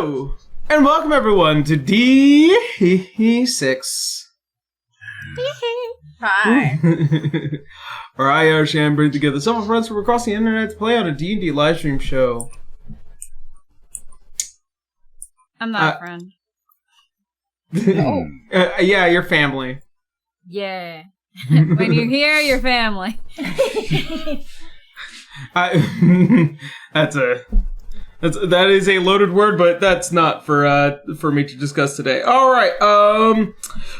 Hello, and welcome everyone to D6. Hi. Where I, Arshan, bring together several friends from across the internet to play on a D&D live stream show. I'm not a friend. Yeah, your family. Yeah. When you're here, your family. That is a loaded word, but that's not for me to discuss today. All right.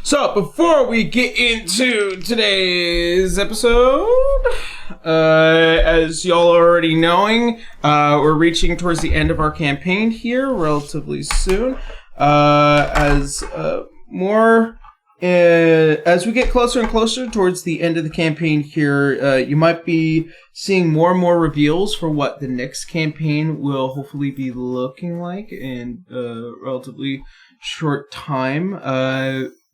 So before we get into today's episode, as y'all are already knowing, we're reaching towards the end of our campaign here relatively soon. As we get closer and closer towards the end of the campaign here, you might be seeing more and more reveals for what the next campaign will hopefully be looking like in a relatively short time.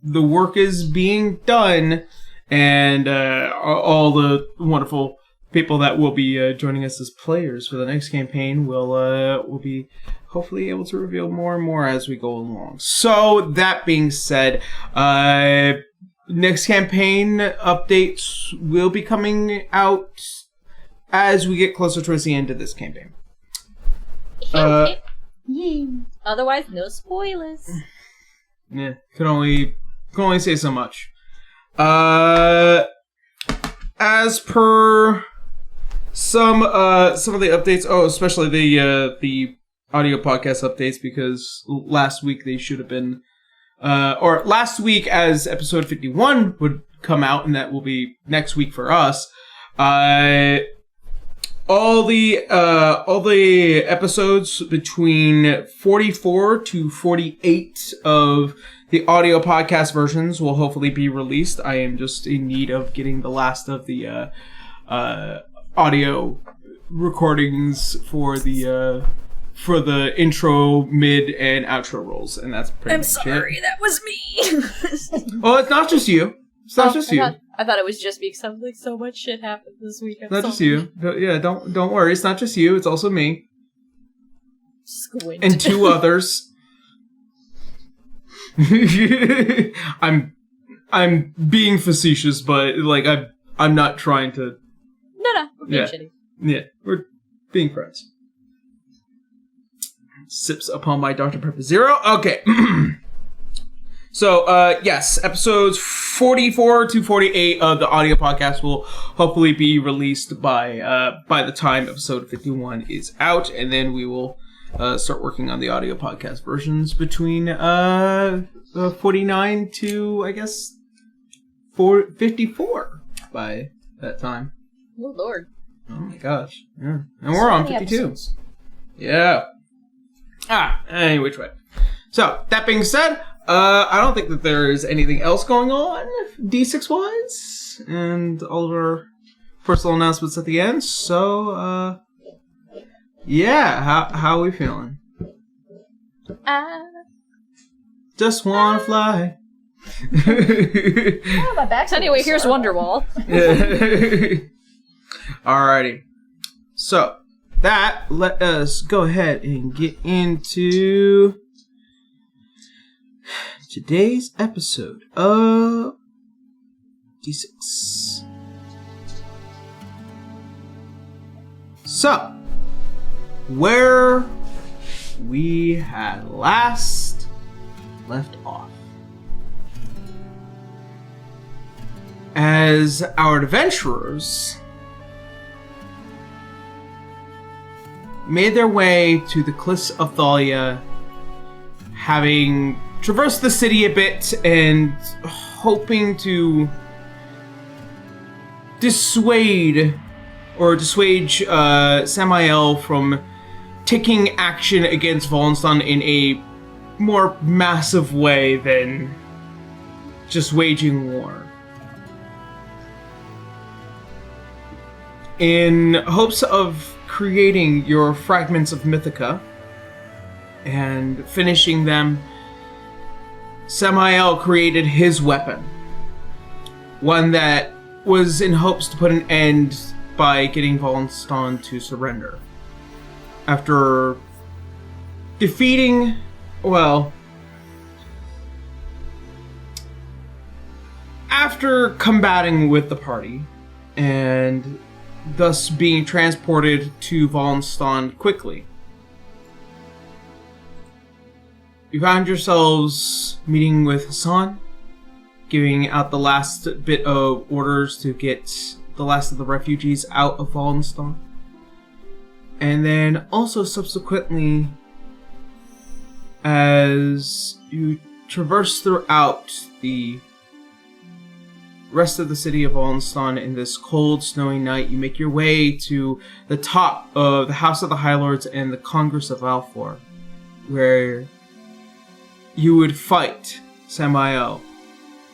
The work is being done, and all the wonderful people that will be joining us as players for the next campaign will be hopefully able to reveal more and more as we go along. So, that being said, next campaign updates will be coming out as we get closer towards the end of this campaign. Otherwise, no spoilers. Yeah, can only say so much. As per some of the updates, especially the audio podcast updates, because last week they should have been, or last week as episode 51 would come out, and that will be next week for us. All the episodes between 44 to 48 of the audio podcast versions will hopefully be released. I am just in need of getting the last of the audio recordings for the intro, mid, and outro rolls, and that's pretty much it. I'm sorry, that was me. Well, it's not just you. It's not just you. I thought it was just me, because I was like, so much shit happened this week. Not just you. Yeah, don't worry. It's not just you. It's also me. Squint. And two others. I'm being facetious, but like I'm not trying to. No, we're being shitty. Yeah, we're being friends. Sips upon my Dr. Pepper Zero. Okay. So, yes, episodes 44 to 48 of the audio podcast will hopefully be released by the time episode 51 is out, and then we will start working on the audio podcast versions between 49 to, I guess, 54 by that time. Oh, Lord. Oh, my gosh. Yeah. And we're on 52. Episodes. Yeah. Any which way. So, that being said, I don't think that there is anything else going on D6-wise, and all of our personal announcements at the end. So, yeah, how are we feeling? Just wanna fly. Oh, my back's anyway, here's Wonderwall. Alrighty. So, let us go ahead and get into today's episode of D6. So, where we had last left off. As our adventurers made their way to the Cliffs of Thalia, having traversed the city a bit and hoping to dissuade Samael from taking action against Wallenstein in a more massive way than just waging war. In hopes of creating your fragments of Mythica and finishing them, Samael created his weapon. One that was in hopes to put an end by getting Wallenstein to surrender. After defeating, well, after combating with the party and thus being transported to Wallenstein quickly, you found yourselves meeting with Hassan, giving out the last bit of orders to get the last of the refugees out of Wallenstein. And then also subsequently, as you traverse throughout the rest of the city of Wallenstein in this cold, snowy night, you make your way to the top of the House of the High Lords and the Congress of Alfor, where you would fight Samael,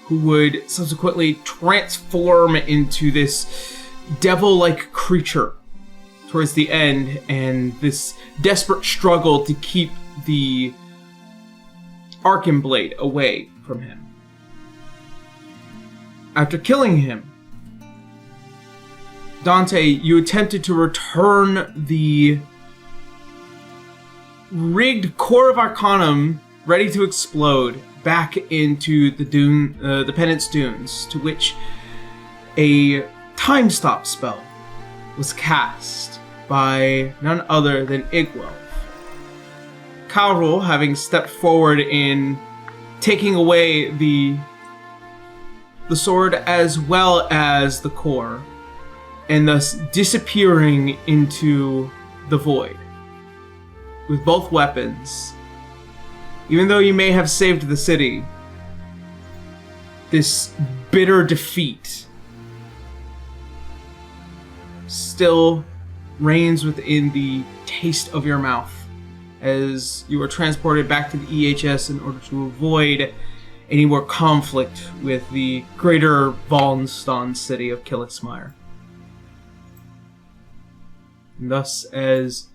who would subsequently transform into this devil-like creature towards the end, and this desperate struggle to keep the Arcanblade away from him. After killing him, Dante, you attempted to return the rigged core of Arcanum ready to explode back into the Penance Dunes, to which a time stop spell was cast by none other than Igwelf. Kaurul, having stepped forward in taking away the sword as well as the core, and thus disappearing into the void with both weapons. Even though you may have saved the city, this bitter defeat still reigns within the taste of your mouth as you are transported back to the EHS in order to avoid any more conflict with the greater Wallenstein city of Kilixmeyer. And thus, as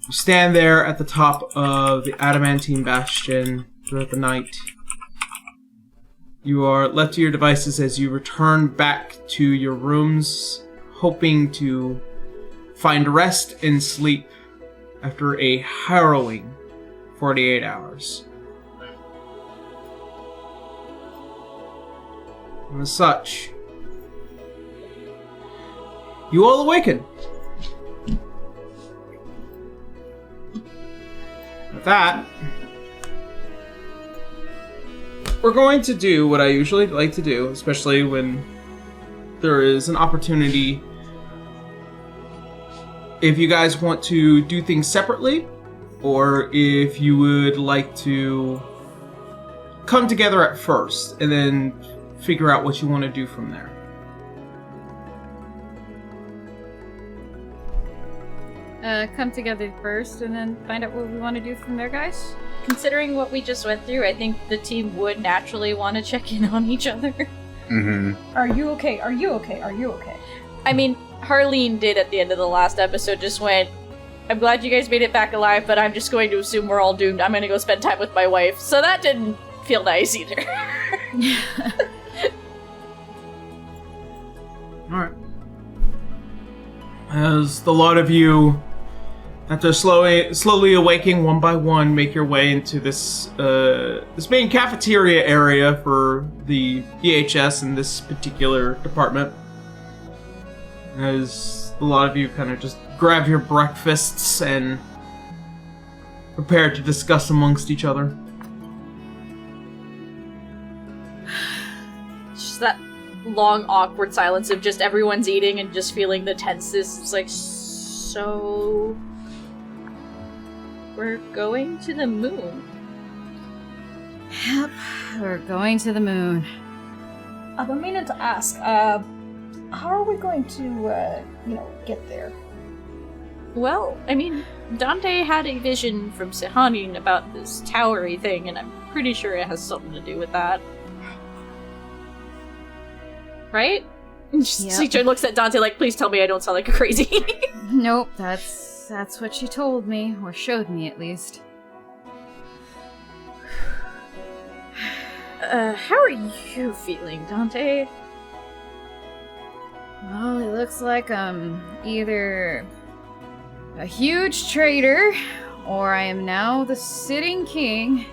you stand there at the top of the Adamantine Bastion throughout the night, you are left to your devices as you return back to your rooms, hoping to find rest and sleep after a harrowing 48 hours. And as such, you all awaken. With that, we're going to do what I usually like to do, especially when there is an opportunity. If you guys want to do things separately, or if you would like to come together at first and then figure out what you want to do from there. Come together first and then find out what we want to do from there, guys. Considering what we just went through, I think the team would naturally want to check in on each other. Mm-hmm. Are you okay? Are you okay? Are you okay? I mean, Harleen did at the end of the last episode, just went, I'm glad you guys made it back alive, but I'm just going to assume we're all doomed. I'm going to go spend time with my wife. So that didn't feel nice either. Alright. As the lot of you, after slowly awaking one by one, make your way into this main cafeteria area for the EHS in this particular department. As a lot of you kind of just grab your breakfasts and prepare to discuss amongst each other. Just that long, awkward silence of just everyone's eating and just feeling the tenseness. It's like, so... we're going to the moon. Yep, we're going to the moon. I've been meaning to ask, how are we going to, get there? Well, I mean, Dante had a vision from Sehanin about this towery thing, and I'm pretty sure it has something to do with that. Right? Yep. Looks at Dante like, please tell me I don't sound like a crazy. Nope, that's what she told me, or showed me at least. How are you feeling, Dante? Well, it looks like I'm either a huge traitor or I am now the sitting king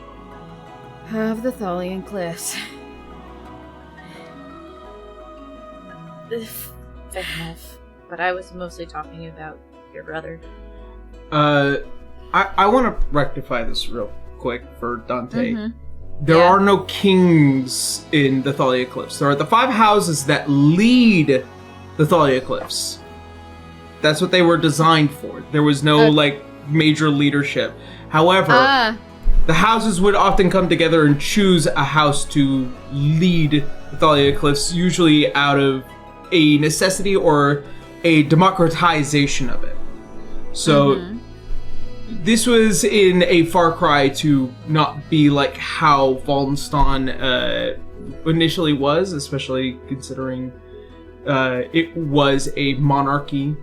of the Thalian Cliffs. Fair enough. But I was mostly talking about your brother. I want to rectify this real quick for Dante. Mm-hmm. There Yeah. are no kings in the Thalia Cliffs. There are the 5 houses that lead the Thalia Cliffs. That's what they were designed for. There was no, major leadership. However, the houses would often come together and choose a house to lead the Thalia Cliffs, usually out of a necessity or a democratization of it. So, this was in a far cry to not be like how Waldenstein initially was, especially considering it was a monarchy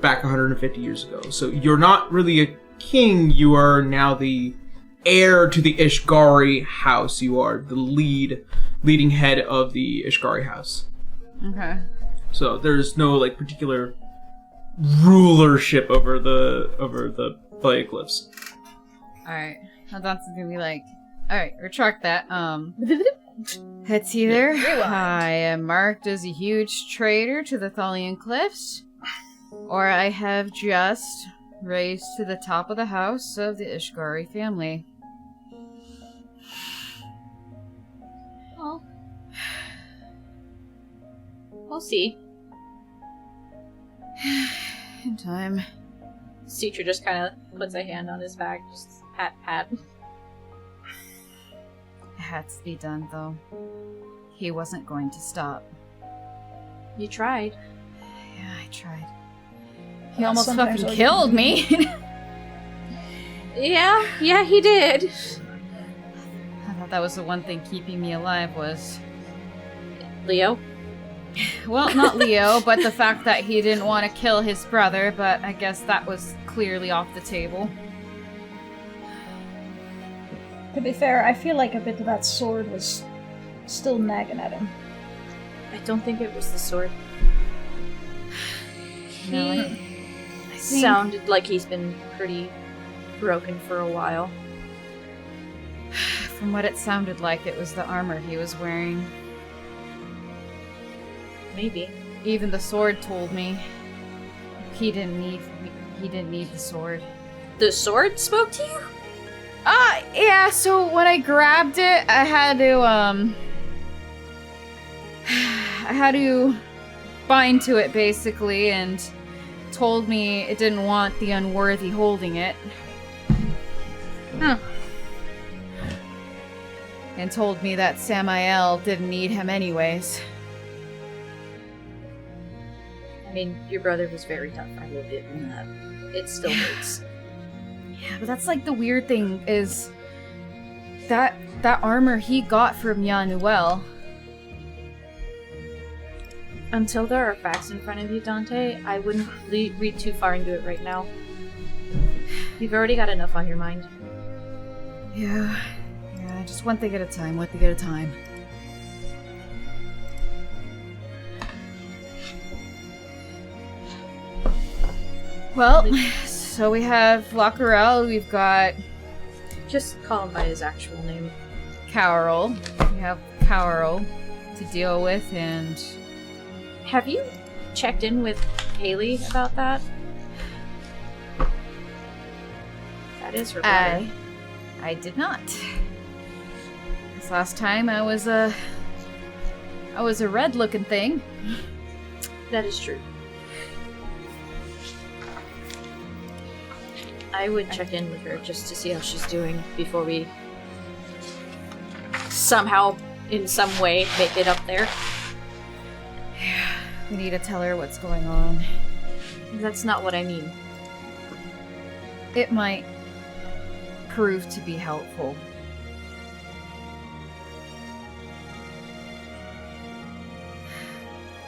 back 150 years ago. So you're not really a king, you are now the heir to the Ishgari house. You are the leading head of the Ishgari house. Okay. So there's no particular rulership over the Thalia Cliffs. Alright. Now Dante's gonna be like, alright, retract that. It's either I am marked as a huge traitor to the Thalian Cliffs, or I have just raised to the top of the house of the Ishgari family. Well, we'll see. In time. Citra just kind of puts a hand on his back, just pat. It had to be done, though. He wasn't going to stop. You tried. Yeah, I tried. He almost fucking killed me! Yeah, he did. I thought that was the one thing keeping me alive was... Leo? Well, not Leo, but the fact that he didn't want to kill his brother, but I guess that was clearly off the table. To be fair, I feel like a bit of that sword was still nagging at him. I don't think it was the sword. No, I He sounded like he's been pretty broken for a while. From what it sounded like, it was the armor he was wearing. Maybe. Even the sword told me he didn't need the sword. The sword spoke to you? Yeah, so when I grabbed it, I had to bind to it basically, and told me it didn't want the unworthy holding it. Huh. And told me that Samael didn't need him anyways. I mean, your brother was very tough. I will give him that. It still hurts. Yeah, but that's the weird thing is that armor he got from Yanuel. Until there are facts in front of you, Dante, I wouldn't read too far into it right now. You've already got enough on your mind. Yeah, just one thing at a time, Well, so we have Lacquerel, we've got Just call him by his actual name. Cowrel. We have Cowrel to deal with, and... Have you checked in with Haley about that? That is her brother. I did not. This last time I was a red-looking thing. That is true. I would check in with her just to see how she's doing before we somehow, in some way, make it up there. We need to tell her what's going on. That's not what I mean. It might prove to be helpful.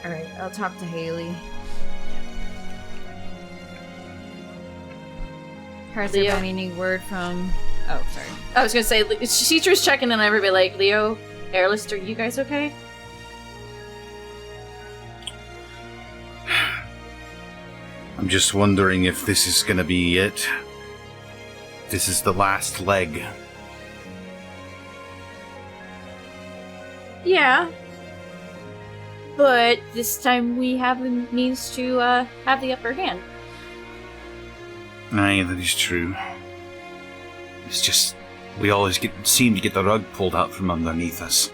Alright, I'll talk to Haley. Has there Leo. been any word from... Oh, sorry. I was gonna say, Citra's checking and everybody like, Leo, Airlist, are you guys okay? I'm just wondering if this is gonna be it. this is the last leg. Yeah. But this time we have the means to have the upper hand. Aye, that is true. It's just, we always seem to get the rug pulled out from underneath us.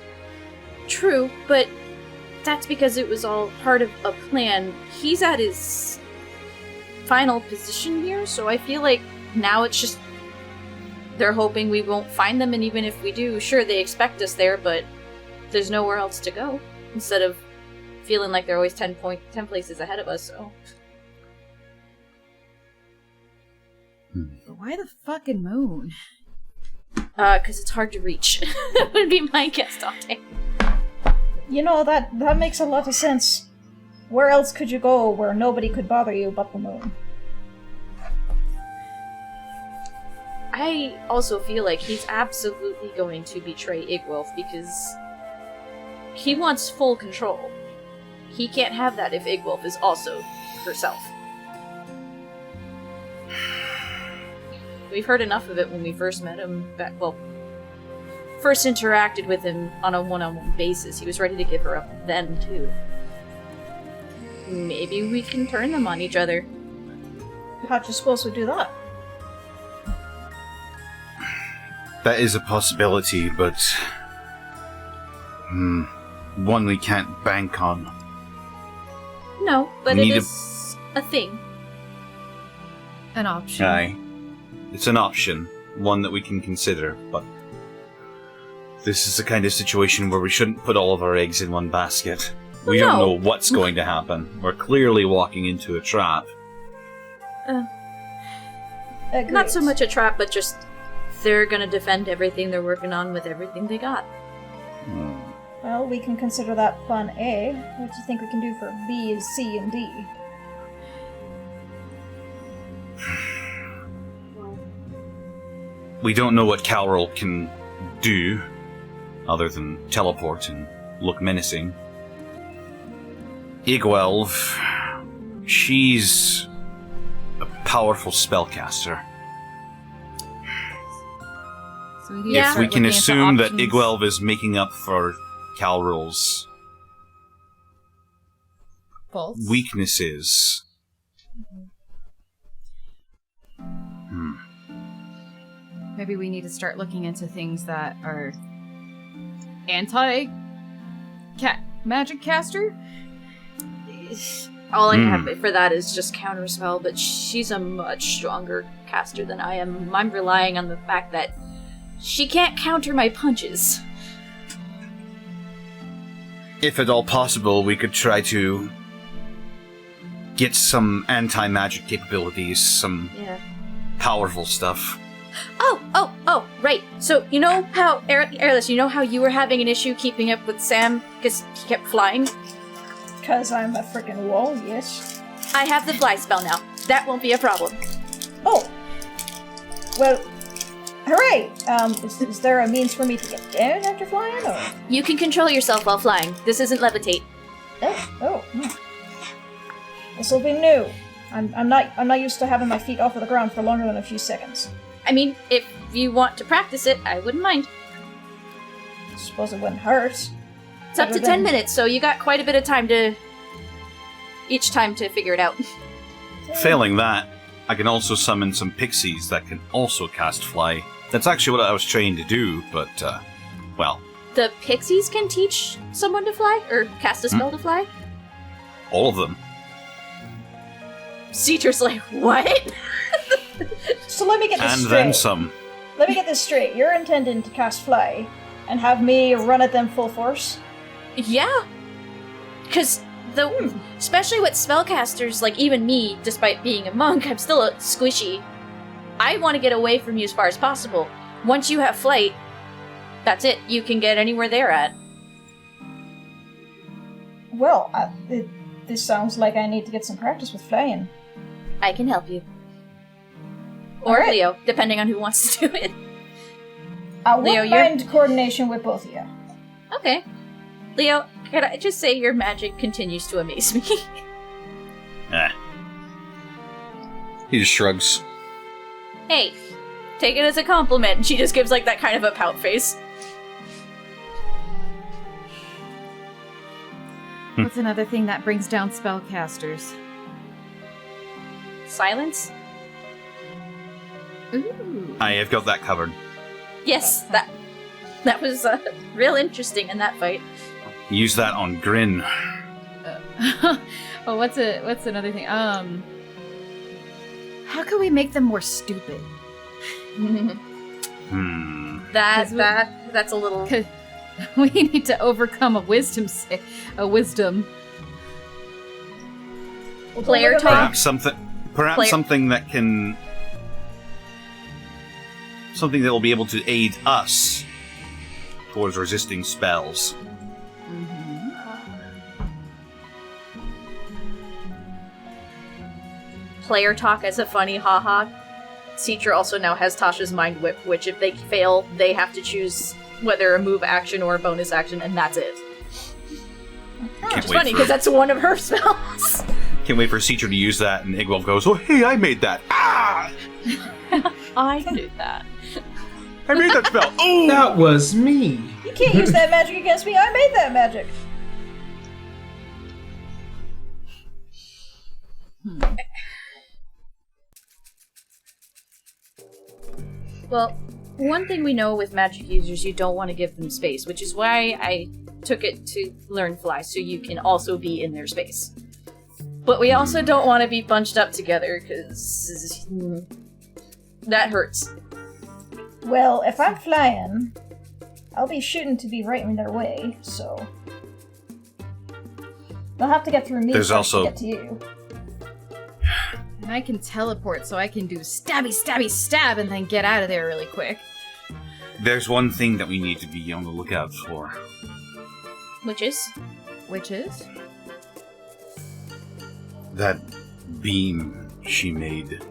True, but that's because it was all part of a plan. He's at his final position here, so I feel like now it's just they're hoping we won't find them, and even if we do, sure, they expect us there, but there's nowhere else to go, instead of feeling like they're always 10 places ahead of us, so... But why the fucking moon? Because it's hard to reach. That would be my guess all day. You know, that makes a lot of sense. Where else could you go where nobody could bother you but the moon? I also feel like he's absolutely going to betray Igwolf because he wants full control. He can't have that if Igwolf is also herself. We've heard enough of it when we first met him first interacted with him on a one-on-one basis. He was ready to give her up then, too. Maybe we can turn them on each other. How'd you suppose we do that? That is a possibility, but... one we can't bank on. No, but We it need is a thing. An option. Aye. It's an option, one that we can consider, but... this is the kind of situation where we shouldn't put all of our eggs in one basket. We don't know what's going to happen. We're clearly walking into a trap. Not so much a trap, but just they're gonna defend everything they're working on with everything they got. Well, we can consider that plan A. What do you think we can do for B, C, and D? We don't know what Calrol can do, other than teleport and look menacing. Igwelv, she's a powerful spellcaster. So we Yeah. If we can assume that options. Igwelv is making up for Calrol's Faults. weaknesses. Maybe we need to start looking into things that are magic caster. All I have for that is just counterspell, but she's a much stronger caster than I am. I'm relying on the fact that she can't counter my punches. If at all possible, we could try to get some anti-magic capabilities, some powerful stuff. Oh, right. So, you know how, Airless, you know how you were having an issue keeping up with Sam because he kept flying? Because I'm a frickin' wall, yes. I have the fly spell now. That won't be a problem. Oh! Well, hooray! Is there a means for me to get down after flying, or...? You can control yourself while flying. This isn't levitate. This'll be new. I'm not used to having my feet off of the ground for longer than a few seconds. I mean, if you want to practice it, I wouldn't mind. I suppose it wouldn't hurt. It's up to 10 minutes, so you got quite a bit of time to figure it out. Failing that, I can also summon some pixies that can also cast fly. That's actually what I was trained to do, but, well... The pixies can teach someone to fly? Or cast a spell to fly? all of them. Cedar's like, what? So let me get this And straight. then some. Let me get this straight. You're intending to cast fly and have me run at them full force? Yeah. Because especially with spellcasters, like even me, despite being a monk, I'm still a squishy. I want to get away from you as far as possible. Once you have flight, that's it. You can get anywhere they're at. Well, this sounds like I need to get some practice with flying. I can help you. Or Alright. Leo, depending on who wants to do it. I Leo, wouldn't you're- mind coordination with both of you. Okay. Leo, can I just say your magic continues to amaze me? He just shrugs. Hey, Take it as a compliment. And she just gives, like, that kind of a pout face. What's another thing that brings down spellcasters? Silence? Ooh. I have got that covered. Yes, that was real interesting in that fight. Use that on Grin. Oh, what's another thing? How can we make them more stupid? That's a little... We need to overcome a wisdom. Player talk. Perhaps something that can... Something that will be able to aid us towards resisting spells. Player talk as a funny haha. Citra also now has Tasha's Mind Whip, which if they fail, they have to choose whether a move action or a bonus action, and that's it. Which is funny, because that's one of her spells. Can't wait for Citra to use that, and Igwolf goes, "Oh, hey, I made that! Ah! I did that. I made that spell! Oh! That was me. You can't use that magic against me. I made that magic. Well, one thing we know with magic users, you don't want to give them space, which is why I took it to learn fly, so you can also be in their space. But we also don't want to be bunched up together, because that hurts. Well, if I'm flying, I'll be shooting to be right in their way, so... They'll have to get through me first to get to you. And I can teleport, so I can do stabby, stabby, stab, and then get out of there really quick. There's one thing that we need to be on the lookout for. Which is? That beam she made.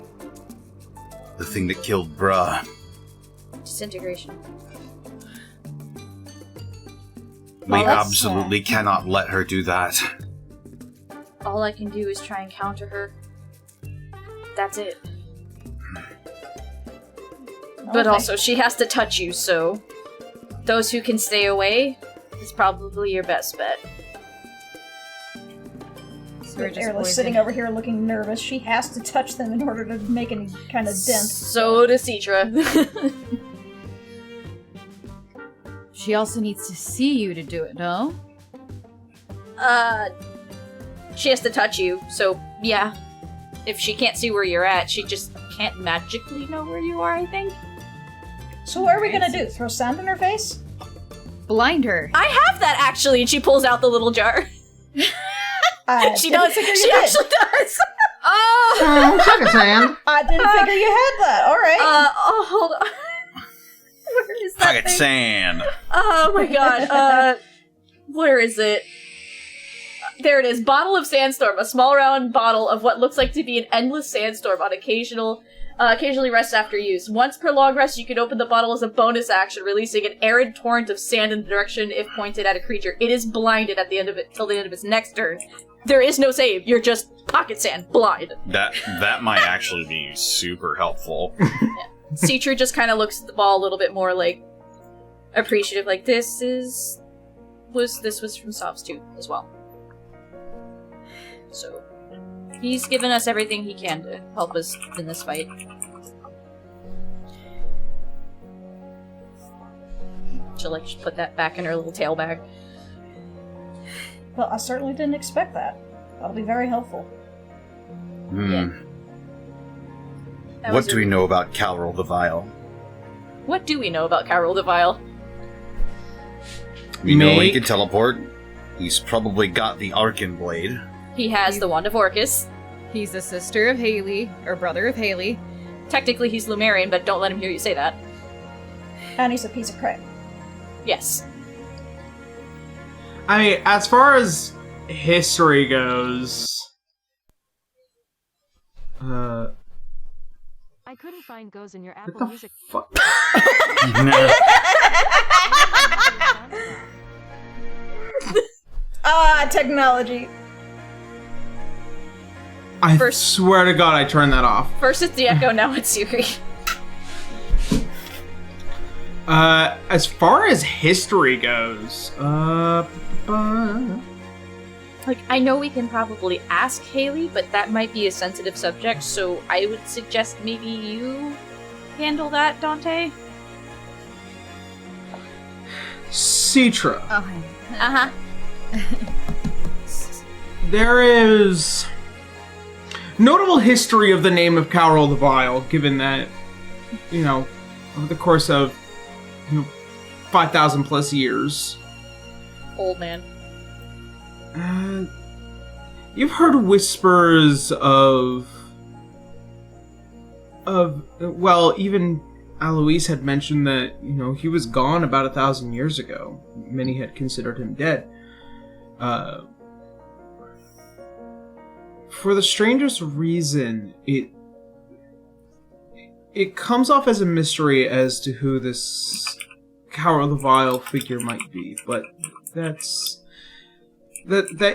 The thing that killed Bra. Disintegration. We absolutely cannot let her do that. All I can do is try and counter her. That's it. But also, she has to touch you, so... Those who can stay away is probably your best bet. So Airless sitting over here looking nervous. She has to touch them in order to make any kind of dent. So does Citra. She also needs to see you to do it, no? She has to touch you, so yeah. If she can't see where you're at, she just can't magically know where you are, I think. So what are we gonna do? Throw sand in her face? Blind her. I have that, actually, and she pulls out the little jar. She does. She actually does. Suck it, sand. I didn't figure you had that. Alright. Hold on. Where is that Pocket thing? sand. Oh my god. Where is it? There it is. Bottle of Sandstorm. A small round bottle of what looks like to be an endless sandstorm on occasionally rest after use. Once per long rest, you can open the bottle as a bonus action, releasing an arid torrent of sand in the direction if pointed at a creature. It is blinded at the end of it till the end of its next turn. There is no save. You're just pocket sand, blind. That might actually be super helpful. Yeah. Citra just kind of looks at the ball a little bit more, like, appreciative, like, this was from Sob's too, as well. So, he's given us everything he can to help us in this fight. She'll, like, just put that back in her little tail bag. Well, I certainly didn't expect that. That'll be very helpful. Yeah. What do we know about Calrol the Vile? What do we know about Carol the Vile? We know he can teleport. He's probably got the Arcan Blade. He has the Wand of Orcus. He's a sister of Haley, or brother of Haley. Technically, he's Lumerian, but don't let him hear you say that. And he's a piece of crap. Yes. I mean, as far as history goes, I couldn't find Goes in your what Apple the Music. fuck? Technology. I swear to God, I turned that off. First it's the Echo, now it's Siri. As far as history goes, Like, I know we can probably ask Haley, but that might be a sensitive subject, so I would suggest maybe you handle that, Dante. Citra. Oh, Uh-huh. There is notable history of the name of Carol the Vile, given that, over the course of, 5,000 plus years. Old man. You've heard whispers of, even Alois had mentioned that, he was gone about 1,000 years ago. Many had considered him dead. For the strangest reason, it comes off as a mystery as to who this Carol the Vile figure might be, but that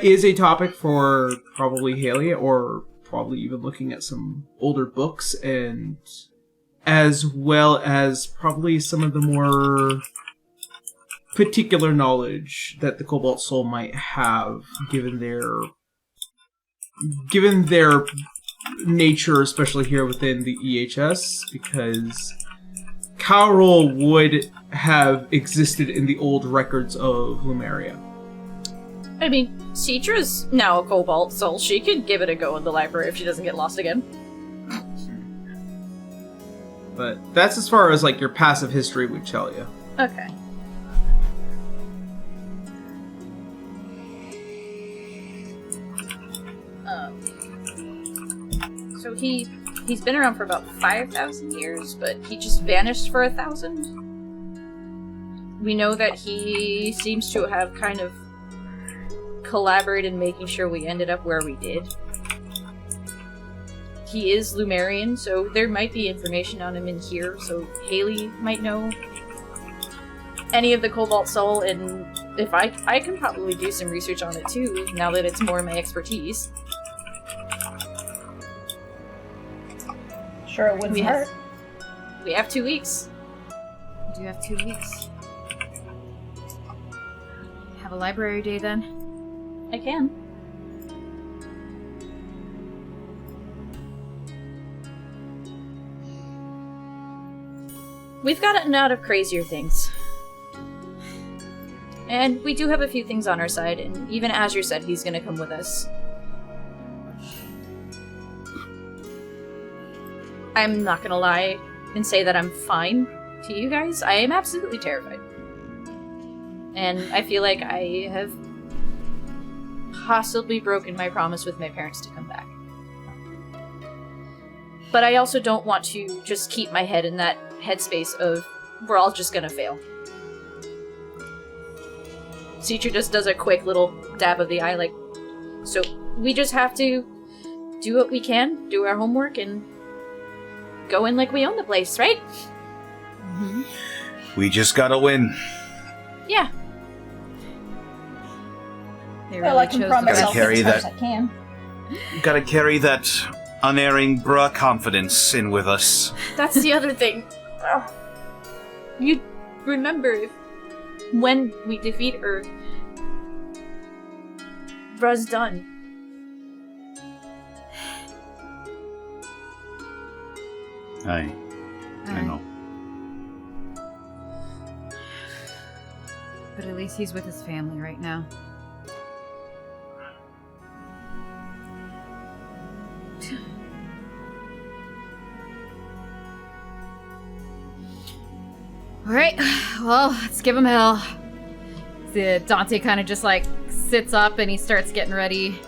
is a topic for probably Haley, or probably even looking at some older books, and as well as probably some of the more particular knowledge that the Cobalt Soul might have, given their nature, especially here within the EHS, because Carol would have existed in the old records of Lumeria. I mean, Citra's now a Cobalt Soul. She could give it a go in the library if she doesn't get lost again. But that's as far as, your passive history would tell you. Okay. So he's been around for about 5,000 years, but he just vanished for 1,000. We know that he seems to have kind of collaborated in making sure we ended up where we did. He is Lumerian, so there might be information on him in here, so Haley might know any of the Cobalt Soul, and if I can probably do some research on it too, now that it's more my expertise. Sure, it wouldn't hurt. We have 2 weeks. We do have 2 weeks. Have a library day then? I can. We've gotten out of crazier things. And we do have a few things on our side, and even Azure said he's gonna come with us. I'm not gonna lie and say that I'm fine to you guys. I am absolutely terrified. And I feel like I have possibly broken my promise with my parents to come back. But I also don't want to just keep my head in that headspace of, we're all just gonna fail. Citra just does a quick little dab of the eye, so we just have to do what we can, do our homework, and go in like we own the place, right? Mm-hmm. We just gotta win. Yeah. They Well, I can chose promise the I'll best. carry fix it as that. I can. Gotta carry that unerring bruh confidence in with us. That's the other thing. You remember when we defeat her, Bruh's done. I know. But at least he's with his family right now. Alright, well, let's give him hell. The Dante kind of just sits up and he starts getting ready.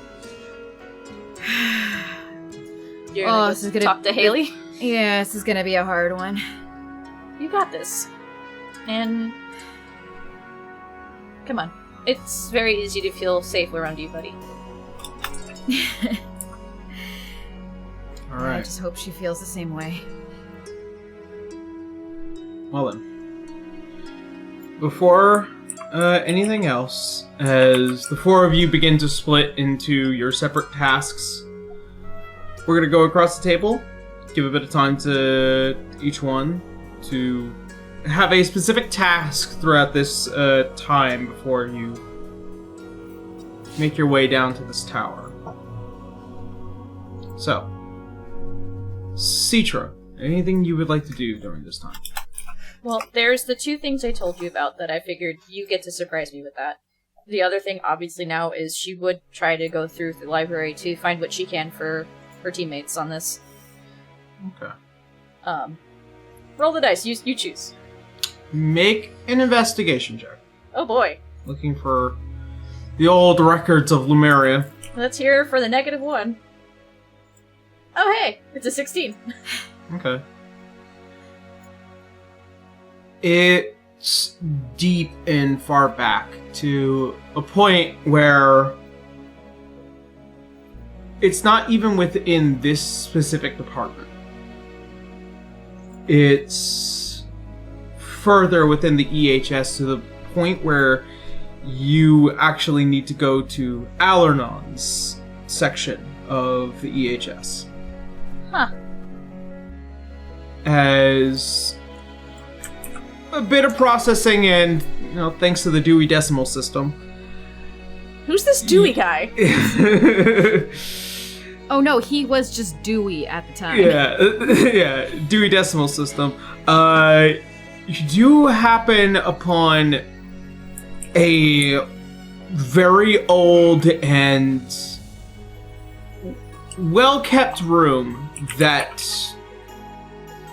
You're gonna this is gonna talk to Haley? Yeah, this is gonna be a hard one. You got this. And come on. It's very easy to feel safe around you, buddy. All I right. just hope she feels the same way. Well then. Before anything else, as the four of you begin to split into your separate tasks, we're going to go across the table, give a bit of time to each one to have a specific task throughout this time before you make your way down to this tower. So, Citra, anything you would like to do during this time? Well, there's the 2 things I told you about that I figured you get to surprise me with that. The other thing, obviously, now is she would try to go through the library to find what she can for her teammates on this. Okay. Roll the dice. You choose. Make an investigation check. Oh boy. Looking for the old records of Lumeria. Let's hear for the -1. Oh hey, it's a 16. Okay. It's deep and far back to a point where it's not even within this specific department. It's further within the EHS to the point where you actually need to go to Alernon's section of the EHS. Huh. As a bit of processing and, thanks to the Dewey Decimal System. Who's this Dewey guy? Oh no, he was just Dewey at the time. Yeah, Dewey Decimal System. You do happen upon a very old and well-kept room that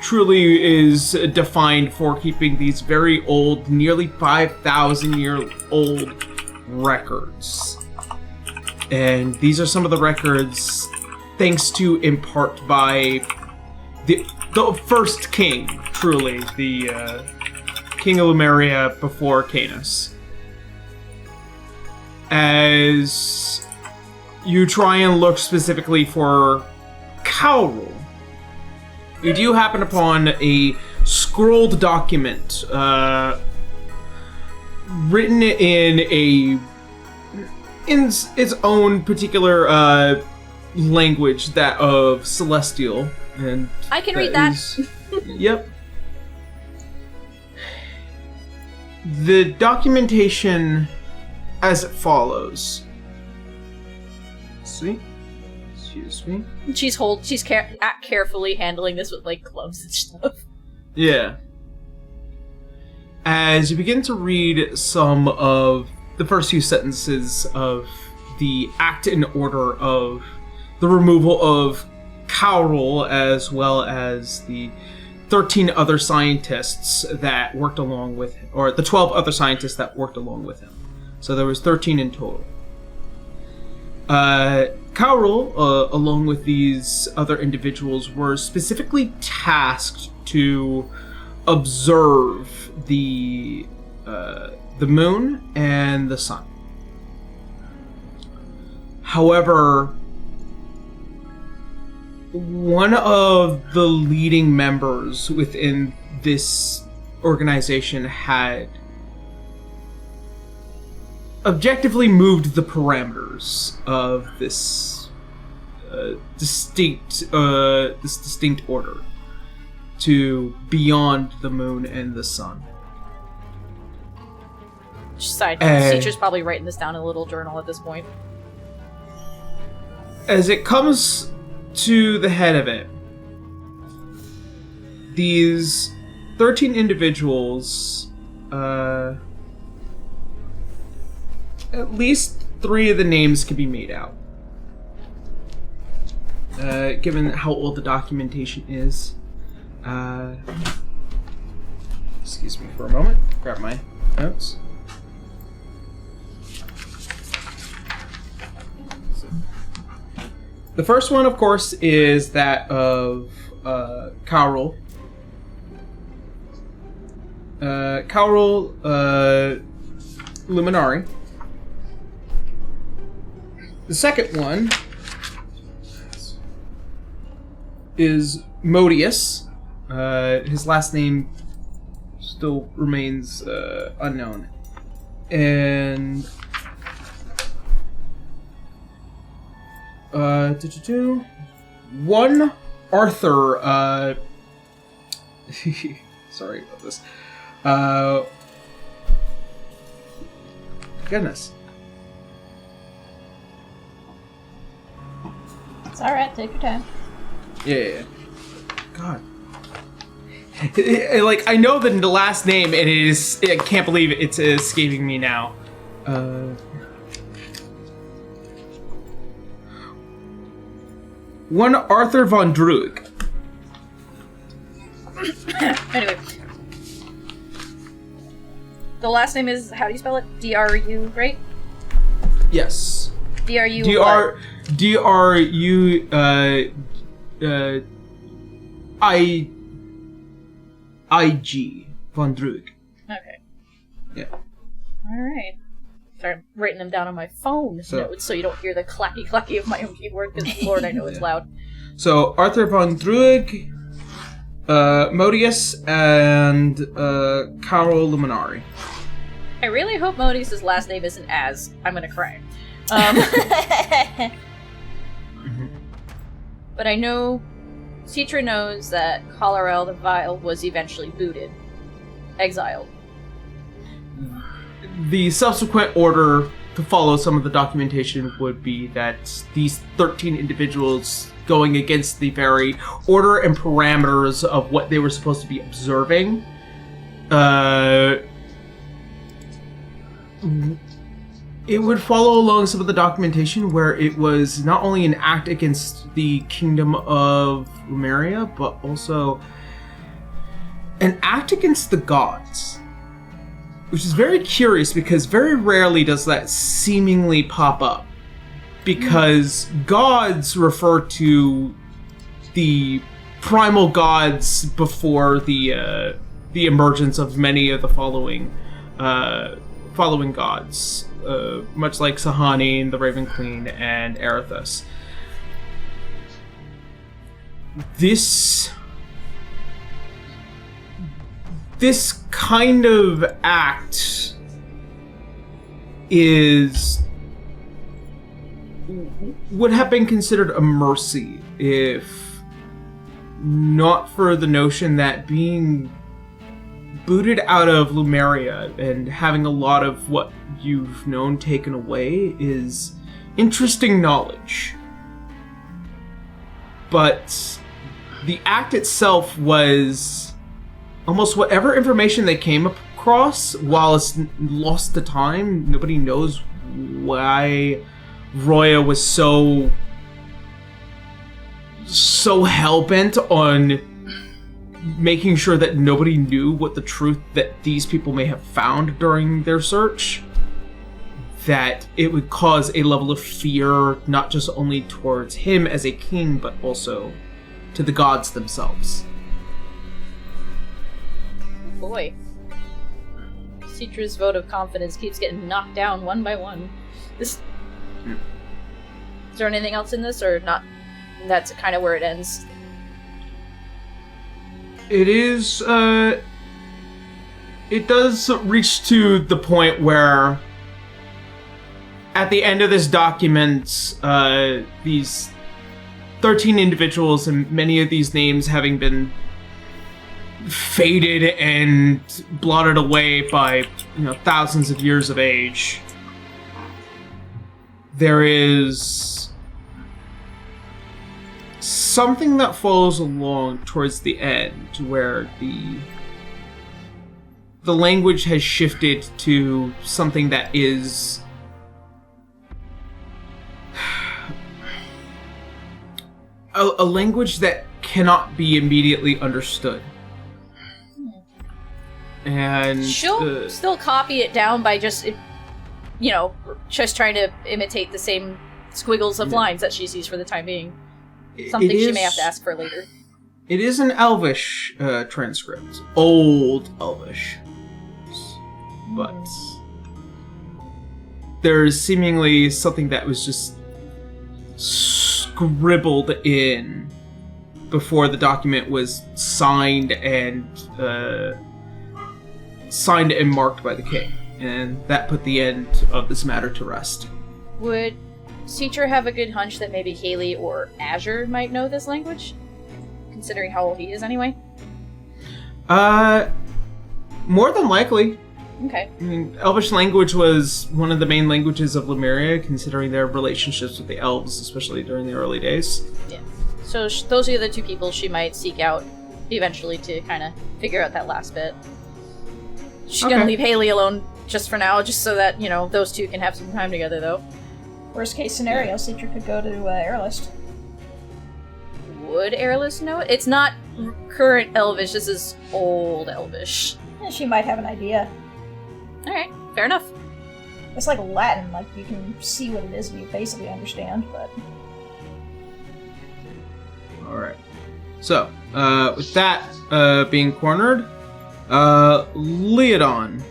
truly is defined for keeping these very old, nearly 5,000-year-old records. And these are some of the records thanks to, in part, by the first king, truly, the King of Lumeria before Canis. As you try and look specifically for Cowrul, you do happen upon a scrolled document written in its own particular language, that of Celestial, and I can read that. Yep. The documentation as it follows. See? Excuse me. She's carefully handling this with like gloves and stuff. Yeah. As you begin to read some of the first few sentences of the act and order of the removal of Cowrul, as well as the 13 other scientists that worked along with him, or the 12 other scientists that worked along with him. So there was 13 in total. Cowrul, along with these other individuals, were specifically tasked to observe the moon and the sun. However, one of the leading members within this organization had objectively moved the parameters of this distinct order to beyond the moon and the sun. Side note, Teacher's probably writing this down in a little journal at this point. As it comes to the head of it, these 13 individuals, at least 3 of the names can be made out. Given how old the documentation is. Excuse me for a moment. Grab my notes. The first one, of course, is that of Cowrul. Cowrul Luminari. The second one is Modius. His last name still remains unknown. And one Arthur, sorry about this. Goodness. It's alright, take your time. Yeah. God. Like, I know the last name, and I can't believe it's escaping me now. One Arthur von Druig. Anyway. The last name is, how do you spell it? D-R-U, right? Yes. D-R-U D-R-U, I-G. Von Druig. Okay. Yeah. Alright. Sorry, I'm writing them down on my phone notes so you don't hear the clacky of my own keyboard, because Lord, I know it's loud. So, Arthur von Druig, Modius, and Carol Luminari. I really hope Modius' last name isn't Az. I'm gonna cry. But I know Citra knows that Colorel the Vile was eventually booted. Exiled. The subsequent order to follow some of the documentation would be that these 13 individuals going against the very order and parameters of what they were supposed to be observing, it would follow along some of the documentation where it was not only an act against the kingdom of Lumeria, but also an act against the gods. Which is very curious because very rarely does that seemingly pop up. Because gods refer to the primal gods before the emergence of many of the following gods, much like Sahani, the Raven Queen, and Erithus. This kind of act would have been considered a mercy if not for the notion that being booted out of Lumeria and having a lot of what you've known taken away is interesting knowledge. But the act itself was almost whatever information they came across, while it's lost to time. Nobody knows why Roya was so hell-bent on making sure that nobody knew what the truth that these people may have found during their search, that it would cause a level of fear not just only towards him as a king, but also to the gods themselves. Boy. Citra's vote of confidence keeps getting knocked down one by one. Is there anything else in this, or not? That's kind of where it ends. It is, it does reach to the point where at the end of this document, these 13 individuals and many of these names having been faded and blotted away by, thousands of years of age, there is something that follows along towards the end where the language has shifted to something that is a language that cannot be immediately understood. And she'll still copy it down by just trying to imitate the same squiggles of lines that she sees for the time being. Something she may have to ask for later. It is an Elvish transcript. Old Elvish. But there's seemingly something that was just scribbled in before the document was signed and marked by the king. And that put the end of this matter to rest. Would Citra have a good hunch that maybe Haley or Azure might know this language? Considering how old he is anyway? More than likely. Okay. I mean, Elvish language was one of the main languages of Lemuria, considering their relationships with the elves, especially during the early days. Yeah. So those are the two people she might seek out eventually to kind of figure out that last bit. She's gonna leave Haley alone just for now, just so that, those two can have some time together, though. Worst case scenario, Citra could go to Airlist. Would Airless know it? It's not current Elvish, this is old Elvish. She might have an idea. Alright, fair enough. It's like Latin, like you can see what it is and you basically understand, but... Alright. So, with that being cornered, Leodon,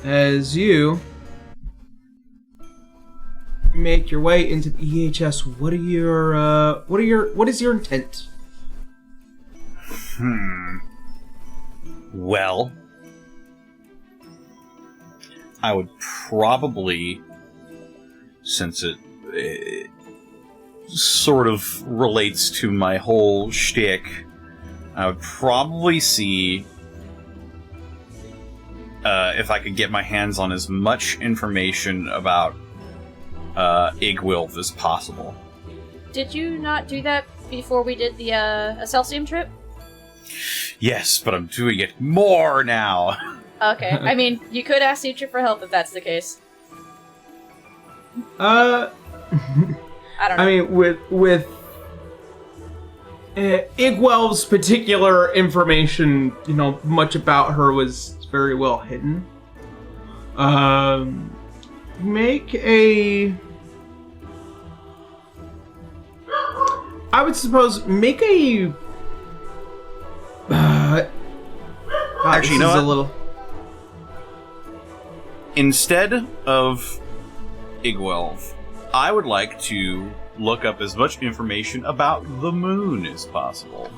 as you make your way into the EHS, what is your intent? Well, I would probably, since it sort of relates to my whole shtick, I would probably see if I could get my hands on as much information about Igwilf as possible. Did you not do that before we did the Celsium trip? Yes, but I'm doing it more now. Okay, I mean, you could ask Citra for help if that's the case. I don't know. I mean, with Igwelf's particular information, much about her was very well hidden. Make a... I would suppose, make a... Actually, you know what? A little... Instead of Igwelf, I would like to look up as much information about the moon as possible.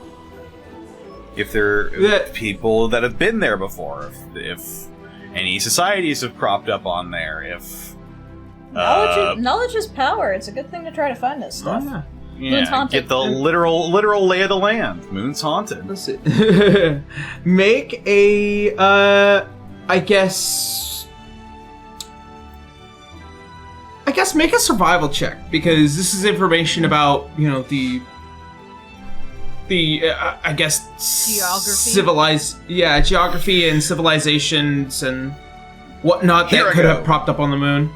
If there are people that have been there before, if any societies have cropped up on there, if... Knowledge is power. It's a good thing to try to find this stuff. Oh, Moon's Yeah, haunted. get the literal lay of the land. Moon's haunted. Let's see. Make a, I guess make a survival check, because this is information about, the I guess Geography? geography and civilizations and whatnot Here that I could go. have propped up on the moon.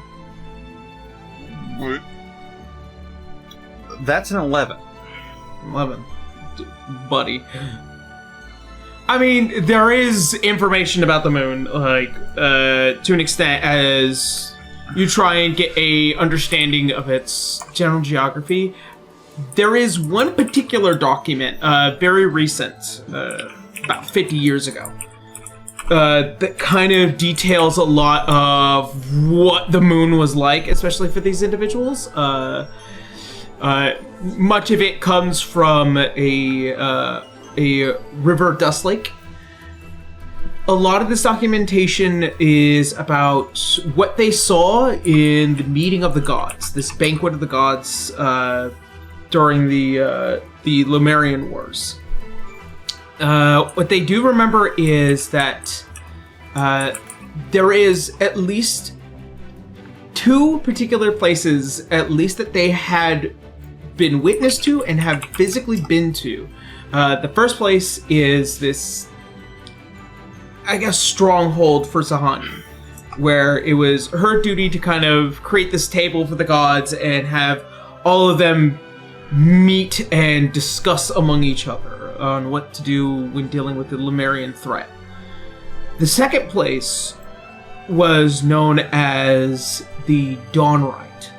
That's an 11. 11. Buddy. I mean, there is information about the moon, like, to an extent, as you try and get a understanding of its general geography. There is one particular document, very recent, about 50 years ago, that kind of details a lot of what the moon was like, especially for these individuals. Much of it comes from a river dust lake. A lot of this documentation is about what they saw in the meeting of the gods, this banquet of the gods during the Lumerian Wars. What they do remember is that there is at least two particular places, at least that they had been witness to and have physically been to. The first place is this, I guess, stronghold for Sahani, where it was her duty to kind of create this table for the gods and have all of them meet and discuss among each other on what to do when dealing with the Lumerian threat. The second place was known as the Dawnrite.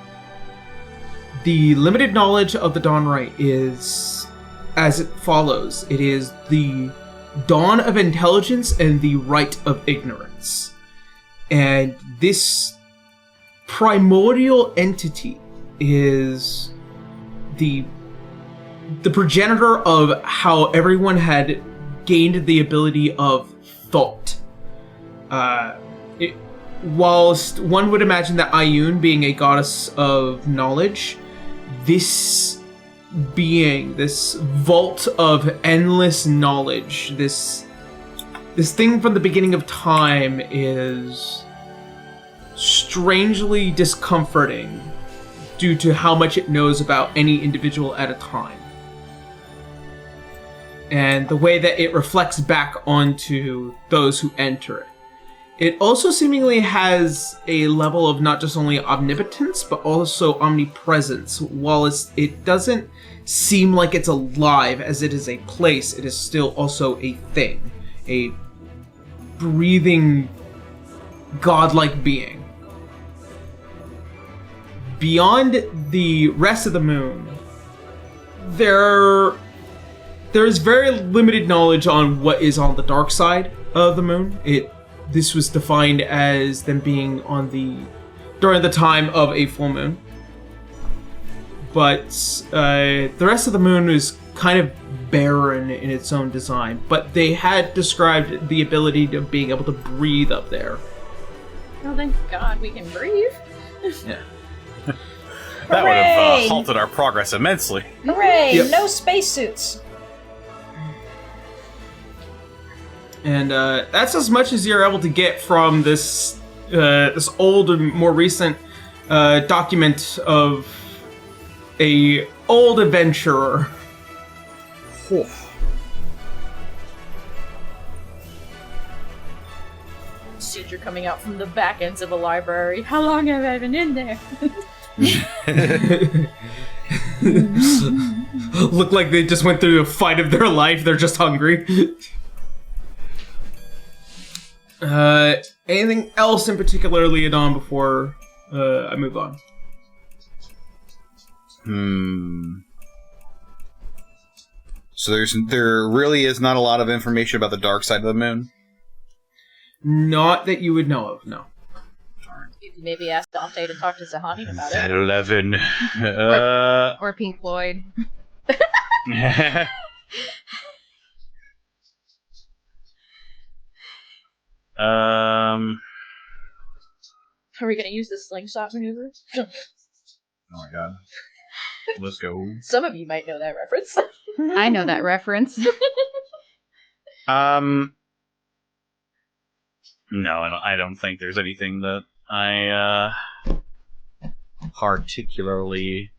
The limited knowledge of the Dawnrite is as it follows. It is the dawn of intelligence and the right of ignorance. And this primordial entity is the progenitor of how everyone had gained the ability of thought. Whilst one would imagine that Ayun being a goddess of knowledge, this being, this vault of endless knowledge, this this thing from the beginning of time is strangely discomforting due to how much it knows about any individual at a time. And the way that it reflects back onto those who enter it. It also seemingly has a level of not just only omnipotence, but also omnipresence. While it doesn't seem like it's alive as it is a place, it is still also a thing. A breathing, godlike being. Beyond the rest of the moon, there's very limited knowledge on what is on the dark side of the moon. This was defined as them being during the time of a full moon. But the rest of the moon is kind of barren in its own design. But they had described the ability of being able to breathe up there. Oh, thank God we can breathe. Yeah. That would have Hooray! halted our progress immensely. Hooray! Yep. No spacesuits. And that's as much as you're able to get from this old and more recent document of a old adventurer. Suture coming out from the back ends of a library. How long have I been in there? Look like they just went through a fight of their life. They're just hungry. Anything else in particular, Leodon, before I move on? So there really is not a lot of information about the dark side of the moon? Not that you would know of, no. Maybe ask Dante to talk to Zahani about it. 11. Or Pink Floyd. Are we gonna use the slingshot maneuver? Oh my god. Let's go. Some of you might know that reference. I know that reference. No, I don't think there's anything that I particularly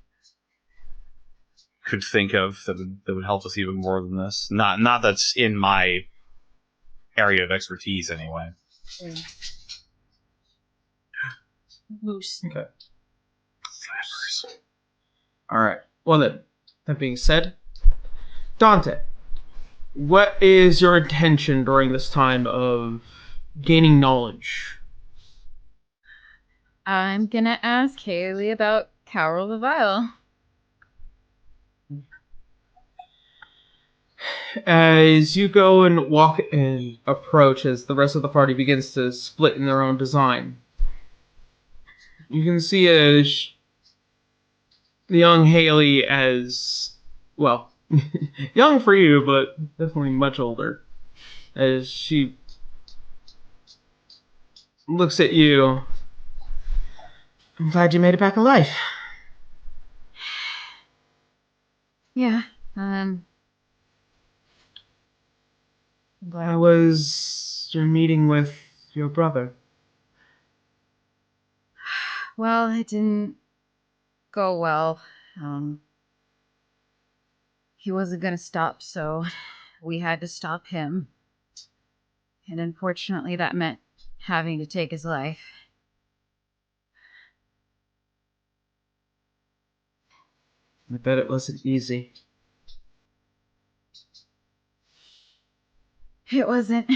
could think of that would help us even more than this. Not that's in my area of expertise, anyway. Moose. Okay. Alright. Well then, that being said, Dante, what is your intention during this time of gaining knowledge? I'm gonna ask Haley about Carol the Vile. As you go and walk and approach, as the rest of the party begins to split in their own design, you can see the young Haley as, well, young for you, but definitely much older, as she looks at you. I'm glad you made it back alive. Yeah, How was your meeting with your brother? well, it didn't go well. He wasn't gonna stop, so we had to stop him. And unfortunately, that meant having to take his life. I bet it wasn't easy. It wasn't.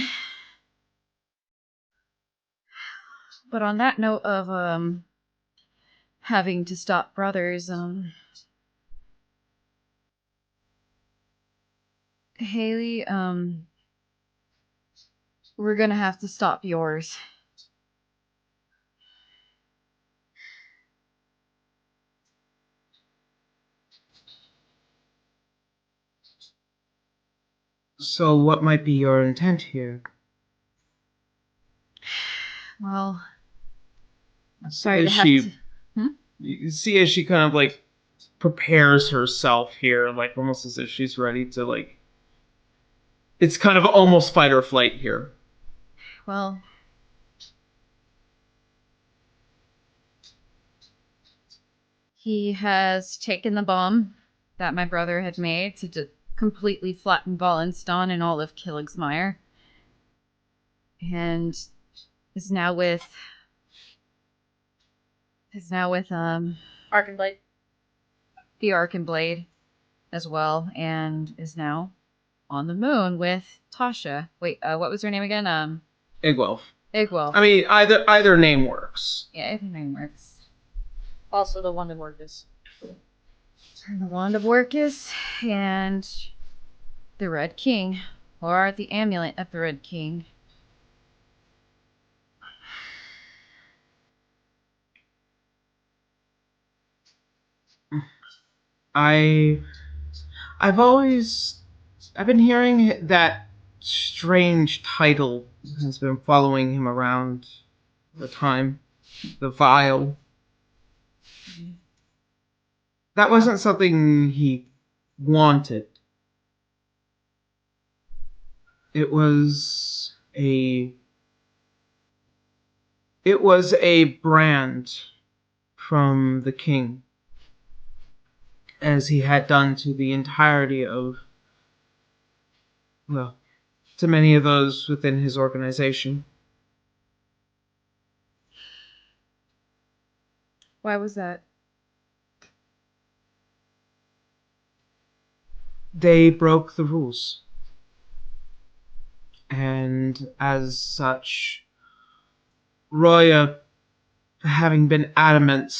But on that note of having to stop brothers, Haley, we're gonna have to stop yours. So what might be your intent here? Well, sorry to As have she, to... you can see as she kind of like prepares herself here, like almost as if she's ready to like It's kind of almost fight or flight here. Well, he has taken the bomb that my brother had made to completely flatten Wallenstein and all of Killigsmire, and is now with Arkenblade. the Arkenblade as well, and is now on the moon with Tasha. Wait, what was her name again? Igwelf. Igwell. I mean, either name works. Yeah, if her name works. Also the Wand of Orcus. The Wand of Orcus and the Red King, or the amulet of the Red King. I've been hearing that strange title has been following him around the time. The Vial. That wasn't something he wanted. It was a brand from the king, as he had done to the entirety of, well, to many of those within his organization. Why was that? They broke the rules. And as such, Roya, having been adamant,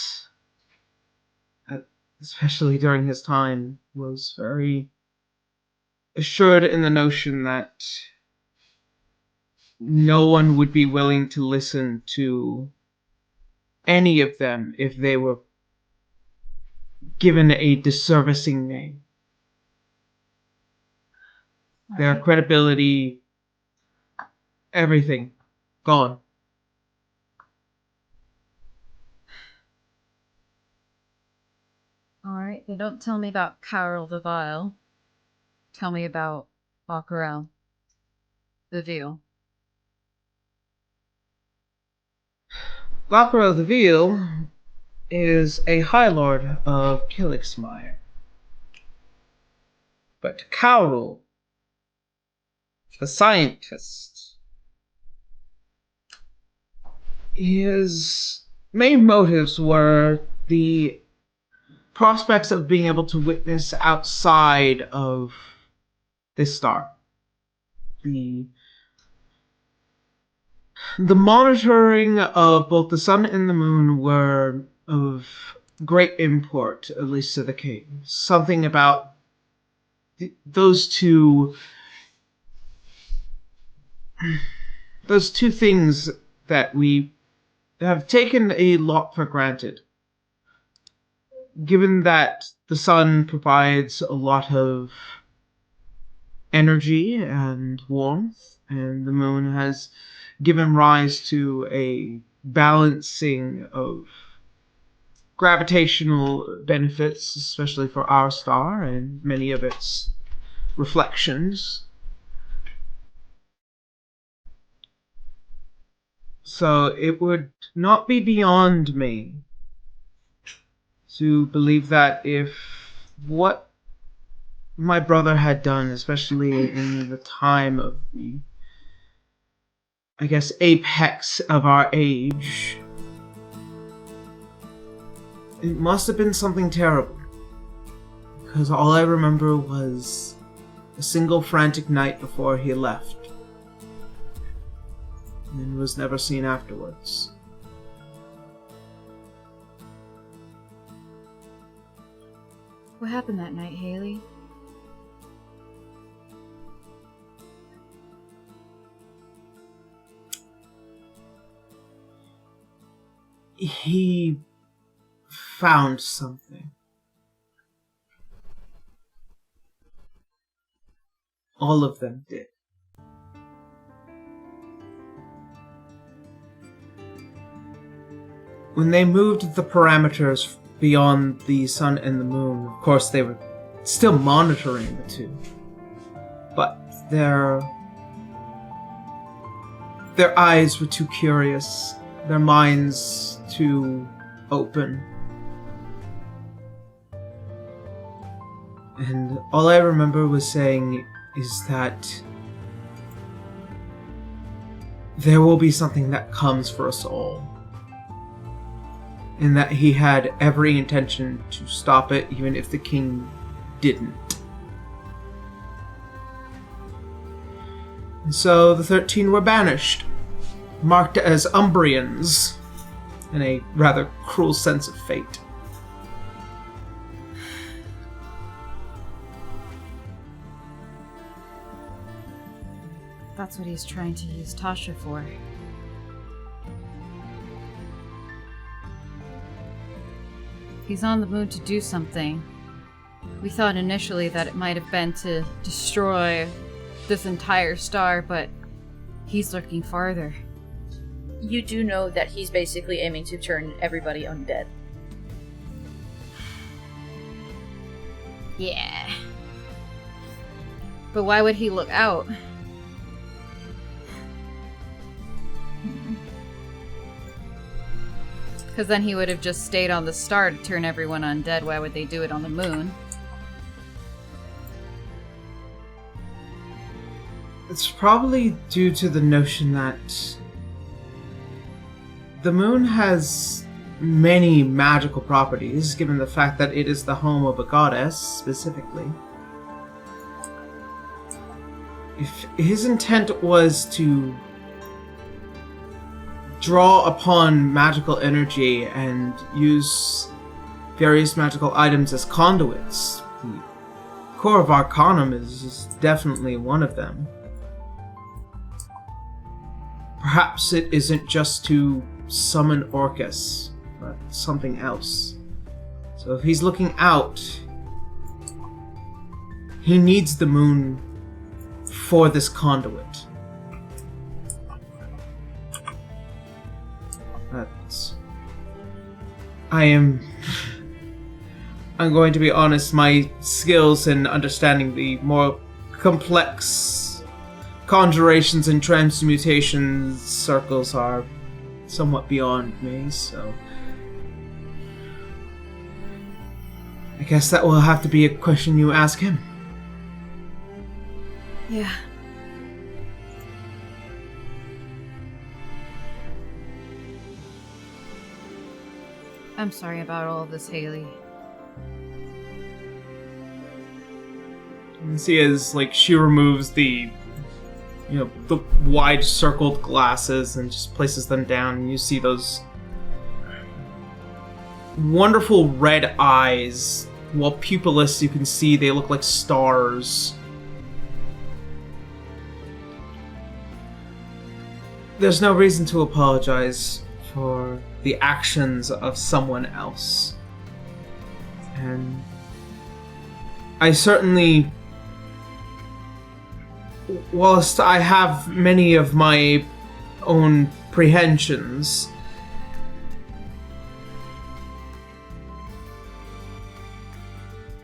especially during his time, was very assured in the notion that no one would be willing to listen to any of them if they were given a disservicing name. Their credibility, everything, gone. Alright, then don't tell me about Carol the Vile. Tell me about Baccaral the Veal. Baccaral the Veal is a High Lord of Killigsmire. But Carol, the scientist, his main motives were the prospects of being able to witness outside of this star. The monitoring of both the sun and the moon were of great import, at least to the king. Something about those two things that we have taken a lot for granted. Given that the sun provides a lot of energy and warmth, and the moon has given rise to a balancing of gravitational benefits, especially for our star and many of its reflections. So it would not be beyond me to believe that if what my brother had done, especially in the time of the, I guess, apex of our age, it must have been something terrible. Because all I remember was a single frantic night before he left, and was never seen afterwards. What happened that night, Haley? He found something. All of them did. When they moved the parameters beyond the sun and the moon, of course they were still monitoring the two. But their eyes were too curious, their minds too open. And all I remember was saying is that there will be something that comes for us all. And that he had every intention to stop it, even if the king didn't. And so the 13 were banished, marked as Umbrians, in a rather cruel sense of fate. That's what he's trying to use Tasha for. He's on the moon to do something. We thought initially that it might have been to destroy this entire star, but he's looking farther. You do know that he's basically aiming to turn everybody undead. Yeah. But why would he look out? Because then he would have just stayed on the star to turn everyone undead. Why would they do it on the moon? It's probably due to the notion that the moon has many magical properties, given the fact that it is the home of a goddess, specifically. If his intent was to draw upon magical energy and use various magical items as conduits, the Core of Arcanum is definitely one of them. Perhaps it isn't just to summon Orcus, but something else. So if he's looking out, he needs the moon for this conduit. I'm going to be honest, my skills in understanding the more complex conjurations and transmutation circles are somewhat beyond me, so I guess that will have to be a question you ask him. Yeah. I'm sorry about all of this, Haley. You see as, she removes the wide circled glasses and just places them down, and you see those wonderful red eyes. While pupilless, you can see they look like stars. There's no reason to apologize for the actions of someone else. And I certainly, whilst I have many of my own prehensions,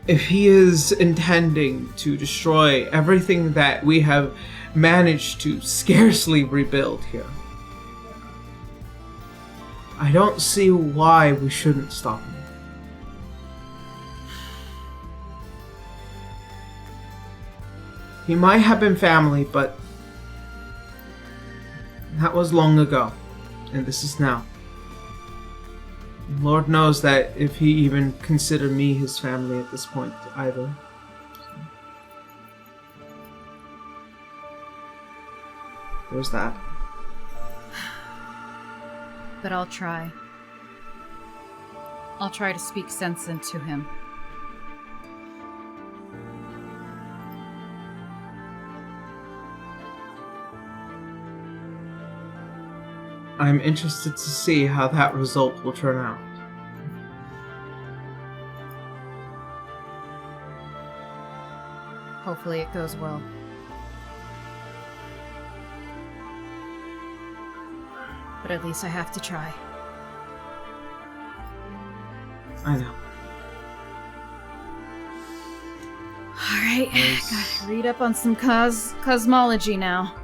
if he is intending to destroy everything that we have managed to scarcely rebuild here, I don't see why we shouldn't stop him. He might have been family, but that was long ago, and this is now. Lord knows that if he even considered me his family at this point either. There's that. But I'll try. I'll try to speak sense into him. I'm interested to see how that result will turn out. Hopefully it goes well. But at least I have to try. I know. Alright, gotta read up on some cosmology now.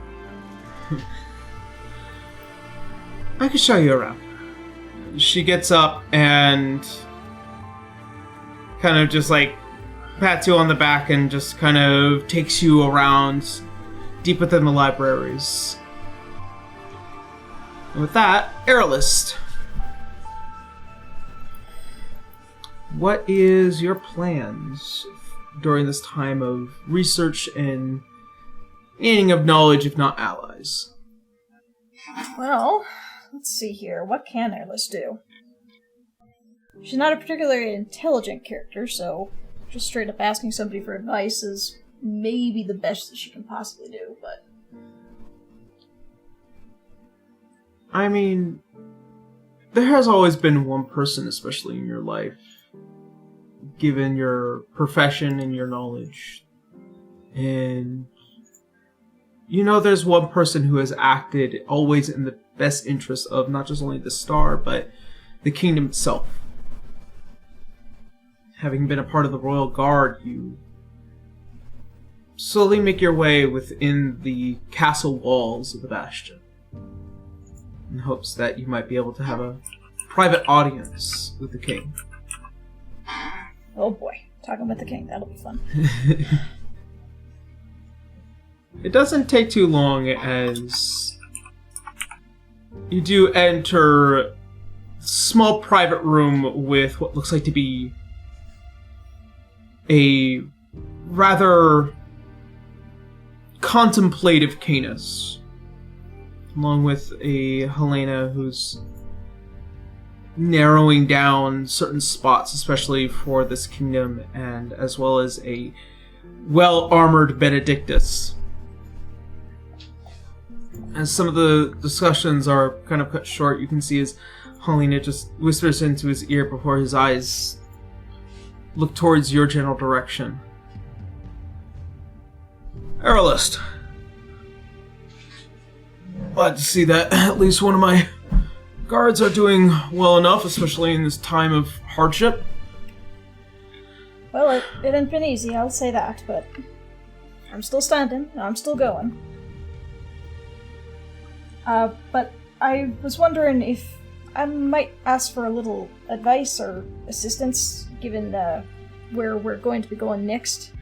I can show you around. She gets up and kind of just like pats you on the back and just kind of takes you around deep within the libraries. And with that, Aerolist. What is your plans during this time of research and gaining of knowledge, if not allies? Well, let's see here. What can Airless do? She's not a particularly intelligent character, so just straight up asking somebody for advice is maybe the best that she can possibly do, but... I mean, there has always been one person, especially in your life, given your profession and your knowledge. And you know there's one person who has acted always in the best interest of not just only the star, but the kingdom itself. Having been a part of the Royal Guard, you slowly make your way within the castle walls of the Bastion, in hopes that you might be able to have a private audience with the king. Oh boy, talking with the king, that'll be fun. It doesn't take too long as you do enter a small private room with what looks like to be a rather contemplative Canis, along with a Helena who's narrowing down certain spots, especially for this kingdom, and as well as a well-armored Benedictus. As some of the discussions are kind of cut short, you can see as Helena just whispers into his ear before his eyes look towards your general direction. Aerolist. Glad to see that at least one of my guards are doing well enough, especially in this time of hardship. Well, it hasn't been easy, I'll say that, but I'm still standing, and I'm still going. But I was wondering if I might ask for a little advice or assistance, given where we're going to be going next.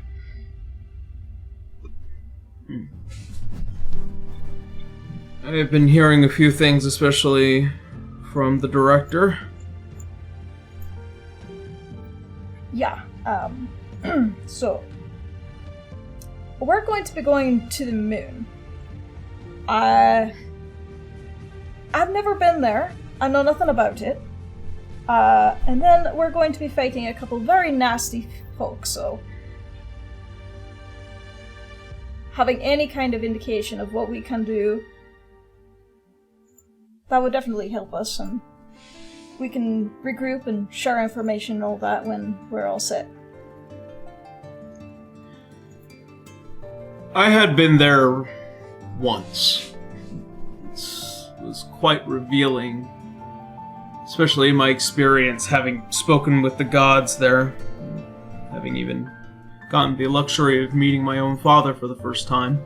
I've been hearing a few things, especially from the director. Yeah, so we're going to be going to the moon. I've never been there. I know nothing about it. And then we're going to be fighting a couple very nasty folk, so having any kind of indication of what we can do, that would definitely help us, and we can regroup and share information and all that when we're all set. I had been there once. It was quite revealing, especially in my experience having spoken with the gods there, having even gotten the luxury of meeting my own father for the first time.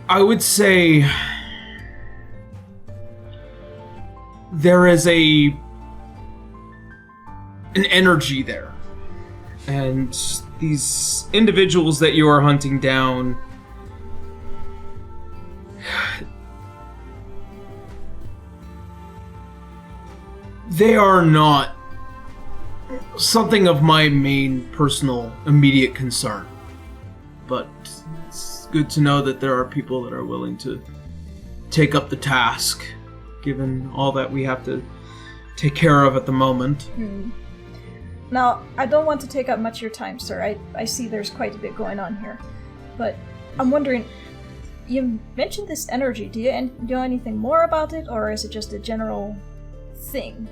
I would say there is an energy there, and these individuals that you are hunting down, they are not something of my main personal immediate concern, but it's good to know that there are people that are willing to take up the task, given all that we have to take care of at the moment. Now, I don't want to take up much of your time, sir. I see there's quite a bit going on here. But I'm wondering, you mentioned this energy. Do you know anything more about it, or is it just a general thing?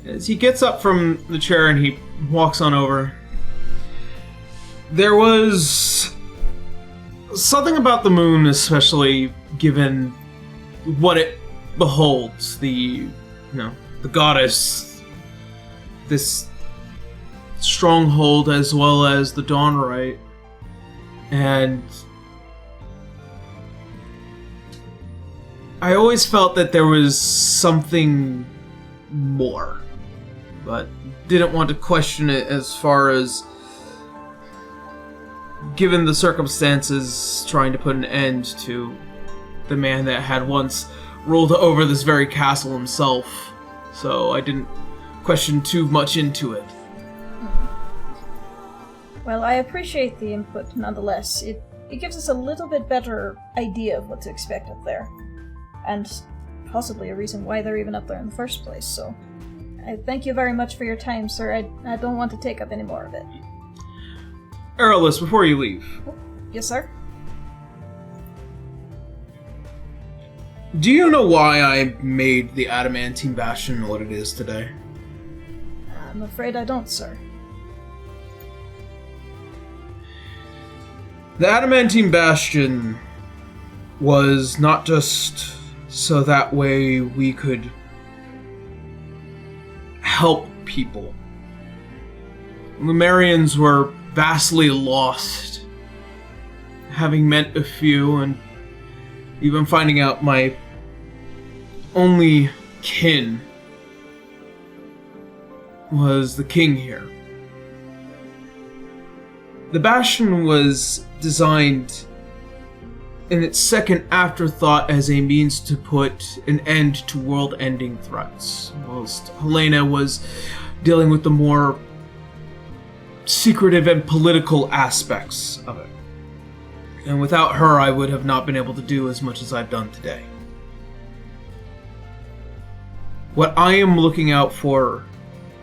As he gets up from the chair and he walks on over, there was something about the moon, especially given what it beholds, the goddess this stronghold as well as the Dawnrite, and I always felt that there was something more, but didn't want to question it as far as, given the circumstances, trying to put an end to the man that had once ruled over this very castle himself. So I didn't question too much into it. Well, I appreciate the input nonetheless. It gives us a little bit better idea of what to expect up there. And possibly a reason why they're even up there in the first place, so I thank you very much for your time, sir. I don't want to take up any more of it. Errolus, before you leave. Yes, sir? Do you know why I made the Adamantine Bastion what it is today? I'm afraid I don't, sir. The Adamantine Bastion was not just so that way we could help people. Lumerians were vastly lost, having met a few, and even finding out my only kin was the king here. The Bastion was designed in its second afterthought as a means to put an end to world-ending threats, whilst Helena was dealing with the more secretive and political aspects of it. And without her, I would have not been able to do as much as I've done today. What I am looking out for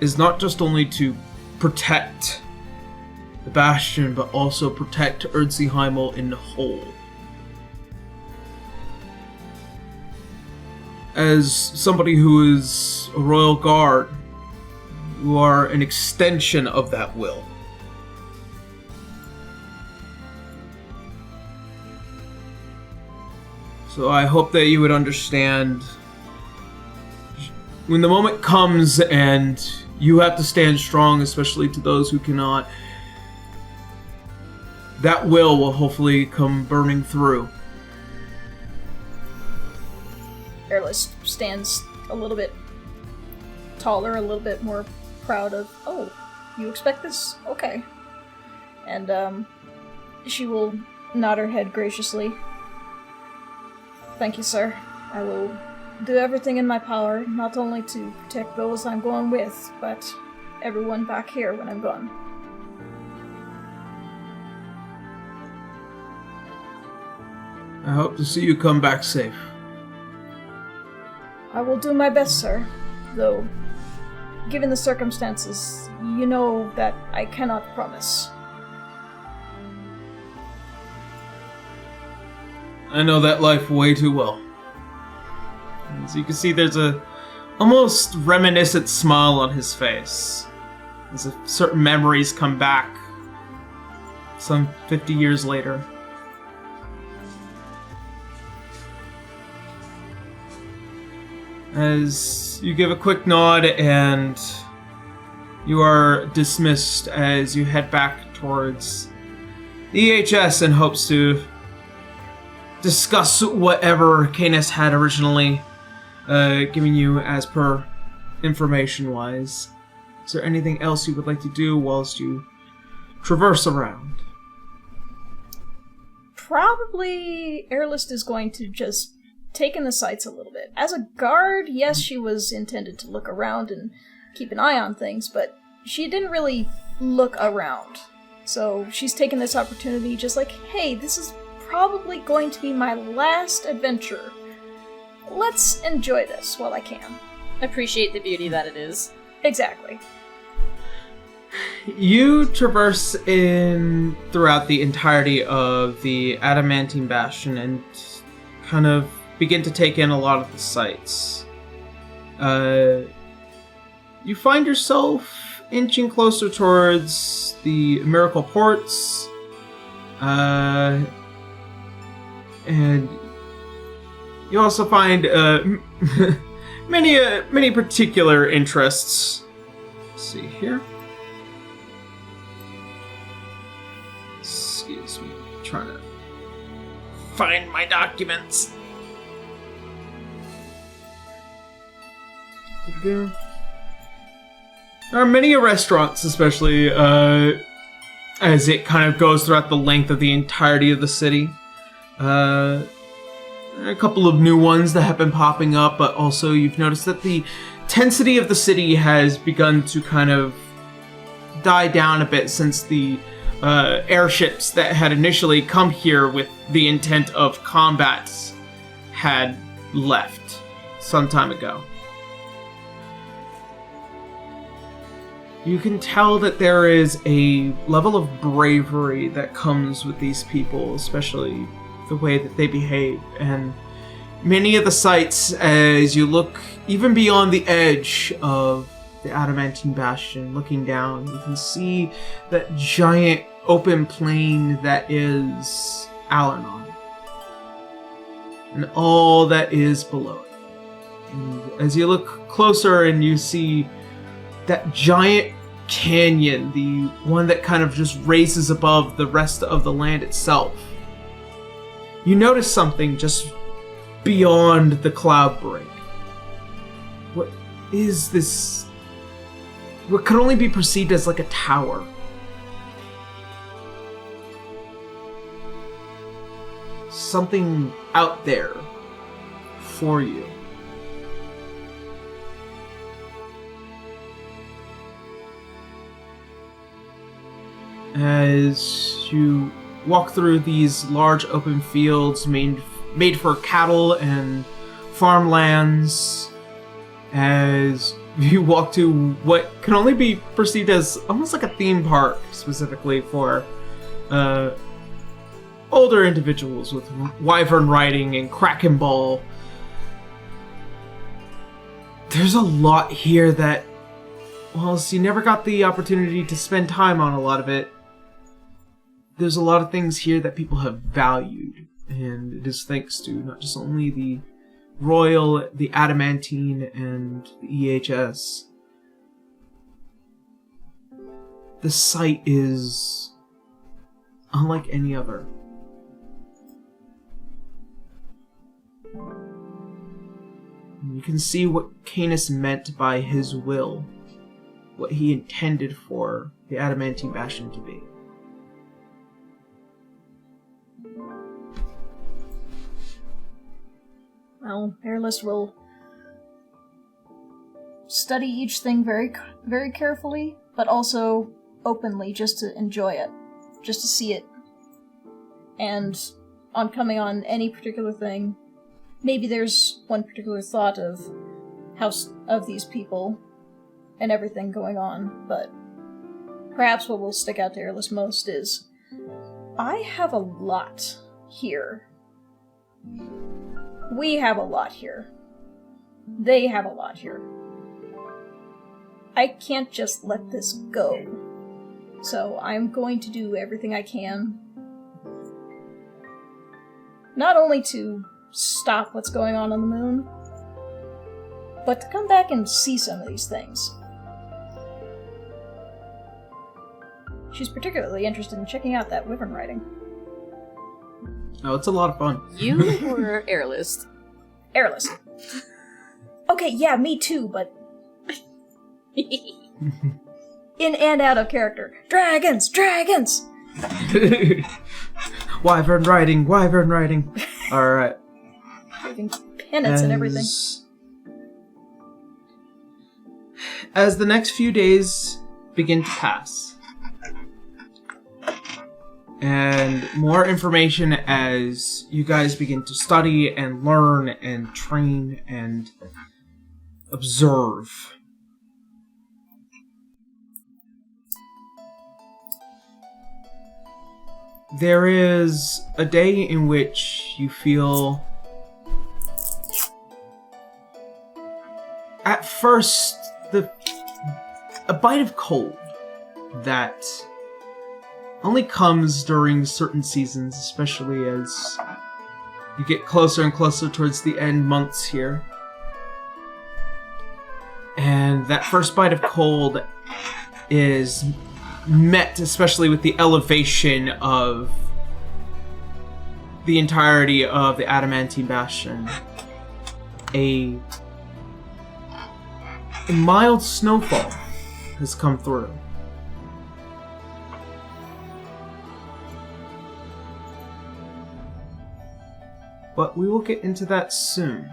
is not just only to protect the Bastion, but also protect Erdseheimel in whole. As somebody who is a royal guard, you are an extension of that will. So I hope that you would understand when the moment comes and you have to stand strong, especially to those who cannot, that will hopefully come burning through. Errolus stands a little bit taller, a little bit more proud of, oh, you expect this? Okay. And, she will nod her head graciously. Thank you, sir. I will do everything in my power, not only to protect those I'm going with, but everyone back here when I'm gone. I hope to see you come back safe. I will do my best, sir. Though, given the circumstances, you know that I cannot promise. I know that life way too well. As you can see, there's a almost reminiscent smile on his face, as if certain memories come back some 50 years later. As you give a quick nod and you are dismissed as you head back towards the EHS in hopes to discuss whatever Canis had originally given you as per information-wise. Is there anything else you would like to do whilst you traverse around? Probably Erlist is going to just take in the sights a little bit. As a guard, yes, she was intended to look around and keep an eye on things, but she didn't really look around. So she's taken this opportunity just like, hey, this is probably going to be my last adventure. Let's enjoy this while I can. Appreciate the beauty that it is. Exactly. You traverse in throughout the entirety of the Adamantine Bastion and kind of begin to take in a lot of the sights. You find yourself inching closer towards the Miracle Ports, and you also find many particular interests, Let's see here. Excuse me. I'm trying to find my documents. There are many restaurants, especially as it kind of goes throughout the length of the entirety of the city. A couple of new ones that have been popping up, but also you've noticed that the tensity of the city has begun to kind of die down a bit since the airships that had initially come here with the intent of combats had left some time ago. You can tell that there is a level of bravery that comes with these people, especially the way that they behave. And many of the sights, as you look even beyond the edge of the Adamantine Bastion, looking down, you can see that giant open plain that is Alanon. And all that is below it. And as you look closer and you see that giant canyon, the one that kind of just raises above the rest of the land itself, you notice something just beyond the cloud break. What is this? What could only be perceived as like a tower. Something out there for you. As you walk through these large open fields made for cattle and farmlands, as you walk to what can only be perceived as almost like a theme park, specifically for older individuals with wyvern riding and kraken ball. There's a lot here that, whilst you never got the opportunity to spend time on a lot of it, there's a lot of things here that people have valued, and it is thanks to not just only the Royal, the Adamantine, and the EHS. The site is unlike any other. You can see what Canis meant by his will, what he intended for the Adamantine Bastion to be. Well, Airless will study each thing very, very carefully, but also openly, just to enjoy it, just to see it. And on coming on any particular thing, maybe there's one particular thought of these people and everything going on, but perhaps what will stick out to Airless most is, I have a lot here. We have a lot here. They have a lot here. I can't just let this go. So I'm going to do everything I can. Not only to stop what's going on the moon, but to come back and see some of these things. She's particularly interested in checking out that wyvern riding. Oh, it's a lot of fun. You were Airless. Airless. Okay, yeah, me too, but... in and out of character. Dragons! Dragons! Wyvern riding, wyvern riding. Alright. Giving penance and everything. As the next few days begin to pass, and more information as you guys begin to study and learn and train and observe, there is a day in which you feel, at first, a bite of cold that only comes during certain seasons, especially as you get closer and closer towards the end months here. And that first bite of cold is met, especially with the elevation of the entirety of the Adamantine Bastion. A mild snowfall has come through. But we will get into that soon,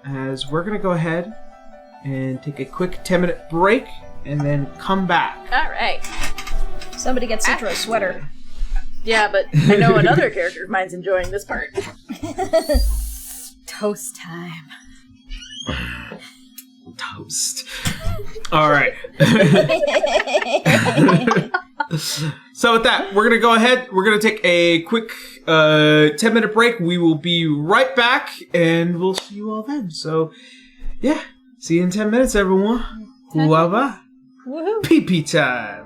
as we're going to go ahead and take a quick 10-minute break and then come back. All right. Somebody get Citra a sweater. Yeah, but I know another character of mine's enjoying this part. Toast time. Toast. All right. So with that, we're going to go ahead. We're going to take a quick 10-minute break. We will be right back, and we'll see you all then. So, yeah. See you in 10 minutes, everyone. Whoever. Woohoo. Pee-pee time.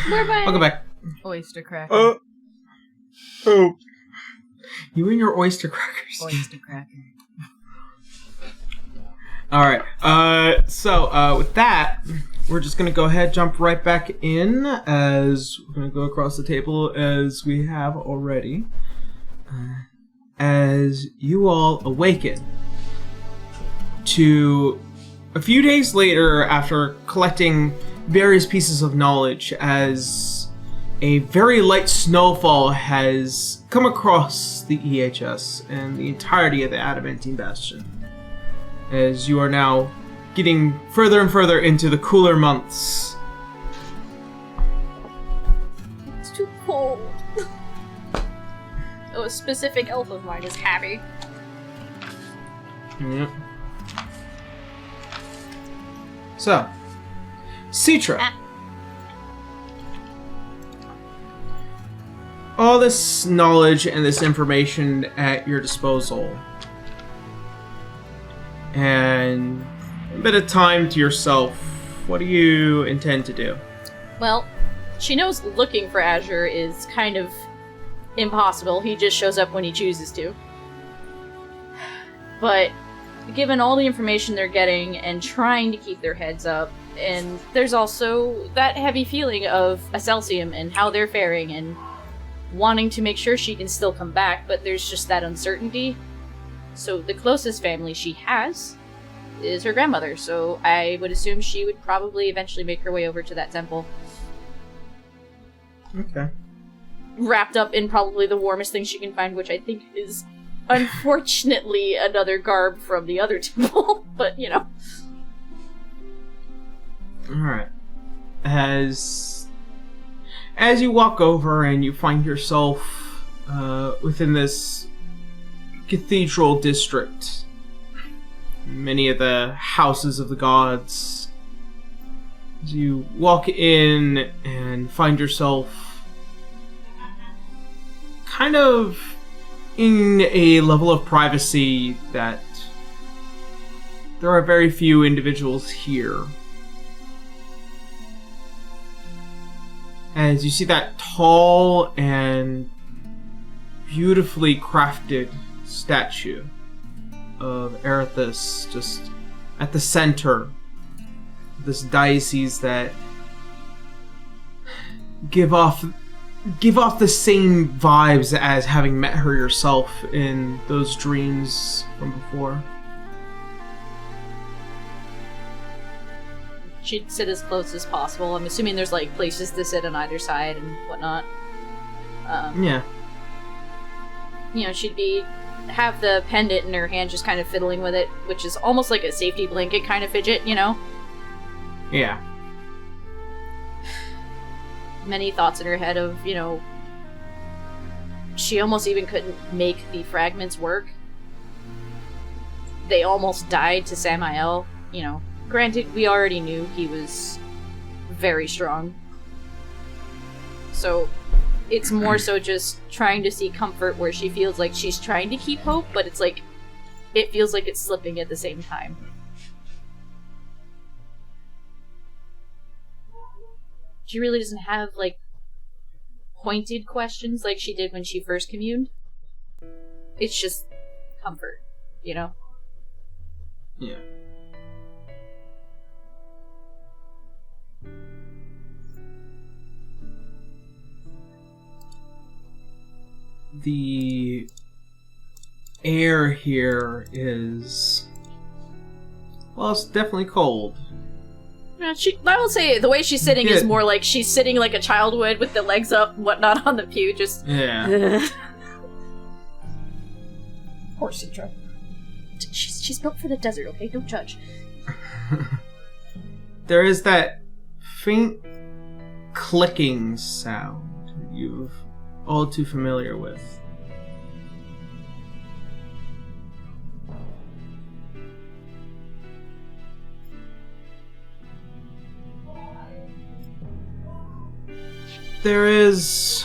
Welcome back. Oyster cracker. Oh. You and your oyster crackers. Oyster cracker. Alright, so with that, we're just going to go ahead, jump right back in, as we're going to go across the table as we have already. As you all awaken to a few days later, after collecting various pieces of knowledge, as a very light snowfall has come across the EHS and the entirety of the Adamantine Bastion, as you are now getting further and further into the cooler months. It's too cold. Oh, a specific elf of mine is happy. Yep. So, Citra. All this knowledge and this information at your disposal. And a bit of time to yourself. What do you intend to do? Well, she knows looking for Azure is kind of impossible. He just shows up when he chooses to. But given all the information they're getting and trying to keep their heads up, and there's also that heavy feeling of Acelsium and how they're faring and wanting to make sure she can still come back, but there's just that uncertainty. So the closest family she has is her grandmother, so I would assume she would probably eventually make her way over to that temple. Okay. Wrapped up in probably the warmest thing she can find, which I think is, unfortunately, another garb from the other temple, but, you know. Alright. As you walk over and you find yourself within this cathedral district, many of the houses of the gods, as you walk in and find yourself kind of in a level of privacy that there are very few individuals here. As you see that tall and beautifully crafted statue of Erithus just at the center of this diocese that give off the same vibes as having met her yourself in those dreams from before. She'd sit as close as possible. I'm assuming there's, like, places to sit on either side and whatnot. Yeah. You know, she'd have the pendant in her hand just kind of fiddling with it, which is almost like a safety blanket kind of fidget, you know? Yeah. Many thoughts in her head of, you know, she almost even couldn't make the fragments work. They almost died to Samael, you know. Granted, we already knew he was very strong. So, it's more so just trying to see comfort where she feels like she's trying to keep hope, but it's like, it feels like it's slipping at the same time. She really doesn't have, like, pointed questions like she did when she first communed. It's just comfort, you know? Yeah. The air here is, well, it's definitely cold. Yeah, I will say the way she's sitting is more like she's sitting like a child would with the legs up and whatnot on the pew, just... Yeah. Poor Citra. She's built for the desert, okay? Don't judge. There is that faint clicking sound you've all too familiar with. There is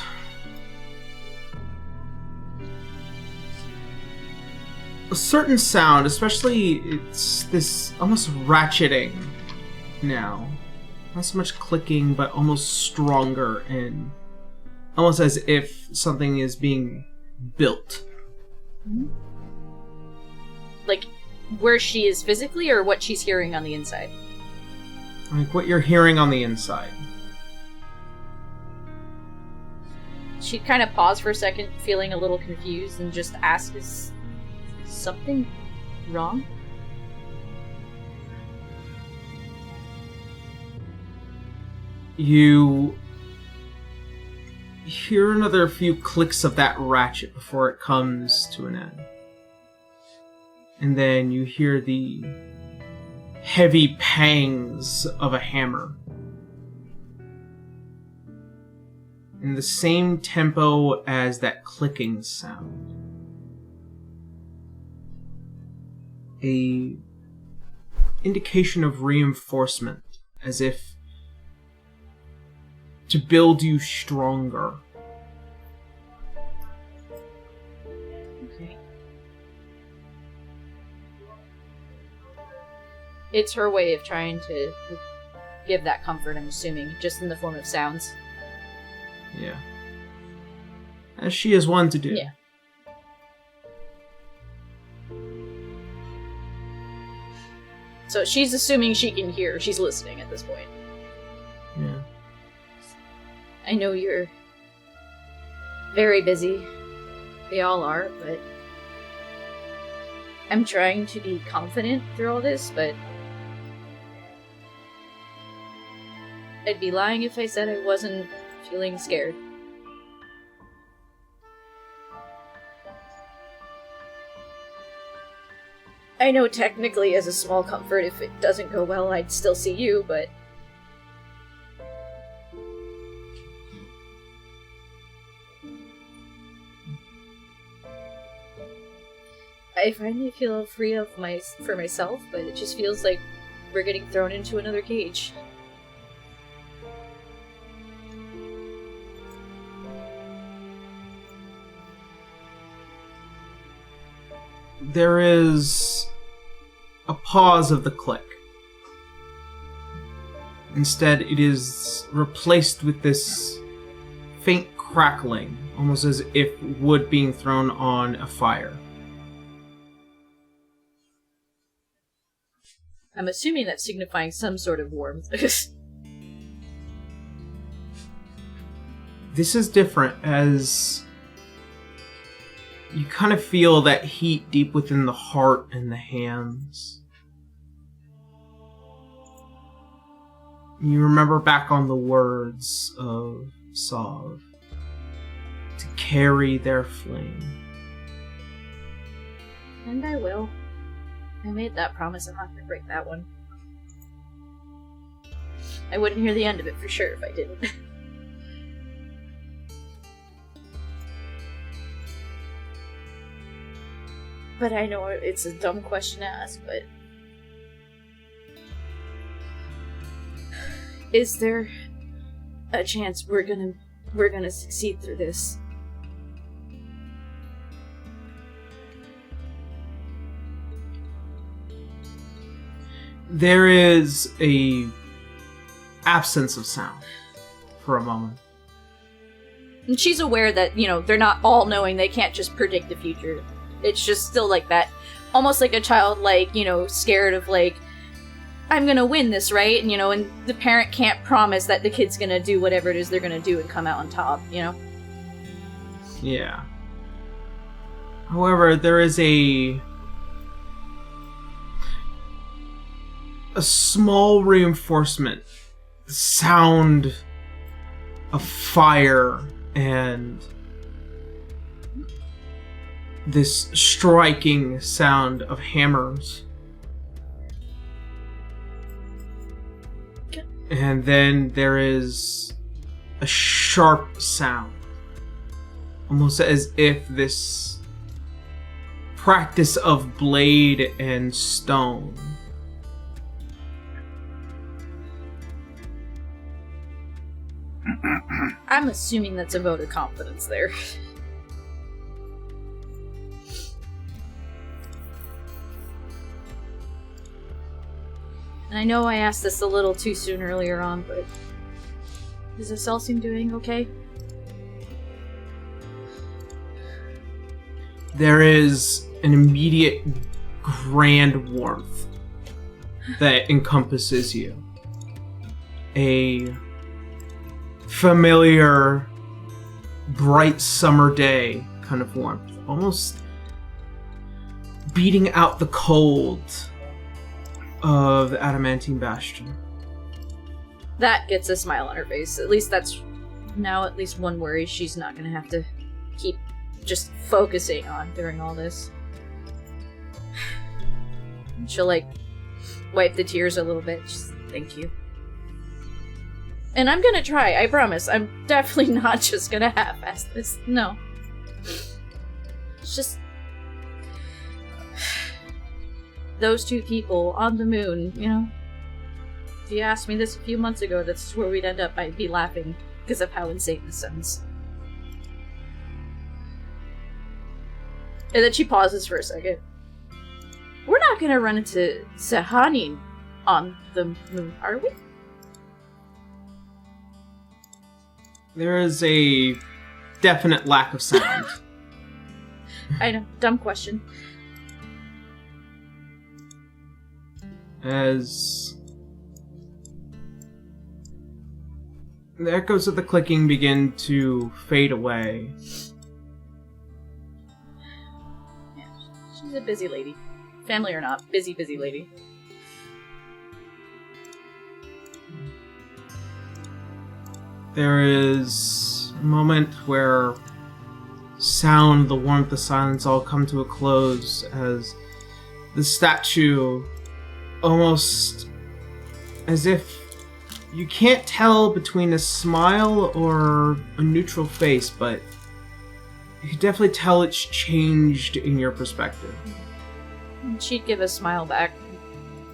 a certain sound, especially it's this almost ratcheting now, not so much clicking, but almost stronger, and almost as if something is being built. Like, where she is physically, or what she's hearing on the inside? Like what you're hearing on the inside. She'd kind of pause for a second, feeling a little confused, and just ask, is something wrong? You hear another few clicks of that ratchet before it comes to an end. And then you hear the heavy pangs of a hammer. In the same tempo as that clicking sound. A indication of reinforcement, as if to build you stronger. Okay. It's her way of trying to give that comfort, I'm assuming, just in the form of sounds. Yeah. As she is one to do. Yeah. So she's assuming she can hear. She's listening at this point. Yeah. I know you're very busy. They all are, but I'm trying to be confident through all this, but I'd be lying if I said I wasn't feeling scared. I know technically as a small comfort, if it doesn't go well, I'd still see you, but I finally feel free of for myself, but it just feels like we're getting thrown into another cage. There is a pause of the click. Instead, it is replaced with this faint crackling, almost as if wood being thrown on a fire. I'm assuming that's signifying some sort of warmth. This is different, as you kind of feel that heat deep within the heart and the hands. You remember back on the words of Sov, to carry their flame. And I will. I made that promise, I'm not gonna break that one. I wouldn't hear the end of it for sure if I didn't. But I know it's a dumb question to ask, but is there a chance we're gonna succeed through this? There is a absence of sound for a moment. And she's aware that, they're not all knowing, they can't just predict the future. It's just still like that, almost like a child, scared of, I'm gonna win this, right? And the parent can't promise that the kid's gonna do whatever it is they're gonna do and come out on top, Yeah. However, there is a small reinforcement, the sound of fire and this striking sound of hammers. And then there is a sharp sound, almost as if this practice of blade and stone I'm assuming that's a vote of confidence there. And I know I asked this a little too soon earlier on, but is the Celsium doing okay? There is an immediate grand warmth that encompasses you. A familiar, bright summer day kind of warmth. Almost beating out the cold of the Adamantine Bastion. That gets a smile on her face. At least that's now at least one worry she's not gonna have to keep just focusing on during all this. She'll, like, wipe the tears a little bit. Just, thank you. And I'm gonna try, I promise. I'm definitely not just gonna half-ass this. No. It's just... those two people on the moon, you know? If you asked me this a few months ago, that's where we'd end up, I'd be laughing because of how insane this sounds. And then she pauses for a second. We're not gonna run into Sehanin on the moon, are we? There is a definite lack of sound. I know, dumb question. As the echoes of the clicking begin to fade away. Yeah, she's a busy lady. Family or not, busy lady. There is a moment where sound, the warmth, the silence all come to a close as the statue, almost as if you can't tell between a smile or a neutral face, but you can definitely tell it's changed in your perspective. And she'd give a smile back.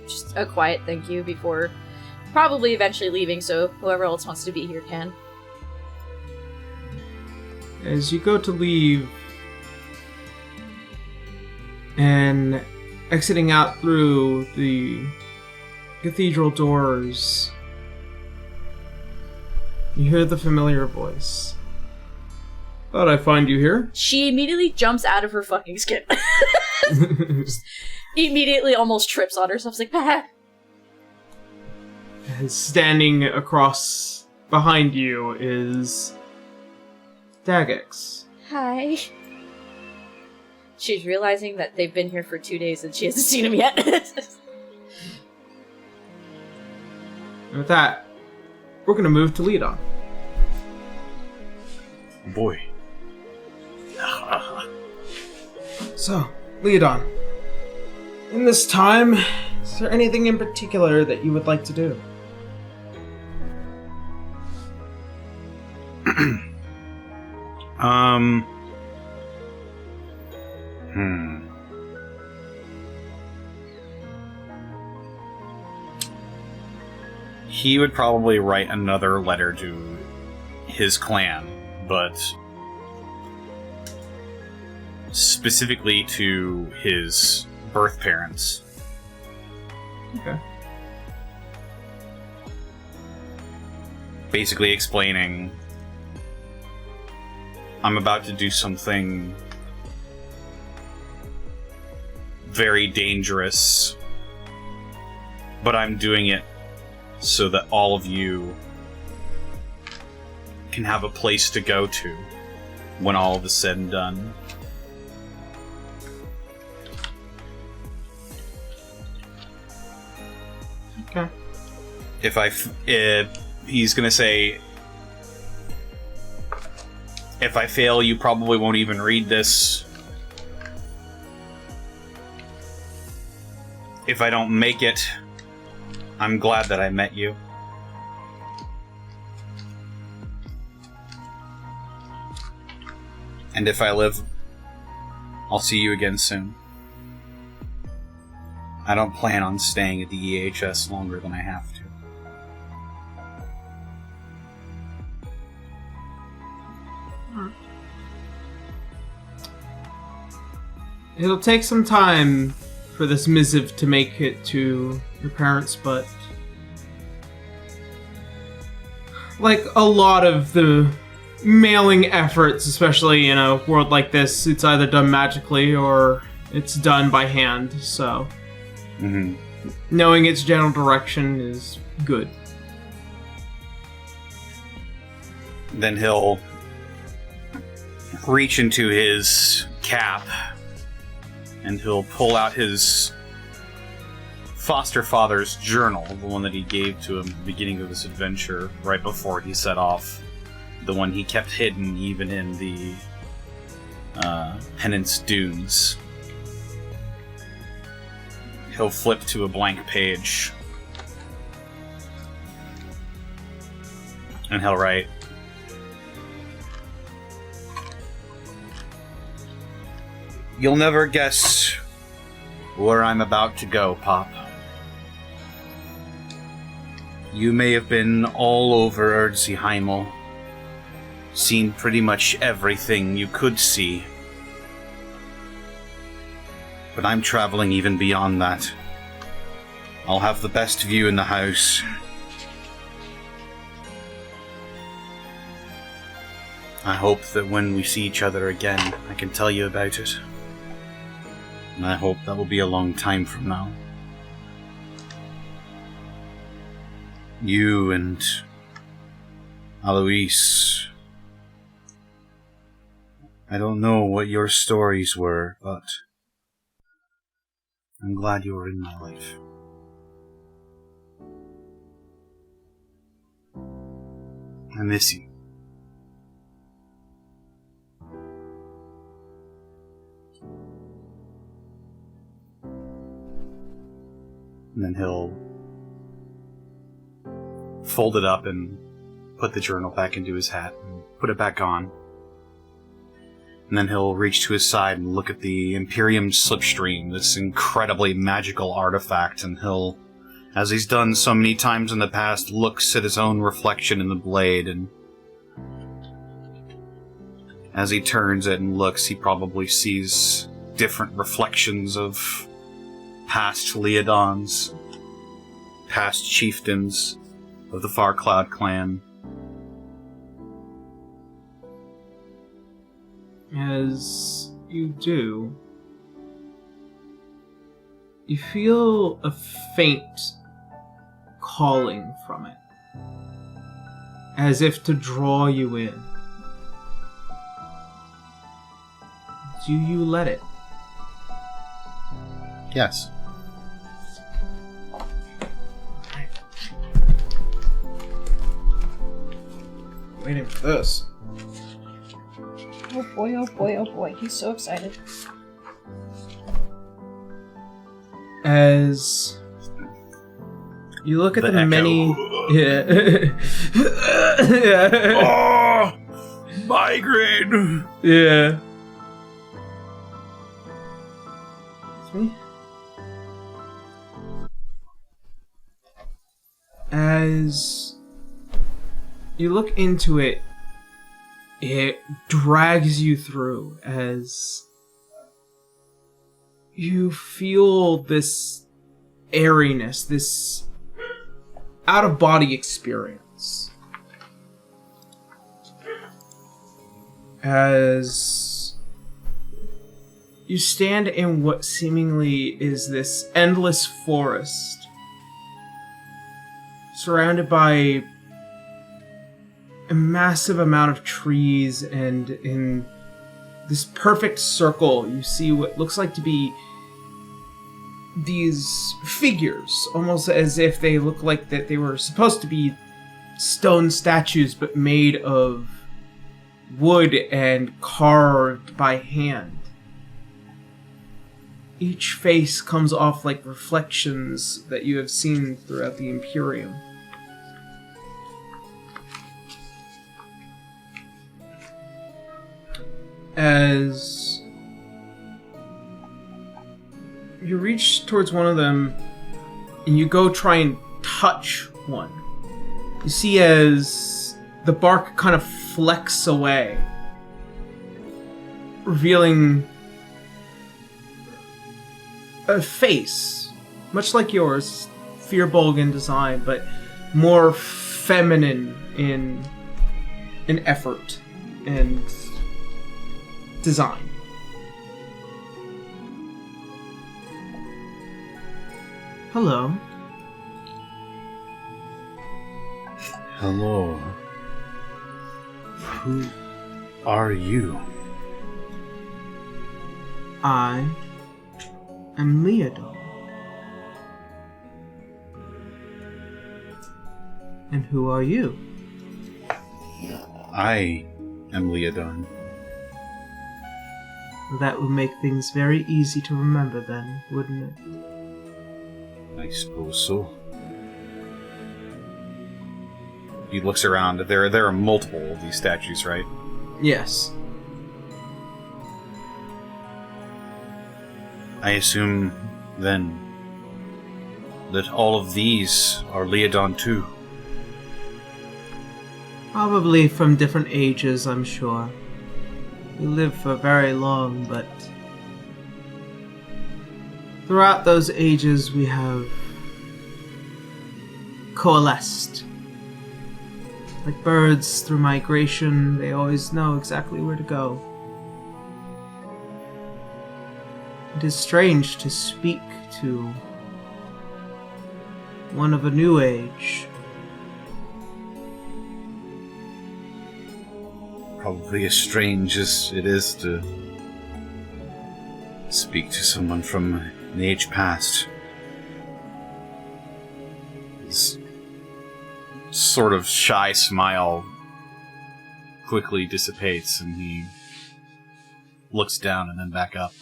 Just a quiet thank you before probably eventually leaving, so whoever else wants to be here can. As you go to leave and exiting out through the cathedral doors, you hear the familiar voice. Thought I'd find you here. She immediately jumps out of her fucking skin. Just immediately almost trips on herself. It's like, bah. Standing across behind you is Dagex. Hi. She's realizing that they've been here for 2 days and she hasn't seen him yet. And with that, we're going to move to Leadon. Boy. So, Leadon, in this time, is there anything in particular that you would like to do? He would probably write another letter to his clan, but specifically to his birth parents. Okay. Basically explaining, I'm about to do something very dangerous, but I'm doing it so that all of you can have a place to go to when all is said and done. Okay. He's gonna say, if I fail, you probably won't even read this. If I don't make it, I'm glad that I met you. And if I live, I'll see you again soon. I don't plan on staying at the EHS longer than I have to. It'll take some time for this missive to make it to your parents, but like a lot of the mailing efforts, especially in a world like this, it's either done magically or it's done by hand, so knowing its general direction is good. Then he'll reach into his cap and he'll pull out his foster father's journal, the one that he gave to him at the beginning of this adventure, right before he set off. The one he kept hidden even in the Penance Dunes. He'll flip to a blank page. And he'll write, "You'll never guess where I'm about to go, Pop. You may have been all over Erzheimel, seen pretty much everything you could see. But I'm traveling even beyond that. I'll have the best view in the house. I hope that when we see each other again, I can tell you about it. And I hope that will be a long time from now. You and Alois, I don't know what your stories were, but I'm glad you were in my life. I miss you." And then he'll fold it up and put the journal back into his hat and put it back on. And then he'll reach to his side and look at the Imperium Slipstream, this incredibly magical artifact, and he'll, as he's done so many times in the past, looks at his own reflection in the blade, and as he turns it and looks, he probably sees different reflections of past Leodons, past chieftains of the Farcloud clan. As you do, you feel a faint calling from it, as if to draw you in. Do you let it? Yes. Waiting for this. Oh boy, oh boy, oh boy. He's so excited. As you look at the many... Yeah. Oh! Migraine! Yeah. It's me. As you look into it, it drags you through as you feel this airiness, this out-of-body experience. As you stand in what seemingly is this endless forest, surrounded by a massive amount of trees, and in this perfect circle you see what looks like to be these figures, almost as if they look like that they were supposed to be stone statues but made of wood and carved by hand. Each face comes off like reflections that you have seen throughout the Imperium. As you reach towards one of them and you go try and touch one, you see as the bark kind of flecks away, revealing a face, much like yours, Firbolg in design, but more feminine in effort and design. Hello. Hello. Who are you? I am Leodon. And who are you? I am Leodon. Well, that would make things very easy to remember then, wouldn't it? I suppose so. He looks around. There are multiple of these statues, right? Yes. I assume, then, that all of these are Leodon too. Probably from different ages, I'm sure. We live for very long, but throughout those ages we have coalesced. Like birds through migration, they always know exactly where to go. It is strange to speak to one of a new age. Probably as strange as it is to speak to someone from an age past. His sort of shy smile quickly dissipates and he looks down and then back up.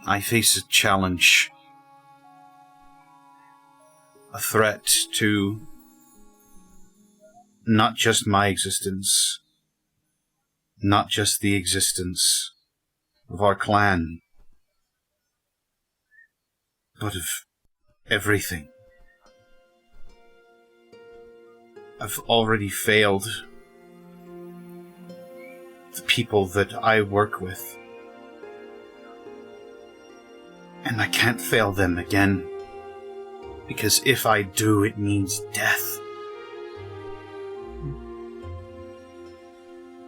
I face a challenge, a threat to not just my existence, not just the existence of our clan, but of everything. I've already failed the people that I work with, and I can't fail them again, because if I do, it means death.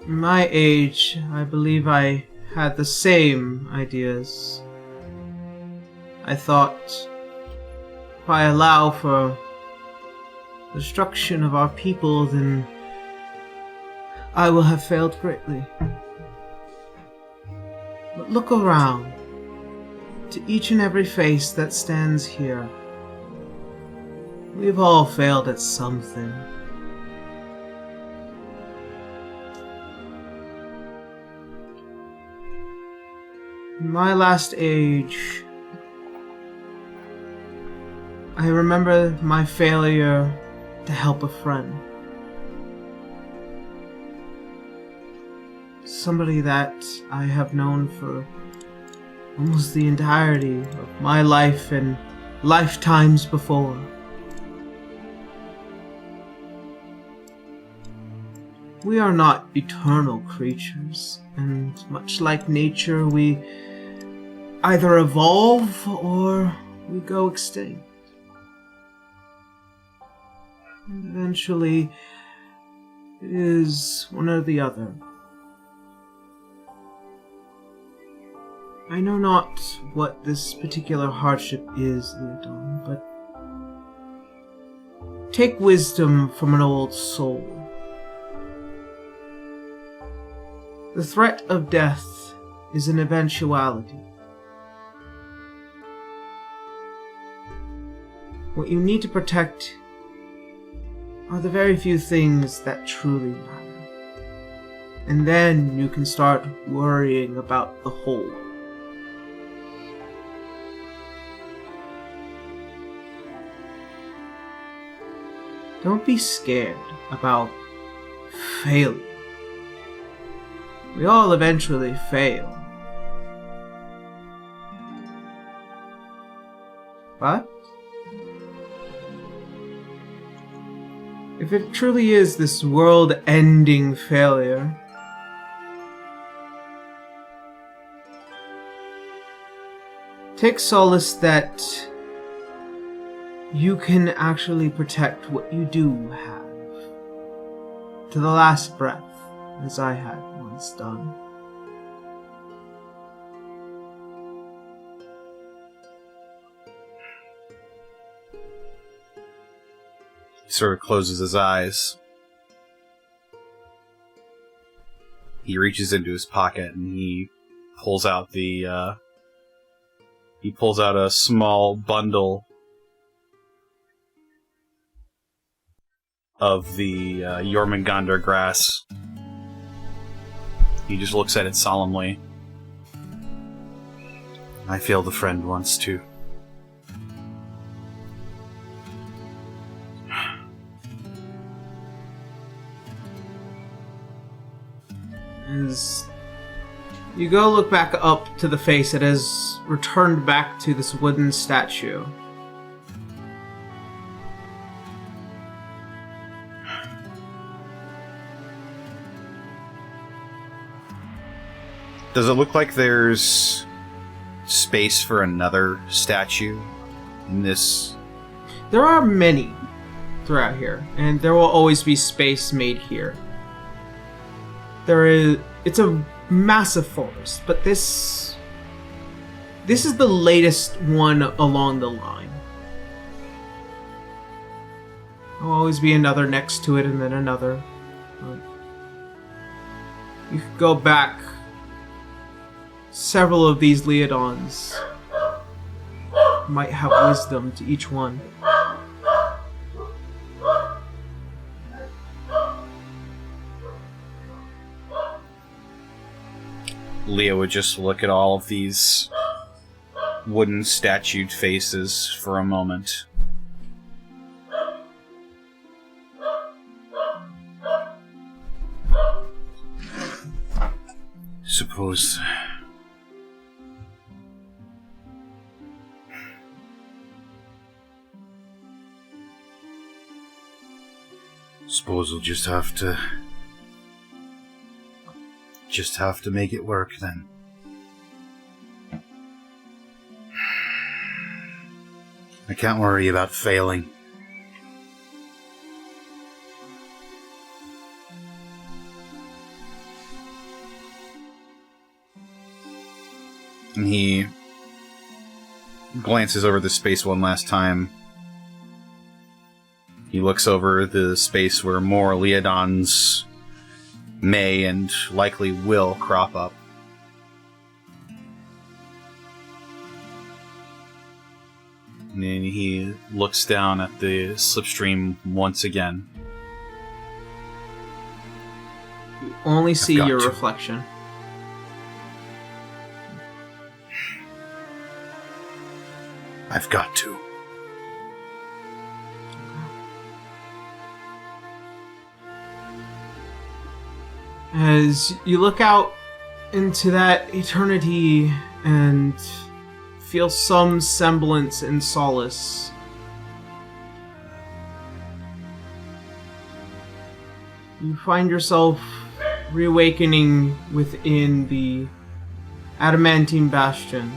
My age, I believe I had the same ideas. I thought, if I allow for the destruction of our people, then I will have failed greatly. But look around, to each and every face that stands here. We've all failed at something. In my last age, I remember my failure to help a friend. Somebody that I have known for almost the entirety of my life and lifetimes before. We are not eternal creatures, and much like nature, we either evolve or we go extinct. And eventually, it is one or the other. I know not what this particular hardship is, Leodon, but take wisdom from an old soul. The threat of death is an eventuality. What you need to protect are the very few things that truly matter. And then you can start worrying about the whole. Don't be scared about failure. We all eventually fail. But if it truly is this world-ending failure, take solace that you can actually protect what you do have. To the last breath, as I had once done. He sort of closes his eyes. He reaches into his pocket and he pulls out a small bundle of the Jormungandr grass. He just looks at it solemnly. I failed a friend once too. As you go look back up to the face, it has returned back to this wooden statue. Does it look like there's space for another statue in this? There are many throughout here, and there will always be space made here. It's a massive forest, but this is the latest one along the line. There'll always be another next to it, and then another. But you could go back. Several of these Leodons might have wisdom to each one. Leo would just look at all of these wooden statued faces for a moment. Suppose we'll just have to make it work then. I can't worry about failing. And he glances over the space one last time. He looks over the space where more Leodons may and likely will crop up. And then he looks down at the slipstream once again. You only see your to. reflection. I've got to. As you look out into that eternity and feel some semblance and solace, you find yourself reawakening within the adamantine bastion,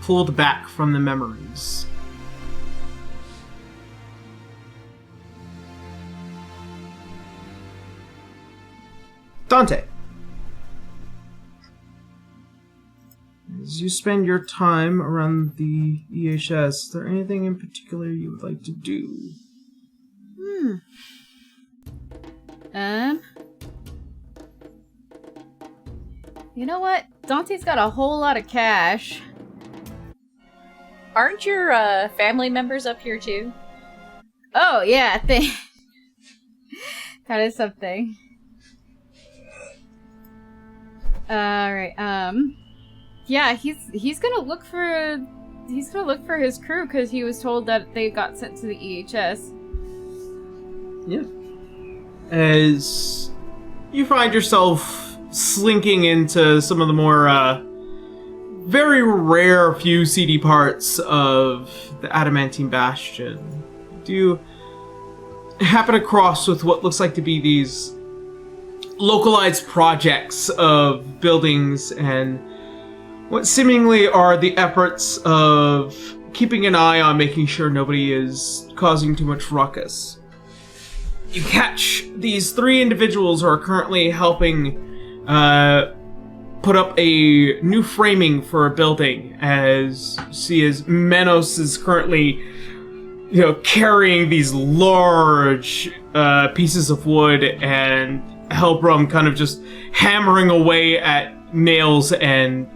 pulled back from the memories. Dante, as you spend your time around the EHS, is there anything in particular you would like to do? You know what? Dante's got a whole lot of cash. Aren't your family members up here too? Oh, yeah, I think that is something. Alright, yeah, he's gonna look for his crew because he was told that they got sent to the EHS. Yeah. As you find yourself slinking into some of the more very rare few seedy parts of the adamantine bastion, do you happen across with what looks like to be these localized projects of buildings and what seemingly are the efforts of keeping an eye on making sure nobody is causing too much ruckus. You catch these 3 individuals who are currently helping put up a new framing for a building, as Manos is currently, carrying these large pieces of wood, and Helbrum kind of just hammering away at nails and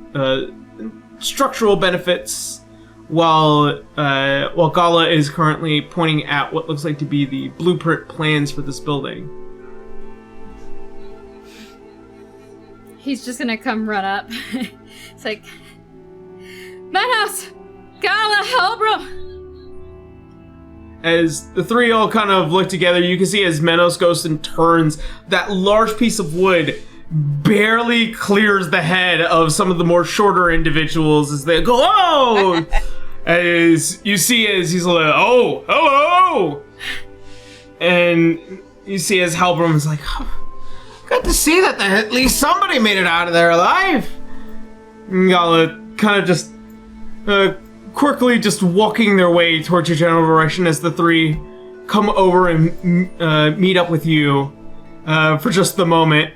structural benefits, while Gala is currently pointing at what looks like to be the blueprint plans for this building. He's just gonna come run up. It's like, Manos! Gala! Helbrum! As the 3 all kind of look together, you can see as Manos goes and turns, that large piece of wood barely clears the head of some of the more shorter individuals as they go, oh! As you see as he's like, oh, hello! And you see as Helbrum is like, oh, good to see that at least somebody made it out of there alive. And Gala kind of just quickly just walking their way towards your general direction as the 3 come over and meet up with you for just the moment.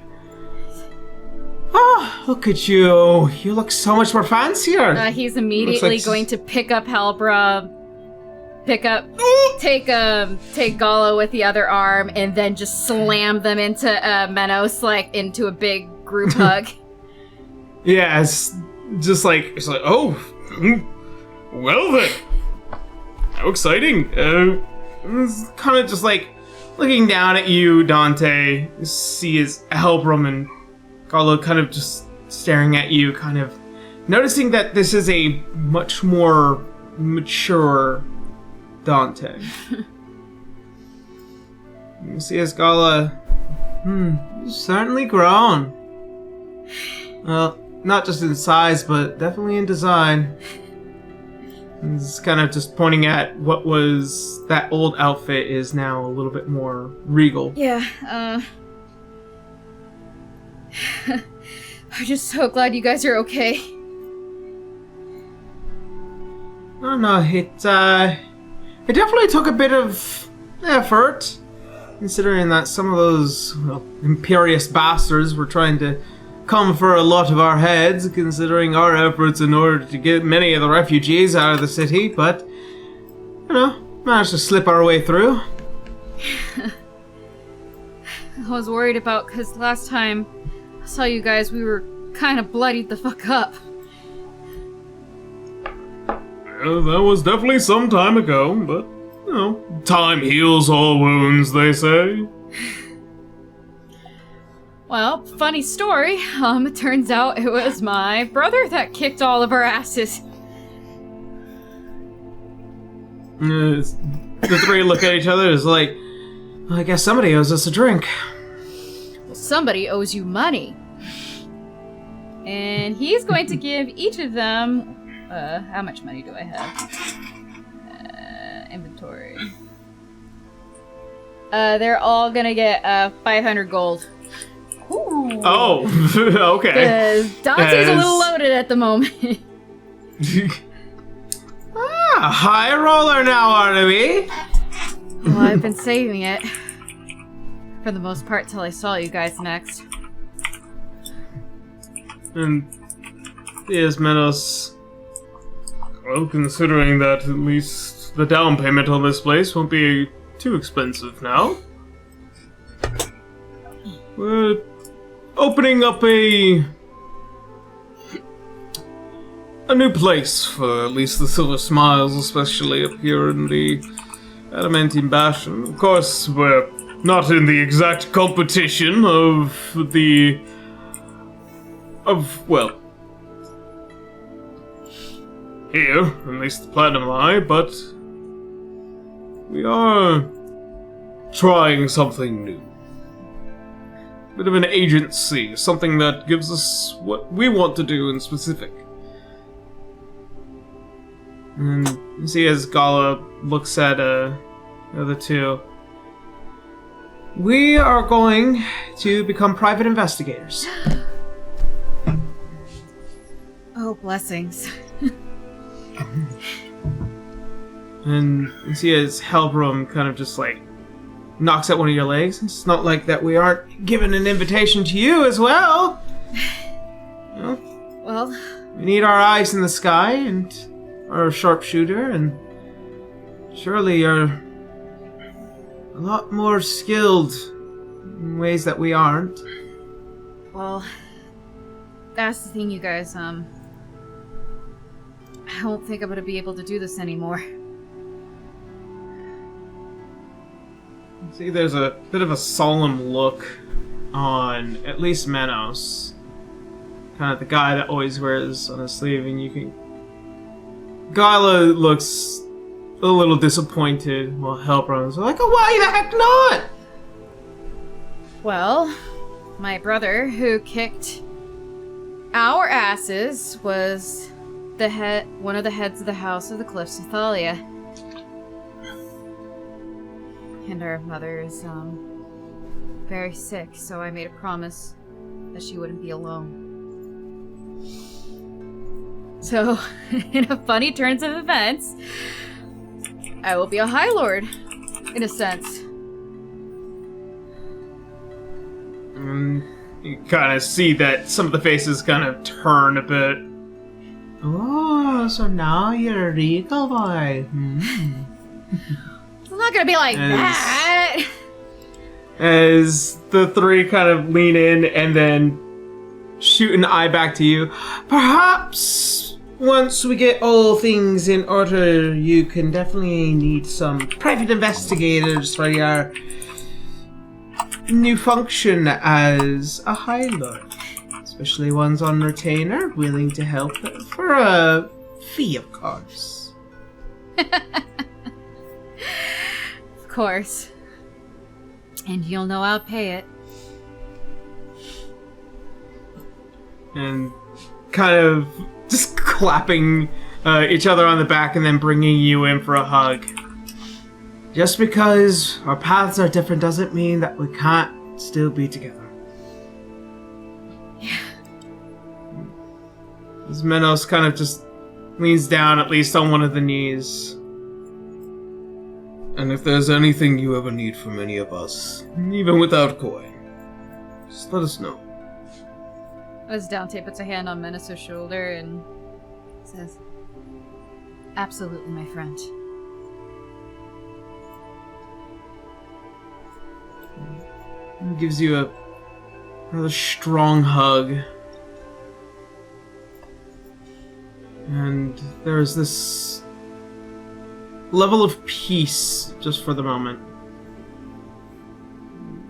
Oh, look at you. You look so much more fancier. He's immediately going to pick up Helbra, take Gala with the other arm, and then just slam them into Manos, like, into a big group hug. Yeah, it's like, oh, well then. How exciting. It's kind of just like looking down at you, Dante. You see his Helbrum and Gala kind of just staring at you, kind of noticing that this is a much more mature Dante. You see as Gala, you've certainly grown. Well, not just in size, but definitely in design. He's kind of just pointing at what was that old outfit is now a little bit more regal. Yeah, I'm just so glad you guys are okay. No, it definitely took a bit of effort, considering that some of those imperious bastards were trying to come for a lot of our heads, considering our efforts in order to get many of the refugees out of the city, but, managed to slip our way through. I was worried about, because last time I saw you guys, we were kind of bloodied the fuck up. Well, that was definitely some time ago, but, time heals all wounds, they say. Well, funny story. It turns out it was my brother that kicked all of our asses. The 3 look at each other, is like, well, I guess somebody owes us a drink. Well, somebody owes you money. And he's going to give each of them... how much money do I have? Inventory. They're all gonna get 500 gold. Ooh. Oh, okay. Because Dante's a little loaded at the moment. High roller now, are we? Well, I've been saving it. For the most part, till I saw you guys next. And yes, Manos. Well, considering that at least the down payment on this place won't be too expensive now. We're opening up a new place for at least the Silver Smiles, especially up here in the Adamantine Bastion. Of course, we're not in the exact competition well, here, at least the Platinum Eye, but we are trying something new. Bit of an agency, something that gives us what we want to do in specific. And you see as Gala looks at the other 2, we are going to become private investigators. Oh, blessings. And you see as Helbrum kind of just like knocks at one of your legs. It's not like that we aren't giving an invitation to you as well. You know, Well, we need our eyes in the sky and our sharpshooter, and surely you're a lot more skilled in ways that we aren't. well, that's the thing, you guys. I don't think I'm gonna be able to do this anymore. See, there's a bit of a solemn look on at least Manos. Kind of the guy that always wears on his sleeve, and you can... Gala looks a little disappointed while Helbron's like, oh, why the heck not? Well, my brother, who kicked our asses, was one of the heads of the House of the Cliffs of Thalia. And our mother is, very sick, so I made a promise that she wouldn't be alone. So, in a funny turns of events, I will be a High Lord, in a sense. You kind of see that some of the faces kind of turn a bit. Oh, so now you're a regal boy. It's not gonna be like that! As the three kind of lean in and then shoot an eye back to you. Perhaps once we get all things in order, you can definitely need some private investigators for your new function as a High Lord. Especially ones on retainer, willing to help for a fee, of course. Of course. And you'll know I'll pay it. And kind of just clapping each other on the back and then bringing you in for a hug. Just because our paths are different doesn't mean that we can't still be together. Yeah. As Menos kind of just leans down, at least on one of the knees. And if there's anything you ever need from any of us, even without coin, just let us know. As Dante puts a hand on Menace's shoulder and says, "Absolutely, my friend." He gives you another strong hug. And there's this level of peace just for the moment.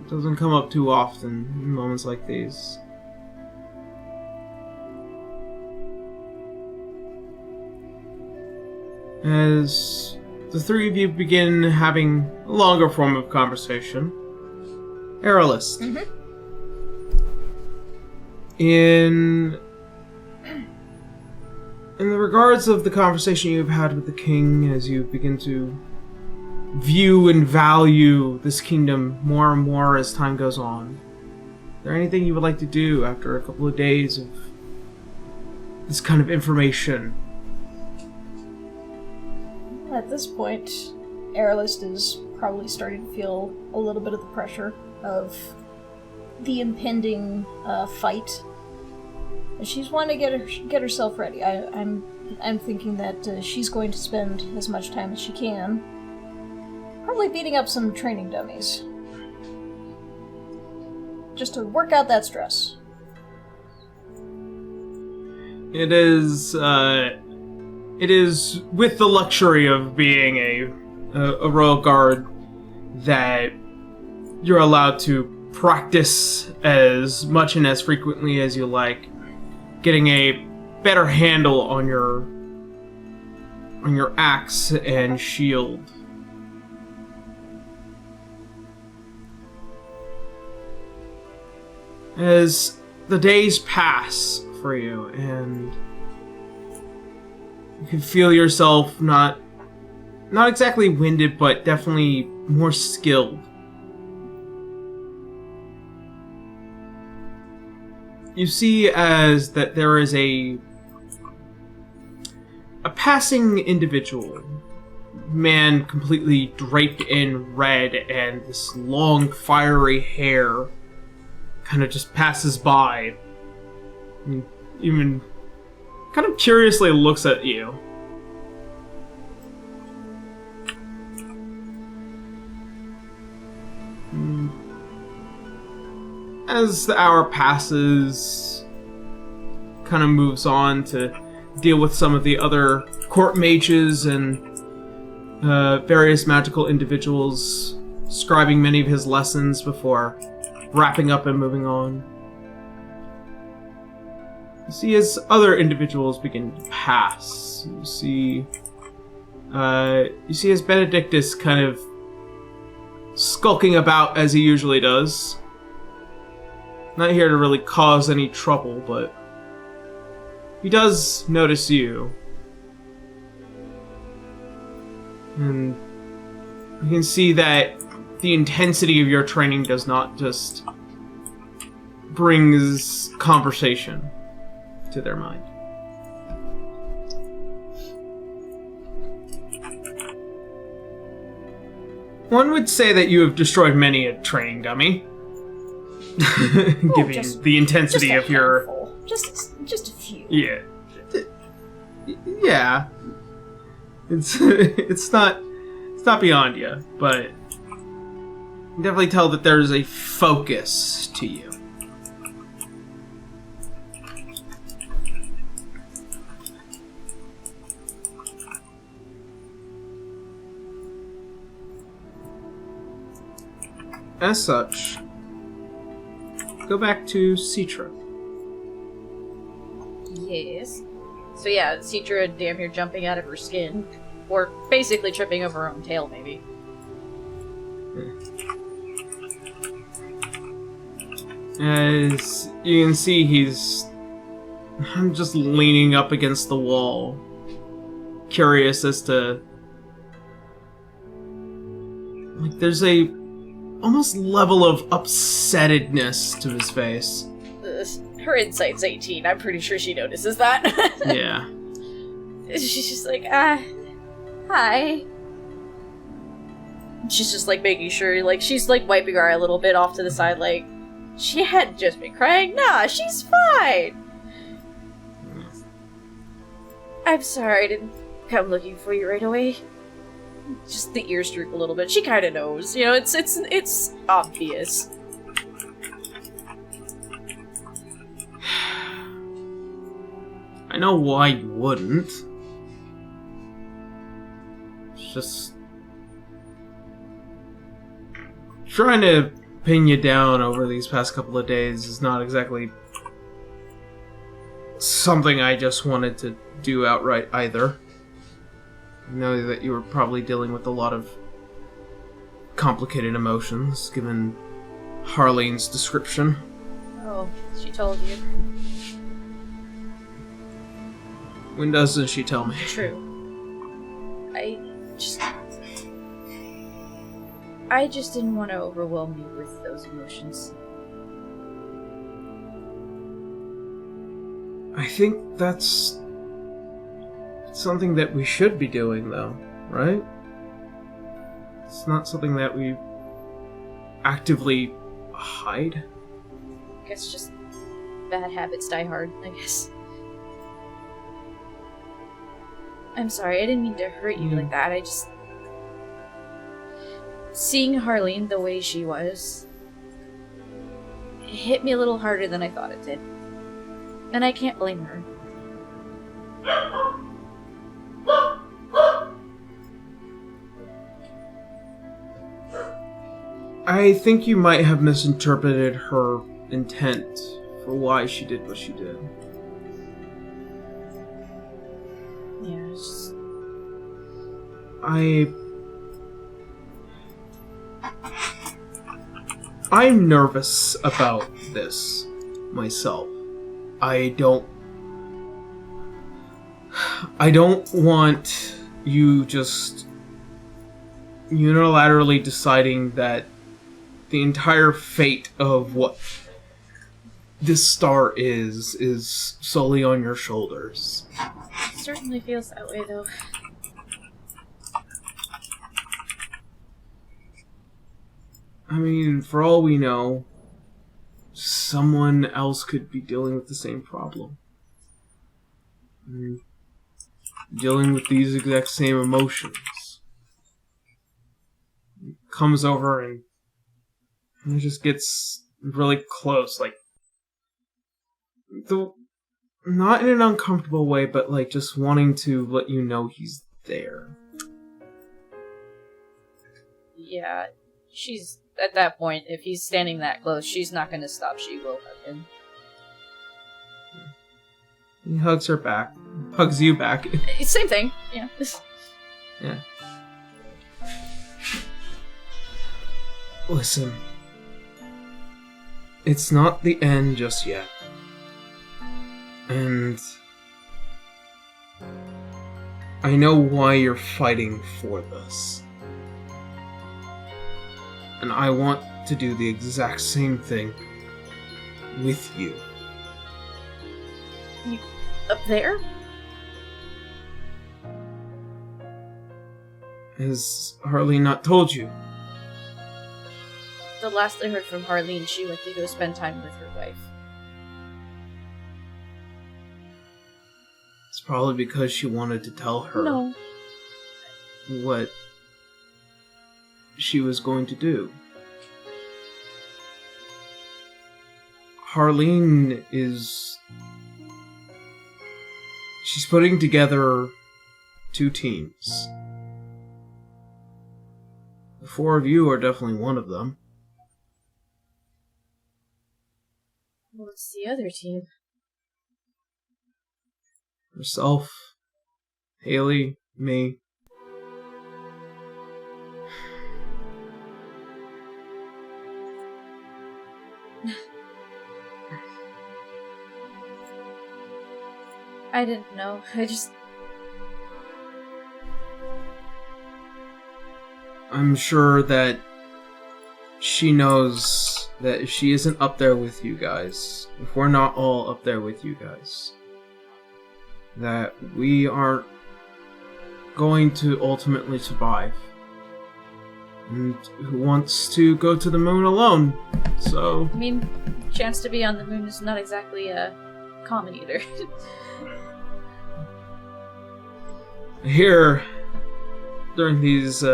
It doesn't come up too often in moments like these. As the three of you begin having a longer form of conversation, Aerolist. In the regards of the conversation you've had with the king, as you begin to view and value this kingdom more and more as time goes on, is there anything you would like to do after a couple of days of this kind of information? At this point, Aerolist is probably starting to feel a little bit of the pressure of the impending fight. And she's wanting to get herself ready. I'm thinking that she's going to spend as much time as she can, probably beating up some training dummies, just to work out that stress. It is with the luxury of being a royal guard that you're allowed to practice as much and as frequently as you like, getting a better handle on your axe and shield. As the days pass for you, and you can feel yourself not exactly winded, but definitely more skilled. You see as that there is a a passing individual, man completely draped in red and this long fiery hair, kind of just passes by and even kind of curiously looks at you. As the hour passes, kind of moves on to deal with some of the other court mages and various magical individuals, scribing many of his lessons before wrapping up and moving on. You see as other individuals begin to pass. You see as Benedictus kind of skulking about as he usually does. Not here to really cause any trouble, but he does notice you. And you can see that the intensity of your training does not just brings conversation to their mind. One would say that you have destroyed many a training dummy. Given the intensity of your... Just a few. Yeah. Yeah. It's not beyond you, but you can definitely tell that there's a focus to you. As such, go back to Citra. Yes. So yeah, Citra damn near jumping out of her skin. Or basically tripping over her own tail, maybe. As you can see, he's just leaning up against the wall, curious as to... Like, there's a almost level of upsettedness to his face. Her insight's 18. I'm pretty sure she notices that. Yeah. She's just like, hi. She's just like making sure, like, she's like wiping her eye a little bit off to the side, like, she had just been crying. Nah, she's fine. I'm sorry I didn't come looking for you right away. Just the ears droop a little bit. She kind of knows, you know. It's obvious. I know why you wouldn't. It's just trying to pin you down over these past couple of days is not exactly something I just wanted to do outright either. I know that you were probably dealing with a lot of complicated emotions, given Harleen's description. Oh, she told you. When doesn't she tell me? True. I just didn't want to overwhelm you with those emotions. I think that's something that we should be doing, though, right? It's not something that we actively hide. I guess just bad habits die hard, I guess. I'm sorry, I didn't mean to hurt you like that. I just... Seeing Harleen the way she was, it hit me a little harder than I thought it did. And I can't blame her. I think you might have misinterpreted her intent for why she did what she did. Yeah, it's just... I'm nervous about this myself. I don't want you just unilaterally deciding that the entire fate of what this star is solely on your shoulders. It certainly feels that way, though. I mean, for all we know, someone else could be dealing with the same problem. Dealing with these exact same emotions. Comes over and it just gets really close, like, not in an uncomfortable way, but like just wanting to let you know he's there. Yeah, she's at that point. If he's standing that close, she's not going to stop. She will hug him. He hugs her back, hugs you back. Same thing. Yeah. Yeah. Listen, it's not the end just yet. And I know why you're fighting for this. And I want to do the exact same thing with you. You up there? Has Harley not told you? The last I heard from Harleen, she went to go spend time with her wife. It's probably because she wanted to tell her No. what she was going to do. Harleen is... she's putting together 2 teams. The 4 of you are definitely one of them. What's the other team? Herself, Haley, me. I didn't know. I'm sure that she knows that if she isn't up there with you guys, if we're not all up there with you guys, that we aren't going to ultimately survive. And who wants to go to the moon alone? So... I mean, chance to be on the moon is not exactly common either. Here, during these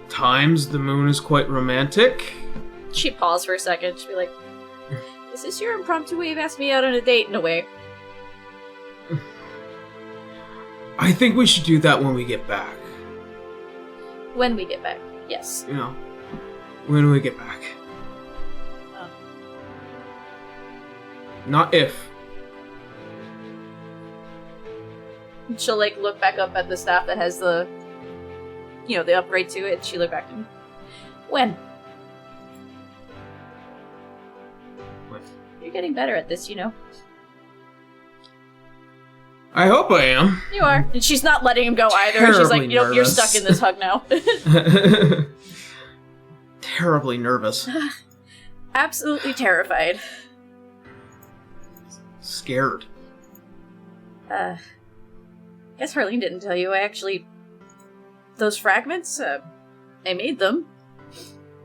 times, the moon is quite romantic. She paused for a second. She'd be like, "Is this your impromptu way of asking me out on a date?" In a way. I think we should do that when we get back. When we get back, yes. You know, when we get back. Oh. Not if. She'll look back up at the staff that has the, the upgrade to it. She look back and when? What? You're getting better at this, I hope I am. You are. And she's not letting him go either. She's like, you're nervous. stuck in this hug now. Terribly nervous. Absolutely terrified. Scared. Guess Harleen didn't tell you. Those fragments, I made them.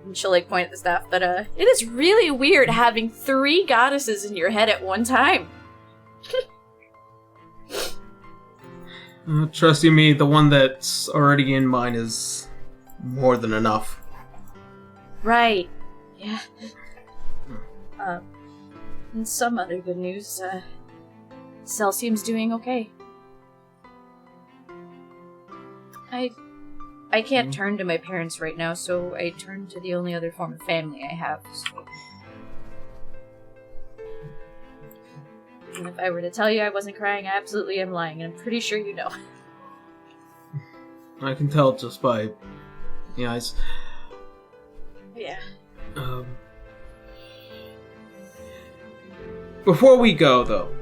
And she'll point at the staff, but it is really weird having 3 goddesses in your head at one time. Trust you me, the one that's already in mine is more than enough. Right. Yeah. And some other good news, Celsium's doing okay. I can't turn to my parents right now, so I turn to the only other form of family I have. So. And if I were to tell you I wasn't crying, I absolutely am lying, and I'm pretty sure you know. I can tell just by the eyes. Yeah. Before we go, though,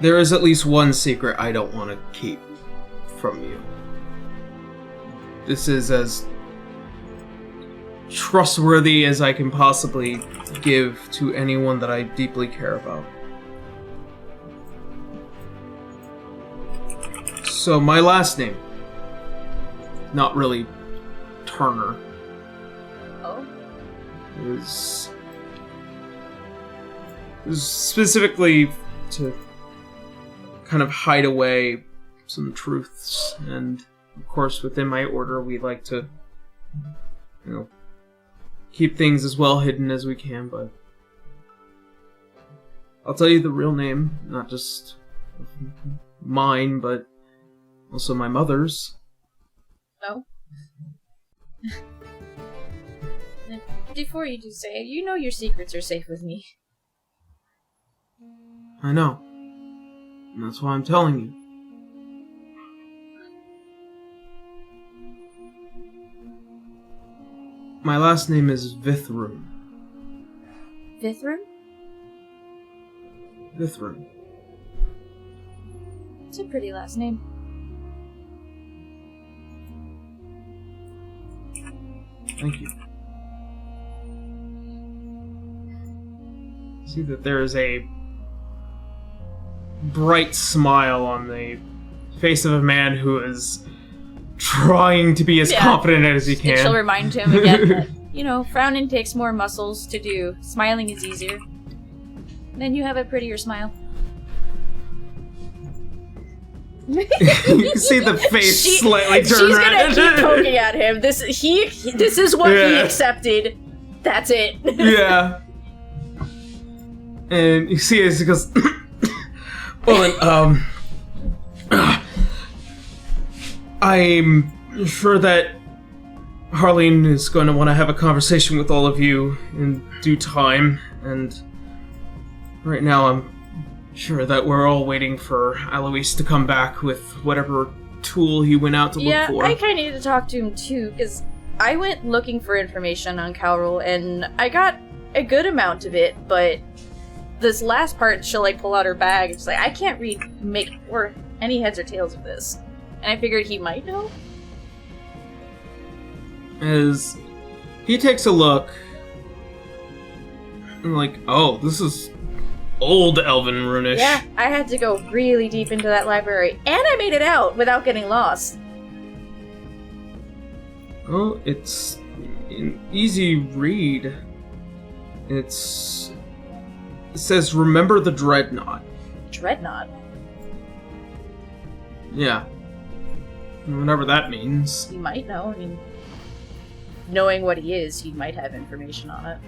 there is at least one secret I don't want to keep from you. This is as trustworthy as I can possibly give to anyone that I deeply care about. So my last name, not really Turner, is specifically to kind of hide away some truths, and of course within my order we like to, keep things as well hidden as we can, but I'll tell you the real name, not just mine, but also my mother's. Oh. Before you do say it, you know your secrets are safe with me. I know. And that's why I'm telling you. My last name is Vithrum. Vithrum? Vithrum. It's a pretty last name. Thank you. See that there is a bright smile on the face of a man who is trying to be as confident as he can. She'll remind him again that, frowning takes more muscles to do. Smiling is easier. Then you have a prettier smile. You can see the face slightly turn red. She's gonna keep poking at him. This is what he accepted. That's it. Yeah. And you see as he goes, well, I'm sure that Harleen is going to want to have a conversation with all of you in due time, and right now I'm sure that we're all waiting for Alois to come back with whatever tool he went out to look for. Yeah, I kind of need to talk to him too, because I went looking for information on Calrol, and I got a good amount of it, but this last part, she'll pull out her bag, and she's like, I can't make or any heads or tails of this. And I figured he might know. As he takes a look, and oh, this is old Elven Runish. Yeah, I had to go really deep into that library, and I made it out without getting lost. Oh, it's an easy read. It says, remember the Dreadnought. Dreadnought? Yeah. Whatever that means. He might know. I mean, knowing what he is, he might have information on it.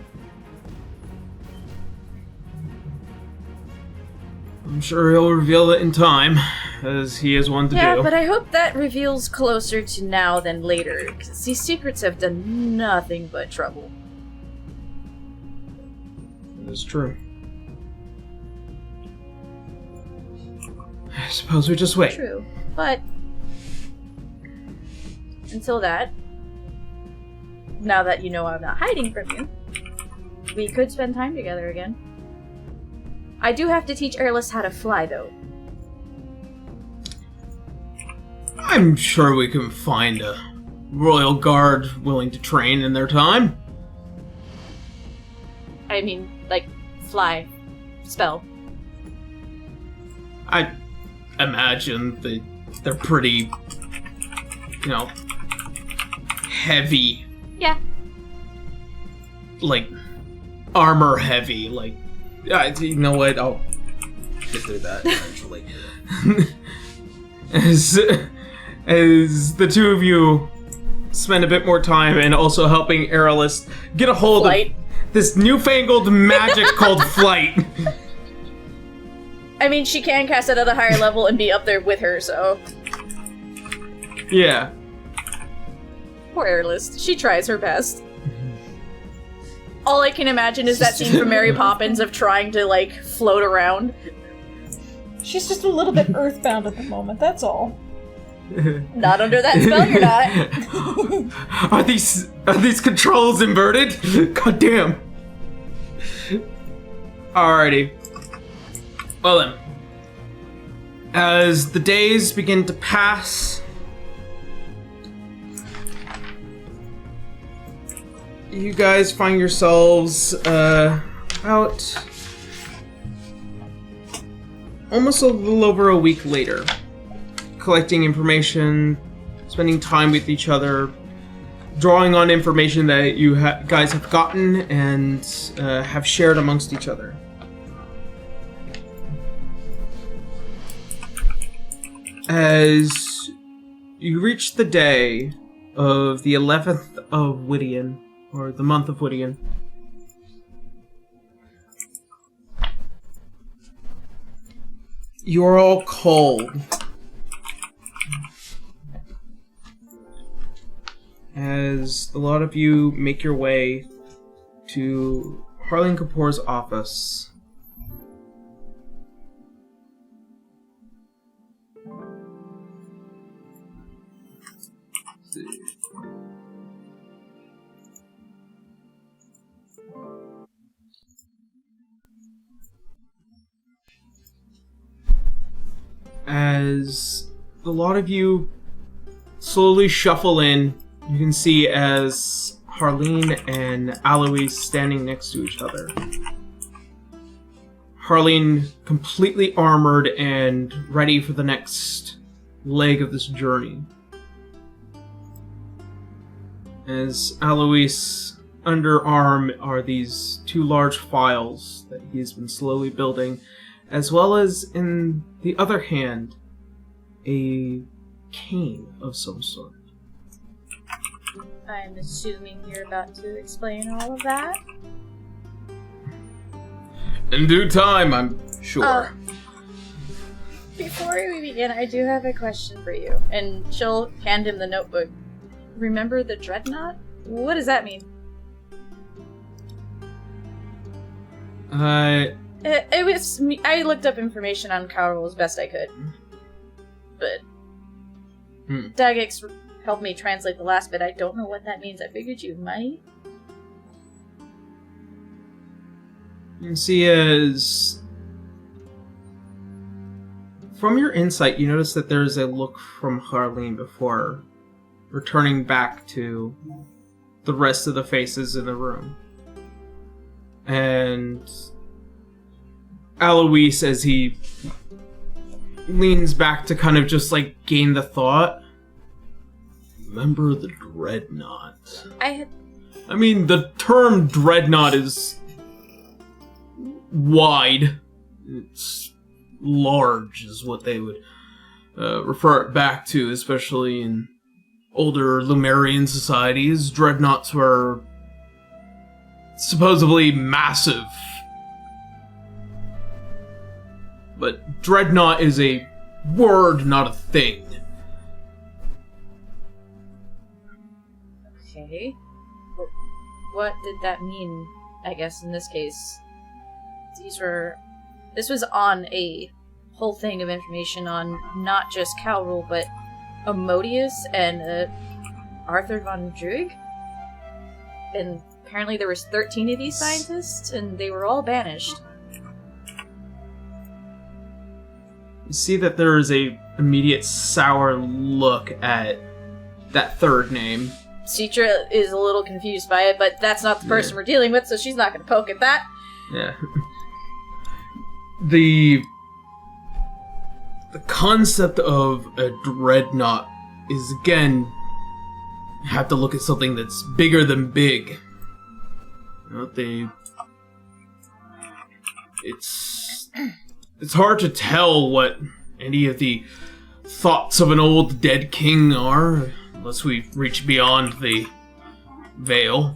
I'm sure he'll reveal it in time, as he is one to do. Yeah, but I hope that reveals closer to now than later, because these secrets have done nothing but trouble. It is true. I suppose we just wait. True, but until that, now that you know I'm not hiding from you, we could spend time together again. I do have to teach Erlis how to fly, though. I'm sure we can find a royal guard willing to train in their time. I mean, fly. Spell. I imagine they're pretty, heavy. Yeah. Armor heavy, you know what, I'll get through that eventually. As the two of you spend a bit more time and also helping Erlis get a hold of this newfangled magic called flight. I mean, she can cast it at a higher level and be up there with her, so... Yeah. Poor Erlis. She tries her best. All I can imagine is that scene from Mary Poppins of trying to, float around. She's just a little bit earthbound at the moment, that's all. Not under that spell, you're not. Are these controls inverted? God damn. Alrighty. Well then. As the days begin to pass, you guys find yourselves out almost a little over a week later, collecting information, spending time with each other, drawing on information that you guys have gotten and have shared amongst each other. As you reach the day of the 11th of Whittian, or the month of Whittian, you're all cold. As a lot of you make your way to Harleen Kapoor's office. Let's see. As a lot of you slowly shuffle in, you can see as Harleen and Alois standing next to each other. Harleen completely armored and ready for the next leg of this journey. As Alois' underarm are these two large files that he's been slowly building, as well as in the other hand, a cane of some sort. I'm assuming you're about to explain all of that. In due time, I'm sure. Before we begin, I do have a question for you. And she'll hand him the notebook. Remember the dreadnought? What does that mean? It was me. I looked up information on Carol as best I could. But Dagix helped me translate the last bit. I don't know what that means. I figured you might. You can see as... From your insight, you notice that there's a look from Harleen before returning back to the rest of the faces in the room. And Alois, as he leans back to kind of just like gain the thought, remember the dreadnought. I mean, the term dreadnought is wide. It's large is what they would refer it back to, especially in older Lumerian societies. Dreadnoughts were supposedly massive. But dreadnought is a word, not a thing. Okay. What did that mean, I guess, in this case? This was on a whole thing of information on not just Calrul, but Amodius and Arthur von Druig. And apparently there was 13 of these scientists, and they were all banished. You see that there is a immediate sour look at that third name. Citra is a little confused by it, but that's not the person we're dealing with, so she's not going to poke at that. Yeah. The concept of a dreadnought is, again, you have to look at something that's bigger than big. You know, it's hard to tell what any of the thoughts of an old dead king are, unless we reach beyond the veil.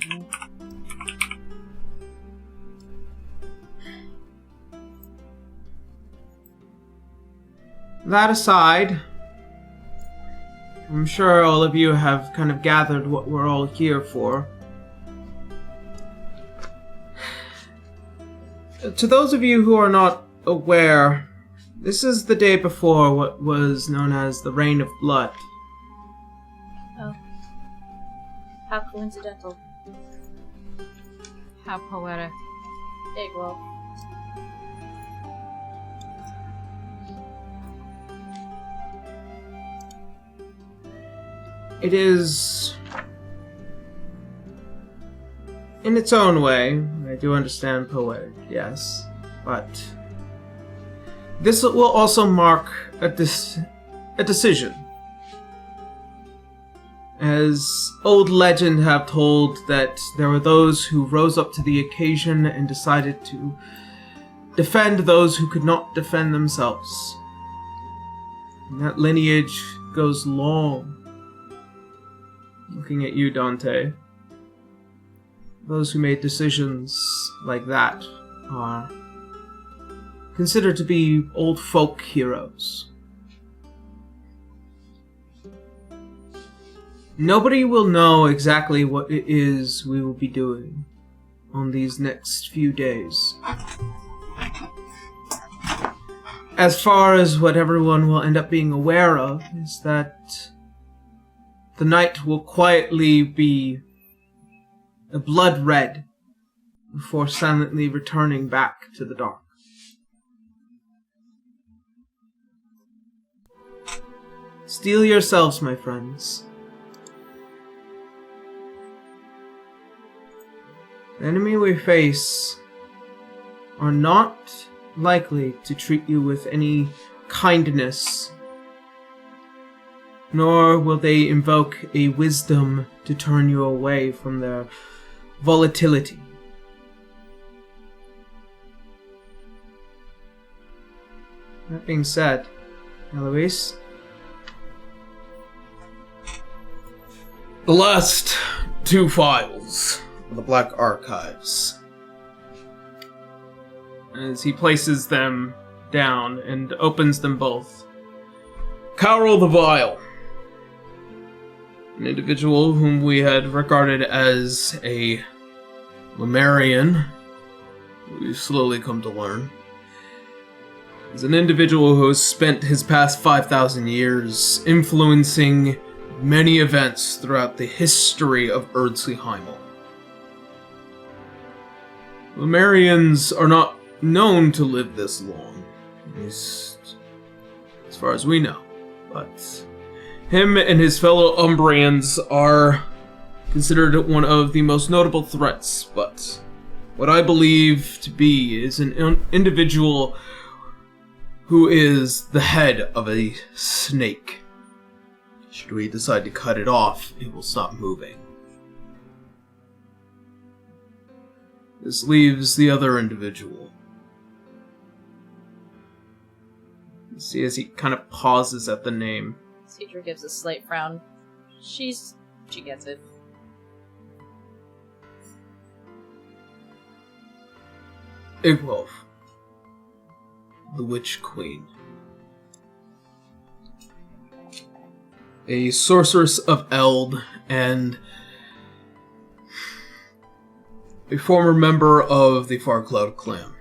That aside, I'm sure all of you have kind of gathered what we're all here for. To those of you who are not aware, this is the day before what was known as the Reign of Blood. Oh. How coincidental. How poetic. Big well. It is in its own way, I do understand poetic, yes, but this will also mark a decision. As old legend have told that there were those who rose up to the occasion and decided to defend those who could not defend themselves. And that lineage goes long. Looking at you, Dante. Those who made decisions like that are considered to be old folk heroes. Nobody will know exactly what it is we will be doing on these next few days. As far as what everyone will end up being aware of is that the night will quietly be a blood red before silently returning back to the dark. Steel yourselves, my friends. The enemy we face are not likely to treat you with any kindness, nor will they invoke a wisdom to turn you away from their volatility. That being said, Eloise, the last 2 files of the Black Archives. As he places them down and opens them both. Carol the Vile, an individual whom we had regarded as a Lumerian, we've slowly come to learn, is an individual who has spent his past 5,000 years influencing many events throughout the history of Erdsleyheimel. Lumerians are not known to live this long, at least as far as we know, but him and his fellow Umbrians are considered one of the most notable threats, but what I believe to be is an individual who is the head of a snake. Should we decide to cut it off, it will stop moving. This leaves the other individual. You see as he kind of pauses at the name. Cedra gives a slight frown. She gets it. Igwolf, the Witch Queen. A sorceress of Eld and a former member of the Farcloud clan.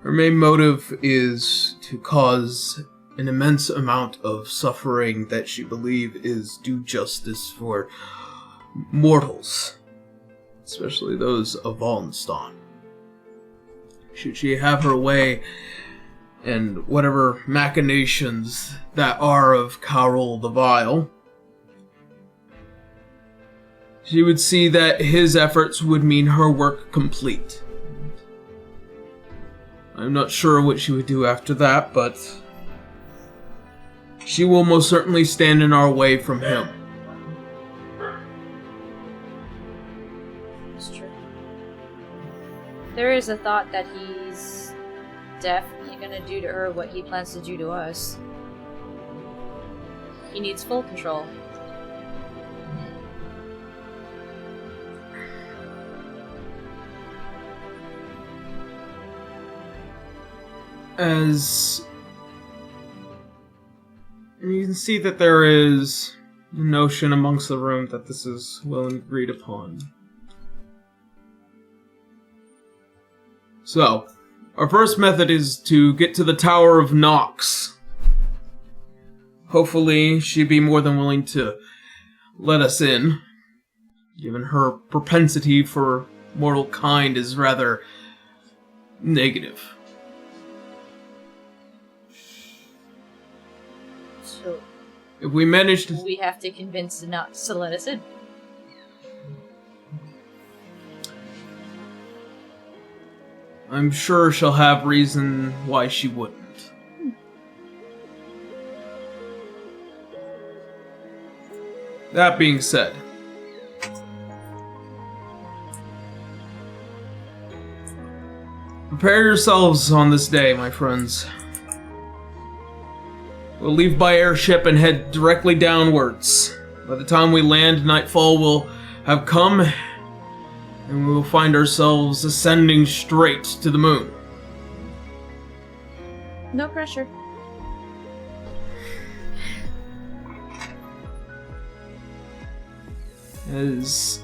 Her main motive is to cause an immense amount of suffering that she believes is due justice for mortals, especially those of Wallenstein. Should she have her way, and whatever machinations that are of Carol the Vile, she would see that his efforts would mean her work complete. I'm not sure what she would do after that, but she will most certainly stand in our way from him. It's true. There is a thought that he's definitely gonna do to her what he plans to do to us. He needs full control. As you can see that there is a notion amongst the room that this is well agreed upon. So, our first method is to get to the Tower of Nox. Hopefully, she'd be more than willing to let us in, given her propensity for mortal kind is rather negative. So If we manage to... we have to convince her not to let us in. I'm sure she'll have reason why she wouldn't. That being said, prepare yourselves on this day, my friends. We'll leave by airship and head directly downwards. By the time we land, nightfall will have come, and we will find ourselves ascending straight to the moon. No pressure. As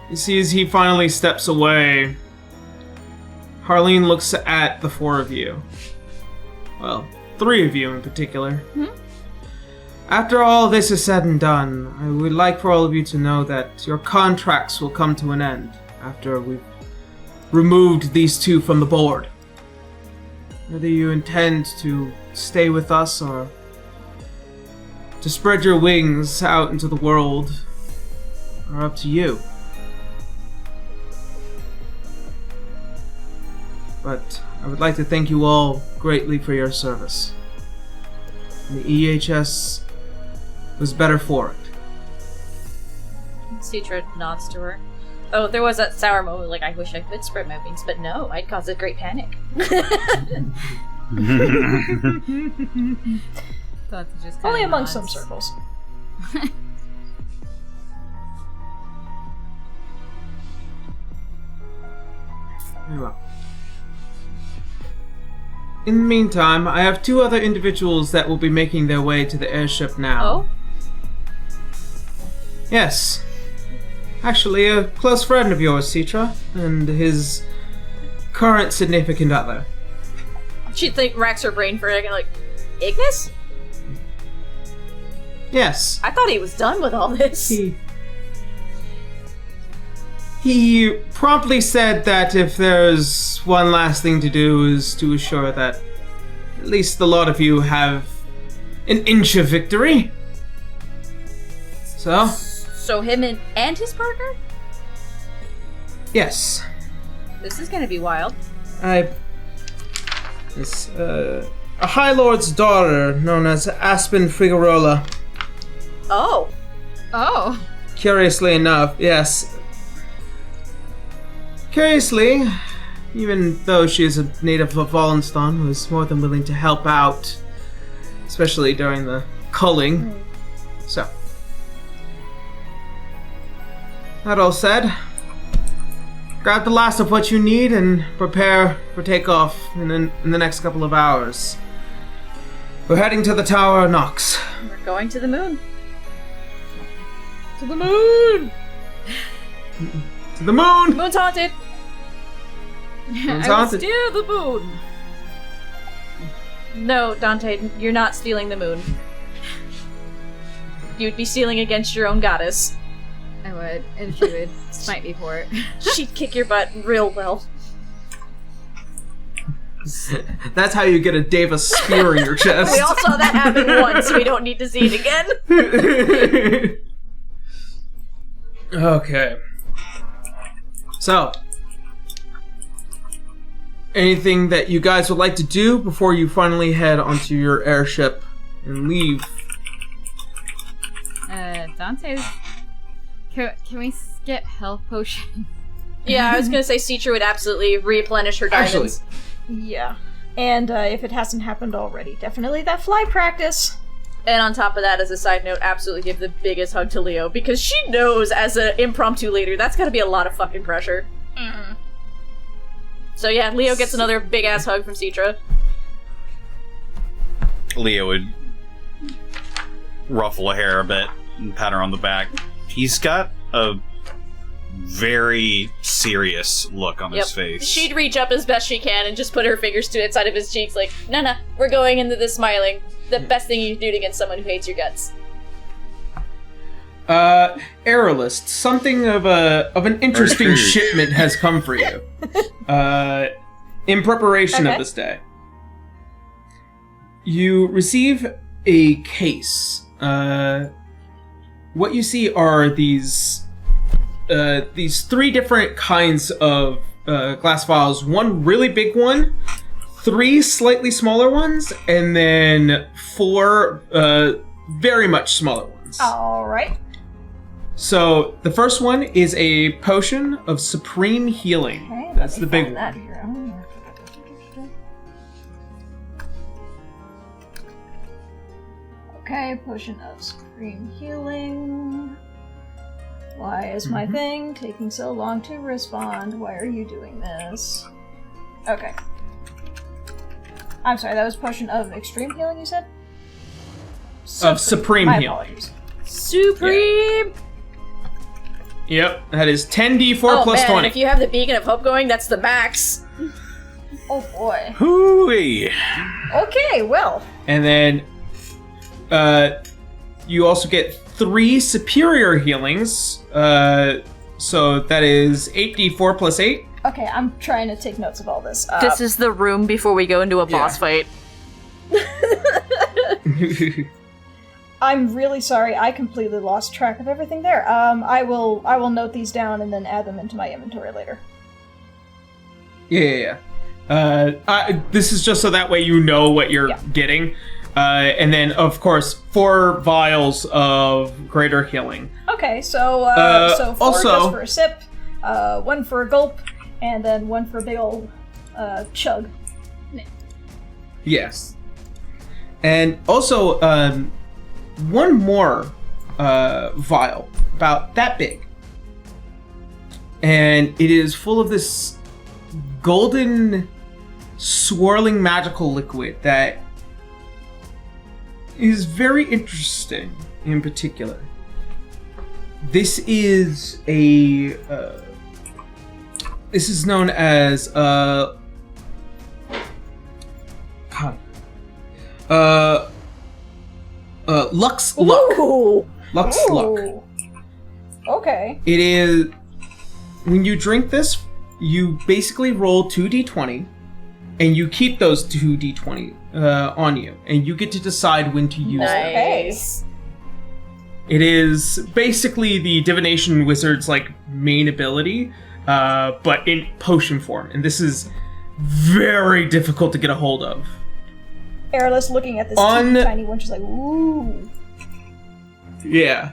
you see, as he finally steps away, Harleen looks at the four of you. Well, three of you in particular. After all this is said and done, I would like for all of you to know that your contracts will come to an end after we've removed these two from the board. Whether you intend to stay with us or to spread your wings out into the world are up to you. But I would like to thank you all greatly for your service. The EHS was better for it. Citra nods to her. Oh, there was that sour moment, like, I wish I could spread my wings, but no, I'd cause a great panic. Only among some circles. Very well. In the meantime, I have two other individuals that will be making their way to the airship now. Oh? Yes. Actually, a close friend of yours, Citra, and his current significant other. She'd racks her brain for a second, like, Ignis? Yes. I thought he was done with all this. He promptly said that if there's one last thing to do is to assure that at least a lot of you have an inch of victory. So? So him and his partner? Yes. This is gonna be wild. It's a High Lord's daughter known as Aspen Figueroa. Oh. Oh. Curiously enough, yes. Curiously, even though she is a native of Wallenstein who is more than willing to help out, especially during the culling. So, that all said, grab the last of what you need and prepare for takeoff in the next couple of hours. We're heading to the Tower of Nox. We're going to the moon. To the moon! To the moon! Moon's haunted! Moon's I will haunted. steal the moon. No, Dante, you're not stealing the moon. You'd be stealing against your own goddess. I would, and she would smite me for it. She'd kick your butt real well. That's how you get a Davis spear in your chest. We all saw that happen once, we don't need to see it again. Okay. So, anything that you guys would like to do before you finally head onto your airship and leave? Dante's... Can we get health potion? Yeah, I was gonna say Citra would absolutely replenish her diamonds. Yeah. And if it hasn't happened already, definitely that fly practice. And on top of that, as a side note, absolutely give the biggest hug to Leo, because she knows as an impromptu leader, that's gotta be a lot of fucking pressure. So yeah, Leo gets another big-ass hug from Citra. Leo would ruffle a hair a bit and pat her on the back. He's got a very serious look on his face. She'd reach up as best she can and just put her fingers to the side of his cheeks like, nah, we're going into this smiling. The best thing you can do against someone who hates your guts. Aerolist, something of an interesting shipment has come for you. In preparation of this day. You receive a case. What you see are these three different kinds of glass vials. 1 really big one, 3 slightly smaller ones, and then 4 very much smaller ones. All right. So the first one is a potion of supreme healing. Okay, That's let the me big find one. that here. Okay, potion of supreme healing. Why is my thing taking so long to respond? Why are you doing this? Okay. I'm sorry, that was potion of extreme healing, you said? Of supreme My healing. apologies. Supreme! Yep, that is 10d4 plus man, 20. if you have the Beacon of Hope going, that's the max. Oh boy. Hooey! Okay, well. And then you also get 3 superior healings. So that is 8d4 plus 8. Okay, I'm trying to take notes of all this. This is the room before we go into a boss fight. I'm really sorry. I completely lost track of everything there. I will note these down and then add them into my inventory later. Yeah. This is just so that way you know what you're getting. And then, of course, 4 vials of greater healing. Okay, so 4 also- just for a sip, 1 for a gulp, and then 1 for a big old chug. Yes. And also, 1 more vial, about that big. And it is full of this golden, swirling magical liquid that is very interesting in particular. This is a... this is known as... Lux Luck. Ooh! Lux Luck. Ooh. Okay. It is... When you drink this, you basically roll 2d20, and you keep those 2d20 on you, and you get to decide when to use them. Nice. It is basically the divination wizard's main ability, but in potion form, and this is very difficult to get a hold of. Airless looking at this tiny one, she's like, ooh. Yeah.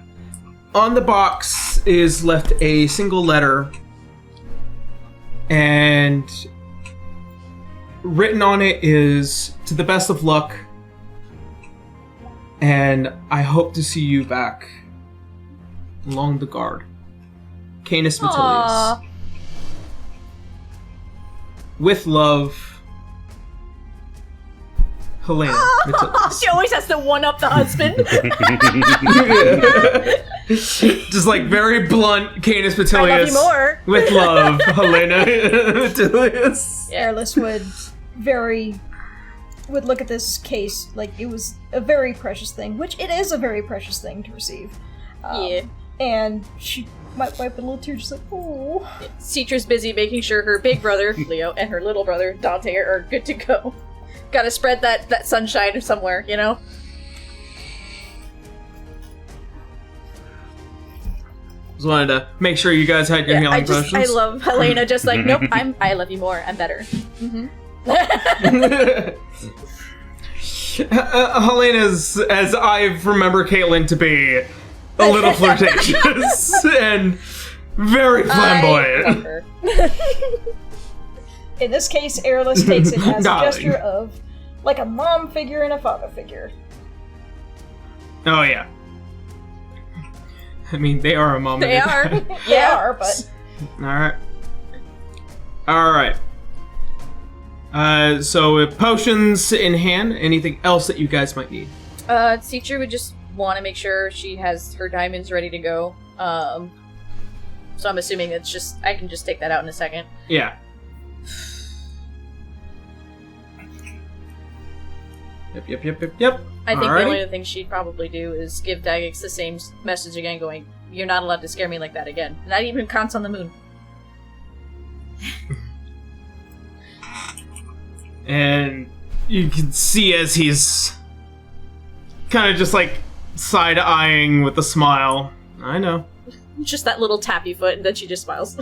On the box is left a single letter, and written on it is, "To the best of luck, and I hope to see you back along the guard. Canis Metilius. Aww. With love, Helena Metilius." She always has to one-up the husband. Just very blunt, Canis Metilius. I love you more. With love, Helena Metilius. Airless would look at this case like it was a very precious thing, which it is a very precious thing to receive. Yeah. And she might wipe a little tear, just like, oh. Citra's busy making sure her big brother, Leo, and her little brother, Dante, are good to go. Gotta spread that sunshine somewhere, you know? Just wanted to make sure you guys had your healing potions. I love Helena just nope, I love you more, I'm better. Mm-hmm. Helena's, as I remember Caitlin to be, a little flirtatious and very flamboyant. I love her. In this case, Airless takes it as a Darling. gesture of, a mom figure and a father figure. Oh, yeah. I mean, they are a mom. They are. They are, but... Alright. So with potions in hand, anything else that you guys might need? Citra would just want to make sure she has her diamonds ready to go. So I'm assuming it's just, I can just take that out in a second. Yeah. Yep. I think Alright. the only other thing she'd probably do is give Dagix the same message again, going, "You're not allowed to scare me like that again." And that even counts on the moon. And you can see as he's kind of just side-eyeing with a smile. I know. Just that little tappy foot, and then she just smiles.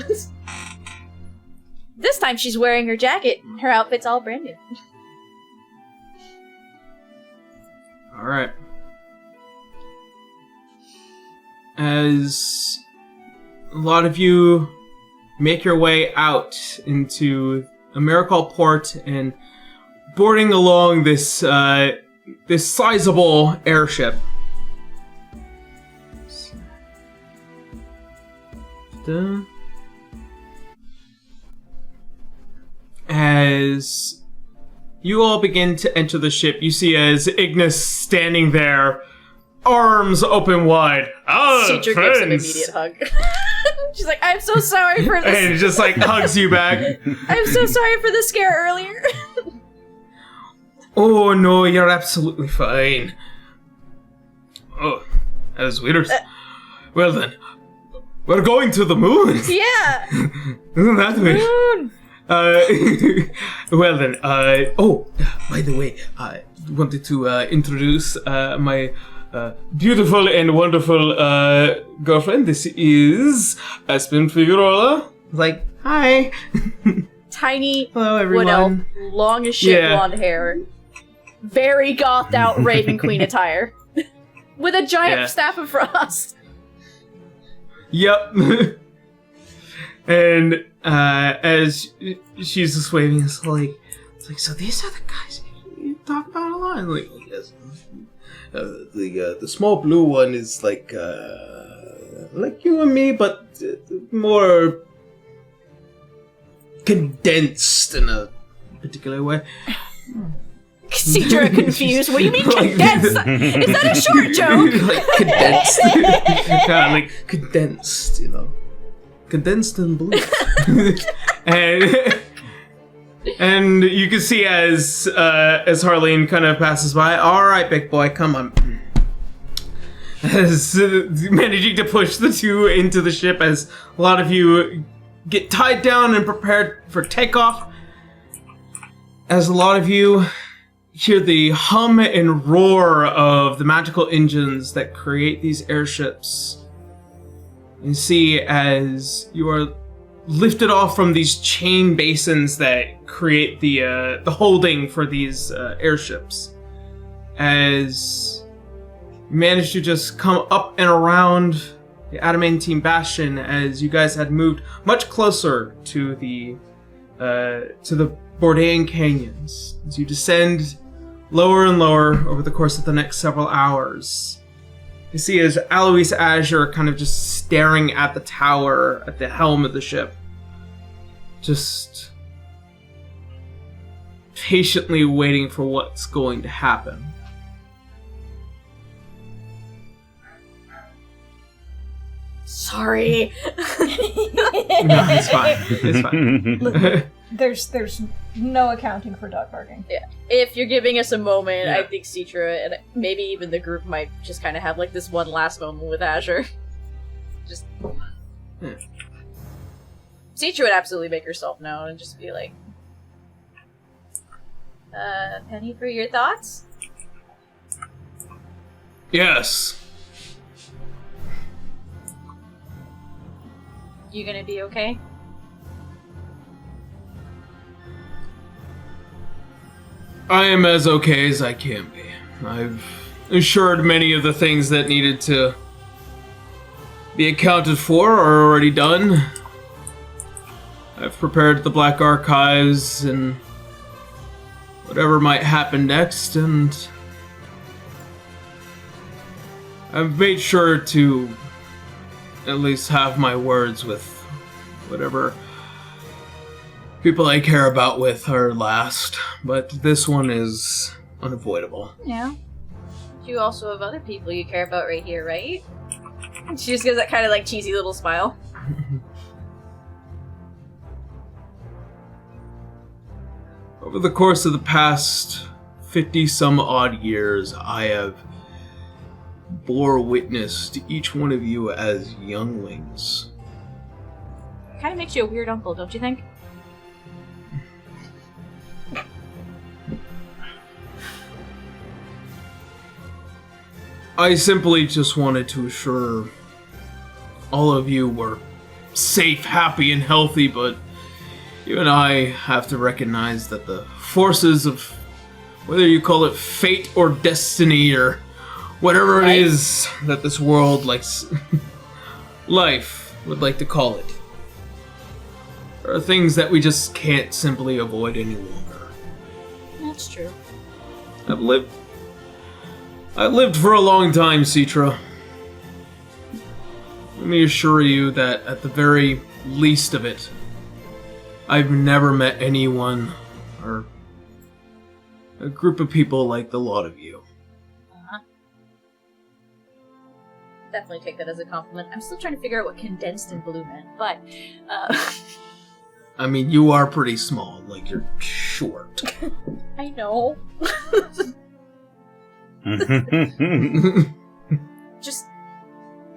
This time she's wearing her jacket. Her outfit's all brand new. All right. As a lot of you make your way out into Americal Port and boarding along this this sizable airship. As you all begin to enter the ship, you see as Ignis standing there, arms open wide. Teacher gives him an immediate hug. She's like, I'm so sorry for this. And just like hugs you back. I'm so sorry for the scare earlier. Oh no, you're absolutely fine. Oh, that was weird. Well then, we're going to the moon. Yeah. Isn't that weird? Moon. Well then, oh, by the way, I wanted to introduce my beautiful and wonderful girlfriend. This is Aspen Figueroa. Like, hi. Tiny Hello, wood everyone. elf, long as shit Yeah. blonde hair, very gothed out Raven Queen attire, with a giant staff of frost. Yep. And as she's just waving, it's like, so these are the guys you talk about a lot. And like, yes. The small blue one is like you and me, but more condensed in a particular way. Cedra confused. What do you mean condensed? Is that a short joke? Like condensed. Yeah, like condensed, you know. Condensed and blue. and you can see as Harleen kind of passes by, alright, big boy, come on. As managing to push the two into the ship as a lot of you get tied down and prepared for takeoff. As a lot of you hear the hum and roar of the magical engines that create these airships. You see as you are lifted off from these chain basins that create the holding for these airships. As you manage to just come up and around the Adamantine Bastion as you guys had moved much closer to the Bourdain Canyons. As you descend lower and lower over the course of the next several hours. You see as Alois Azure kind of just staring at the tower at the helm of the ship. Just patiently waiting for what's going to happen. Sorry. No, it's fine. It's fine. There's no accounting for dog barking. Yeah. If you're giving us a moment, Yeah. I think Citra and maybe even the group might just kind of have like this one last moment with Azure. Just. Citra would absolutely make herself known and just be like, Penny, for your thoughts? Yes. You gonna be okay? I am as okay as I can be. I've assured many of the things that needed to be accounted for are already done. I've prepared the Black Archives and whatever might happen next, and I've made sure to at least have my words with whatever people I care about with are last, but this one is unavoidable. Yeah. You also have other people you care about right here, right? She just gives that kind of like cheesy little smile. Over the course of the past 50-some-odd years, I have bore witness to each one of you as younglings. Kind of makes you a weird uncle, don't you think? I simply just wanted to assure all of you were safe, happy, and healthy, but You and I have to recognize that the forces of, whether you call it fate or destiny or whatever it is that this world likes, life would like to call it, there are things that we just can't simply avoid any longer. That's true. I've lived for a long time, Citra. Let me assure you that at the very least of it, I've never met anyone or a group of people like the lot of you. Definitely take that as a compliment. I'm still trying to figure out what condensed and blue meant, but I mean, you are pretty small, like you're short. I know. Just,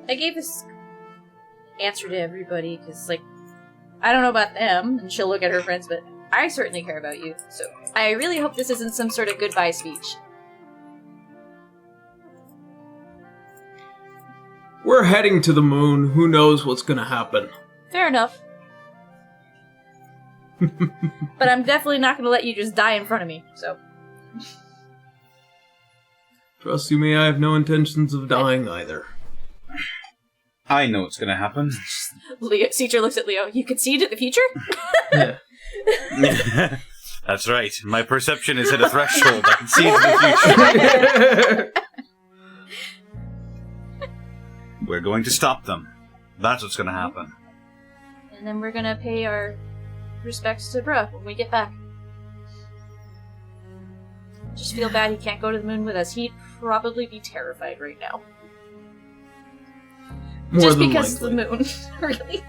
I gave this answer to everybody because, like, I don't know about them, and she'll look at her friends, but I certainly care about you. So I really hope this isn't some sort of goodbye speech. We're heading to the moon. Who knows what's gonna happen? Fair enough. But I'm definitely not going to let you just die in front of me, so. Trust you me, I have no intentions of dying either. I know what's gonna happen. Citra looks at Leo. You can see into the future? Yeah. That's right. My perception is at a threshold. I can see into the future. We're going to stop them. That's what's gonna happen. And then we're going to pay our respects to Bruh when we get back. Just feel bad he can't go to the moon with us. He'd probably be terrified right now. More just than because likely. of the moon. Really.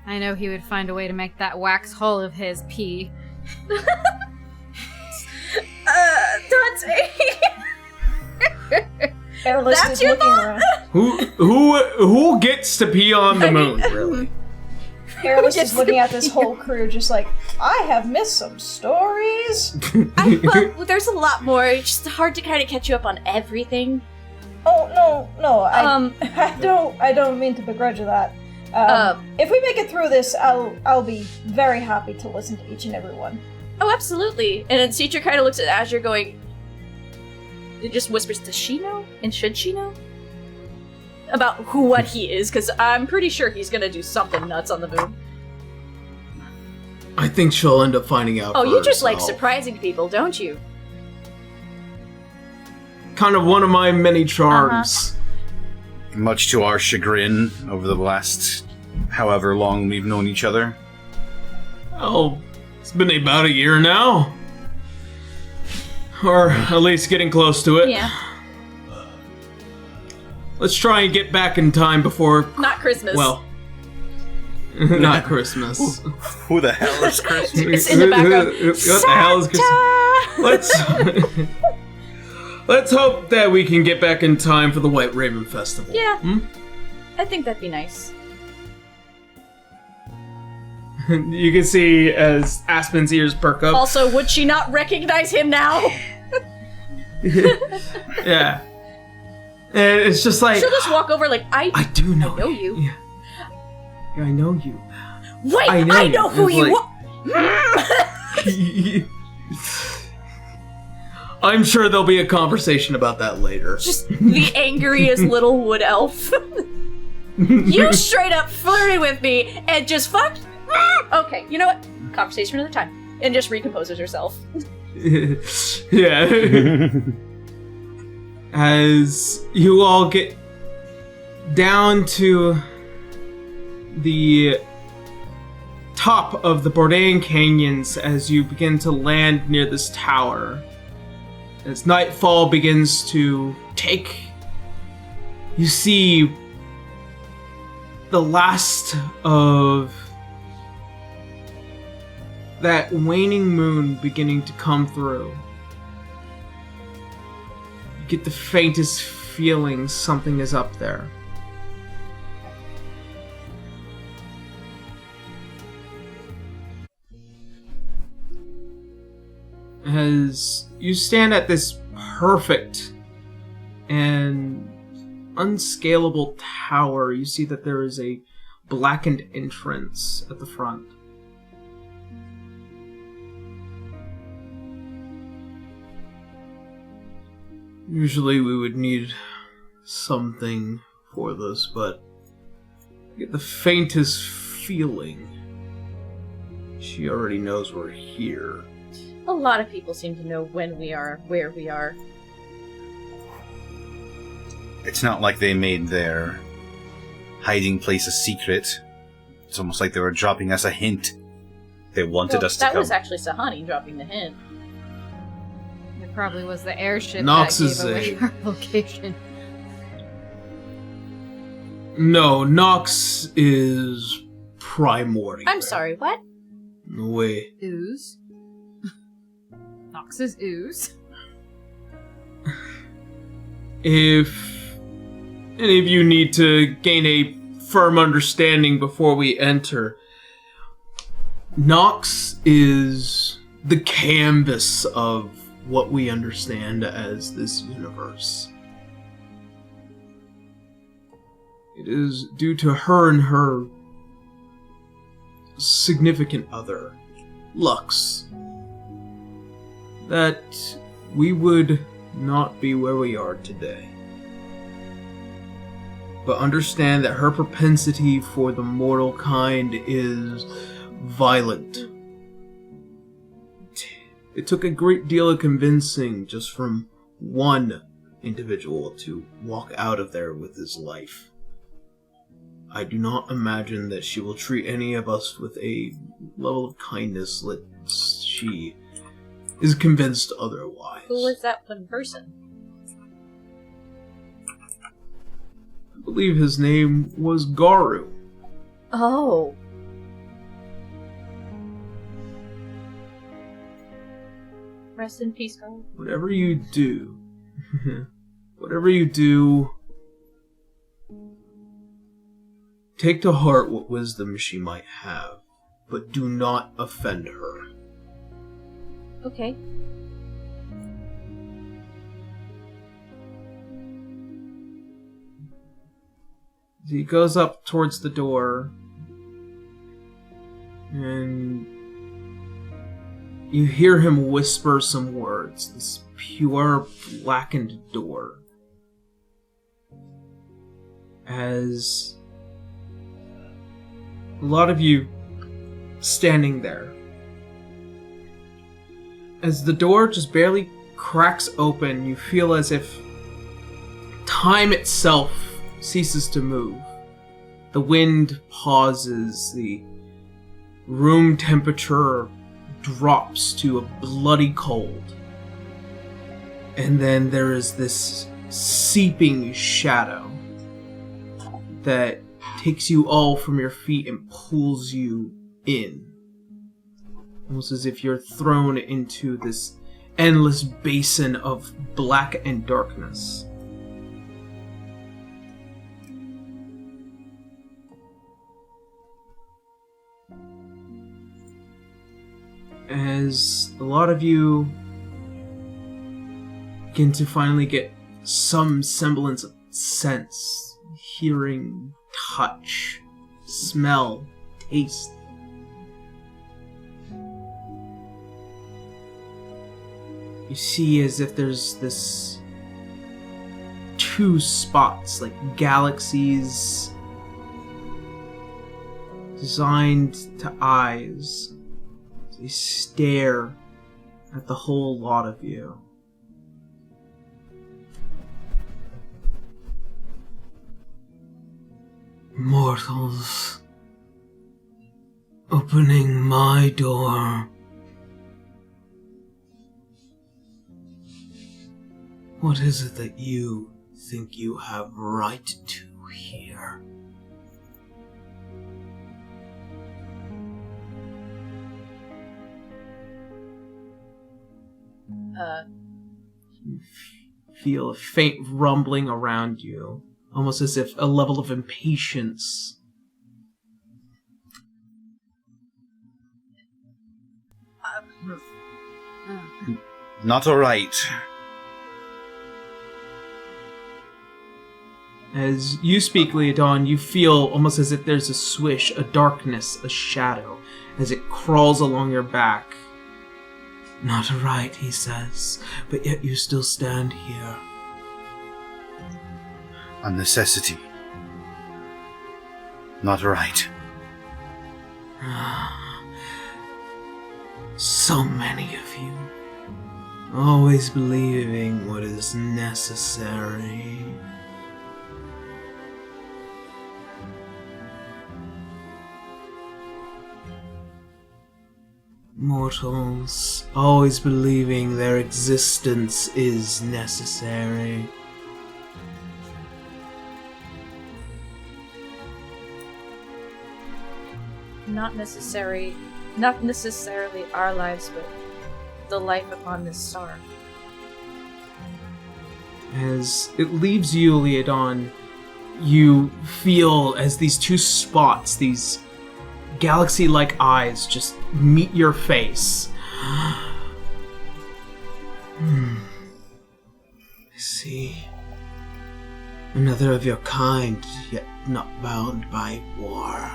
I know he would find a way to make that wax hull of his pee. Dante! Airless That's is your looking thought? around. Who gets to pee on the moon, really? Airless is looking at this whole crew just like, I have missed some stories. Well, there's a lot more. It's just hard to kind of catch you up on everything. Oh, no, I don't mean to begrudge that. If we make it through this, I'll be very happy to listen to each and every one. Oh, absolutely. And then Citra kind of looks at Azure going, it just whispers, does she know? And should she know? About what he is, because I'm pretty sure he's gonna do something nuts on the moon. I think she'll end up finding out. Oh, for you just like herself. surprising people, don't you? Kind of one of my many charms. Much to our chagrin over the last however long we've known each other. Oh, it's been about a year now. Or at least getting close to it. Yeah. Let's try and get back in time before... Not Christmas. Well, not Christmas. Who the hell is Christmas? It's in the background. What the hell is Christmas? Let's hope that we can get back in time for the White Raven Festival. Yeah. I think that'd be nice. You can see as Aspen's ears perk up. Also, would she not recognize him now? Yeah. And it's just like... She'll just walk over like, I do know. I know you. Yeah. Yeah, I know you. Wait, I know I you. know who It's you like- are! I'm sure there'll be a conversation about that later. Just the angriest little wood elf. You straight up flirted with me and just fucked. Okay, you know what? Conversation for another time. And just recomposes herself. Yeah. As you all get down to the top of the Bourdain Canyons as you begin to land near this tower, as nightfall begins to take, you see the last of that waning moon beginning to come through. You get the faintest feeling something is up there. As you stand at this perfect and unscalable tower, you see that there is a blackened entrance at the front. Usually we would need something for this, but I get the faintest feeling she already knows we're here. A lot of people seem to know when we are, where we are. It's not like they made their hiding place a secret. It's almost like they were dropping us a hint. They wanted us to come. That was actually Sahani dropping the hint. It probably was the airship Nox that is gave away our location. No, Nox is primordial. I'm sorry, what? No way. Ooze. Nox is ooze. If any of you need to gain a firm understanding before we enter, Nox is the canvas of what we understand as this universe. It is due to her and her significant other, Lux, that we would not be where we are today. But understand that her propensity for the mortal kind is violent. It took a great deal of convincing just from one individual to walk out of there with his life. I do not imagine that she will treat any of us with a level of kindness that she is convinced otherwise. Who was that one person? I believe his name was Garu. Oh. Rest in peace, Garu. Whatever you do, whatever you do, take to heart what wisdom she might have, but do not offend her. Okay. He goes up towards the door, and you hear him whisper some words. This pure, blackened door. As a lot of you standing there, as the door just barely cracks open, you feel as if time itself ceases to move. The wind pauses, the room temperature drops to a bloody cold. And then there is this seeping shadow that takes you all from your feet and pulls you in. Almost as if you're thrown into this endless basin of black and darkness. As a lot of you begin to finally get some semblance of sense, hearing, touch, smell, taste. You see as if there's this two spots, like galaxies designed to eyes. They stare at the whole lot of you. Mortals, opening my door. What is it that you think you have right to here? You feel a faint rumbling around you, almost as if a level of impatience. Not alright. As you speak, Leodon, you feel almost as if there's a swish, a darkness, a shadow, as it crawls along your back. Not right, he says, but yet you still stand here. a necessity. Not right. So many of you. Always believing what is necessary. Mortals always believing their existence is necessary. Not necessarily our lives, but the life upon this star. As it leaves you, Leodon, you feel as these two spots, these galaxy-like eyes, just meet your face. I see. Another of your kind, yet not bound by war.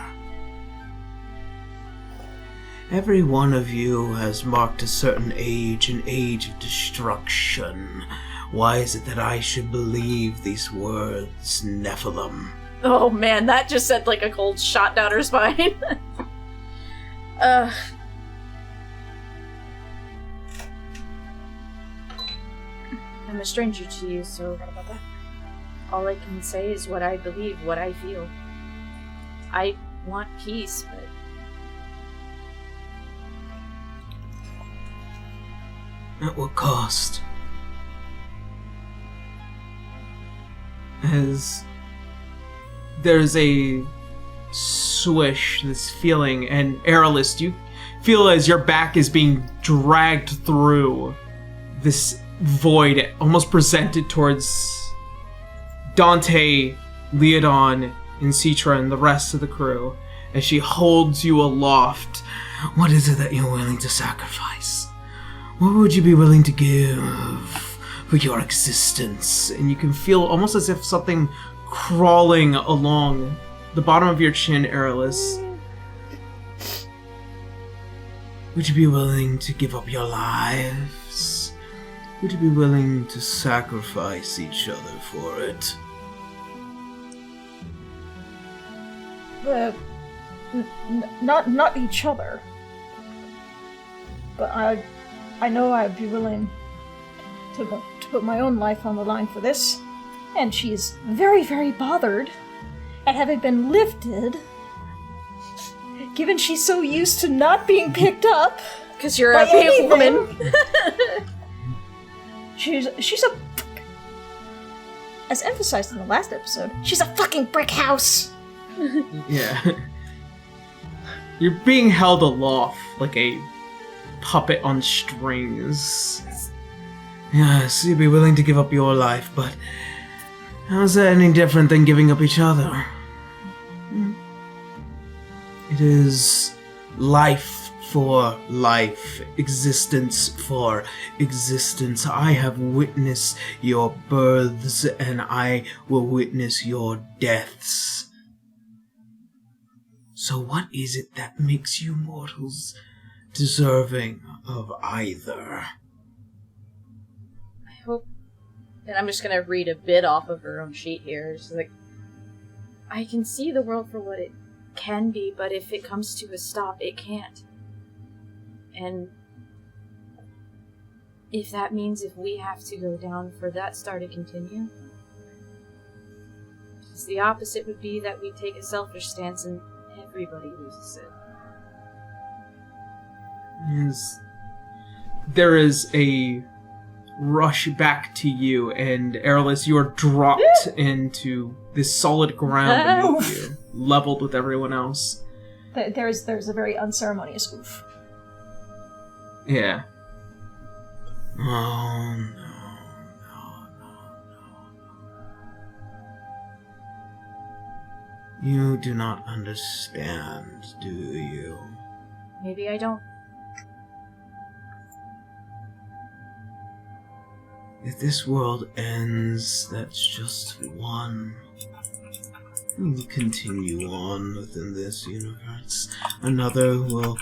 Every one of you has marked a certain age, an age of destruction. Why is it that I should believe these words, Nephilim? Oh man, that just sent like a cold shot down her spine. I'm a stranger to you, so what about that? All I can say is what I believe, what I feel. I want peace, but at what cost? As there's a swish, this feeling, and Aerolist, you feel as your back is being dragged through this void, almost presented towards Dante, Leodon, and Citra, and the rest of the crew, as she holds you aloft. What is it that you're willing to sacrifice? What would you be willing to give for your existence? And you can feel almost as if something crawling along the bottom of your chin, Aerolus. Would you be willing to give up your lives? Would you be willing to sacrifice each other for it? Not each other. But I know I'd be willing to put my own life on the line for this. And she's very, very bothered at having been lifted, given she's so used to not being picked up. because you're a big woman. She's a... As emphasized in the last episode, she's a fucking brick house! Yeah. You're being held aloft like a puppet on strings. Yes, you'd be willing to give up your life, but how's that any different than giving up each other? It is life for life, existence for existence. I have witnessed your births, and I will witness your deaths. So what is it that makes you mortals deserving of either? I hope... And I'm just gonna read a bit off of her own sheet here. She's like, I can see the world for what it can be, but if it comes to a stop, it can't. And if that means if we have to go down for that star to continue, because the opposite would be that we take a selfish stance and everybody loses it. Yes. There is a rush back to you, and Aerolus, you are dropped into this solid ground beneath you, leveled with everyone else. There's a very unceremonious oof. Yeah. Oh, no. You do not understand, do you? Maybe I don't. If this world ends, that's just one. We will continue on within this universe. Another will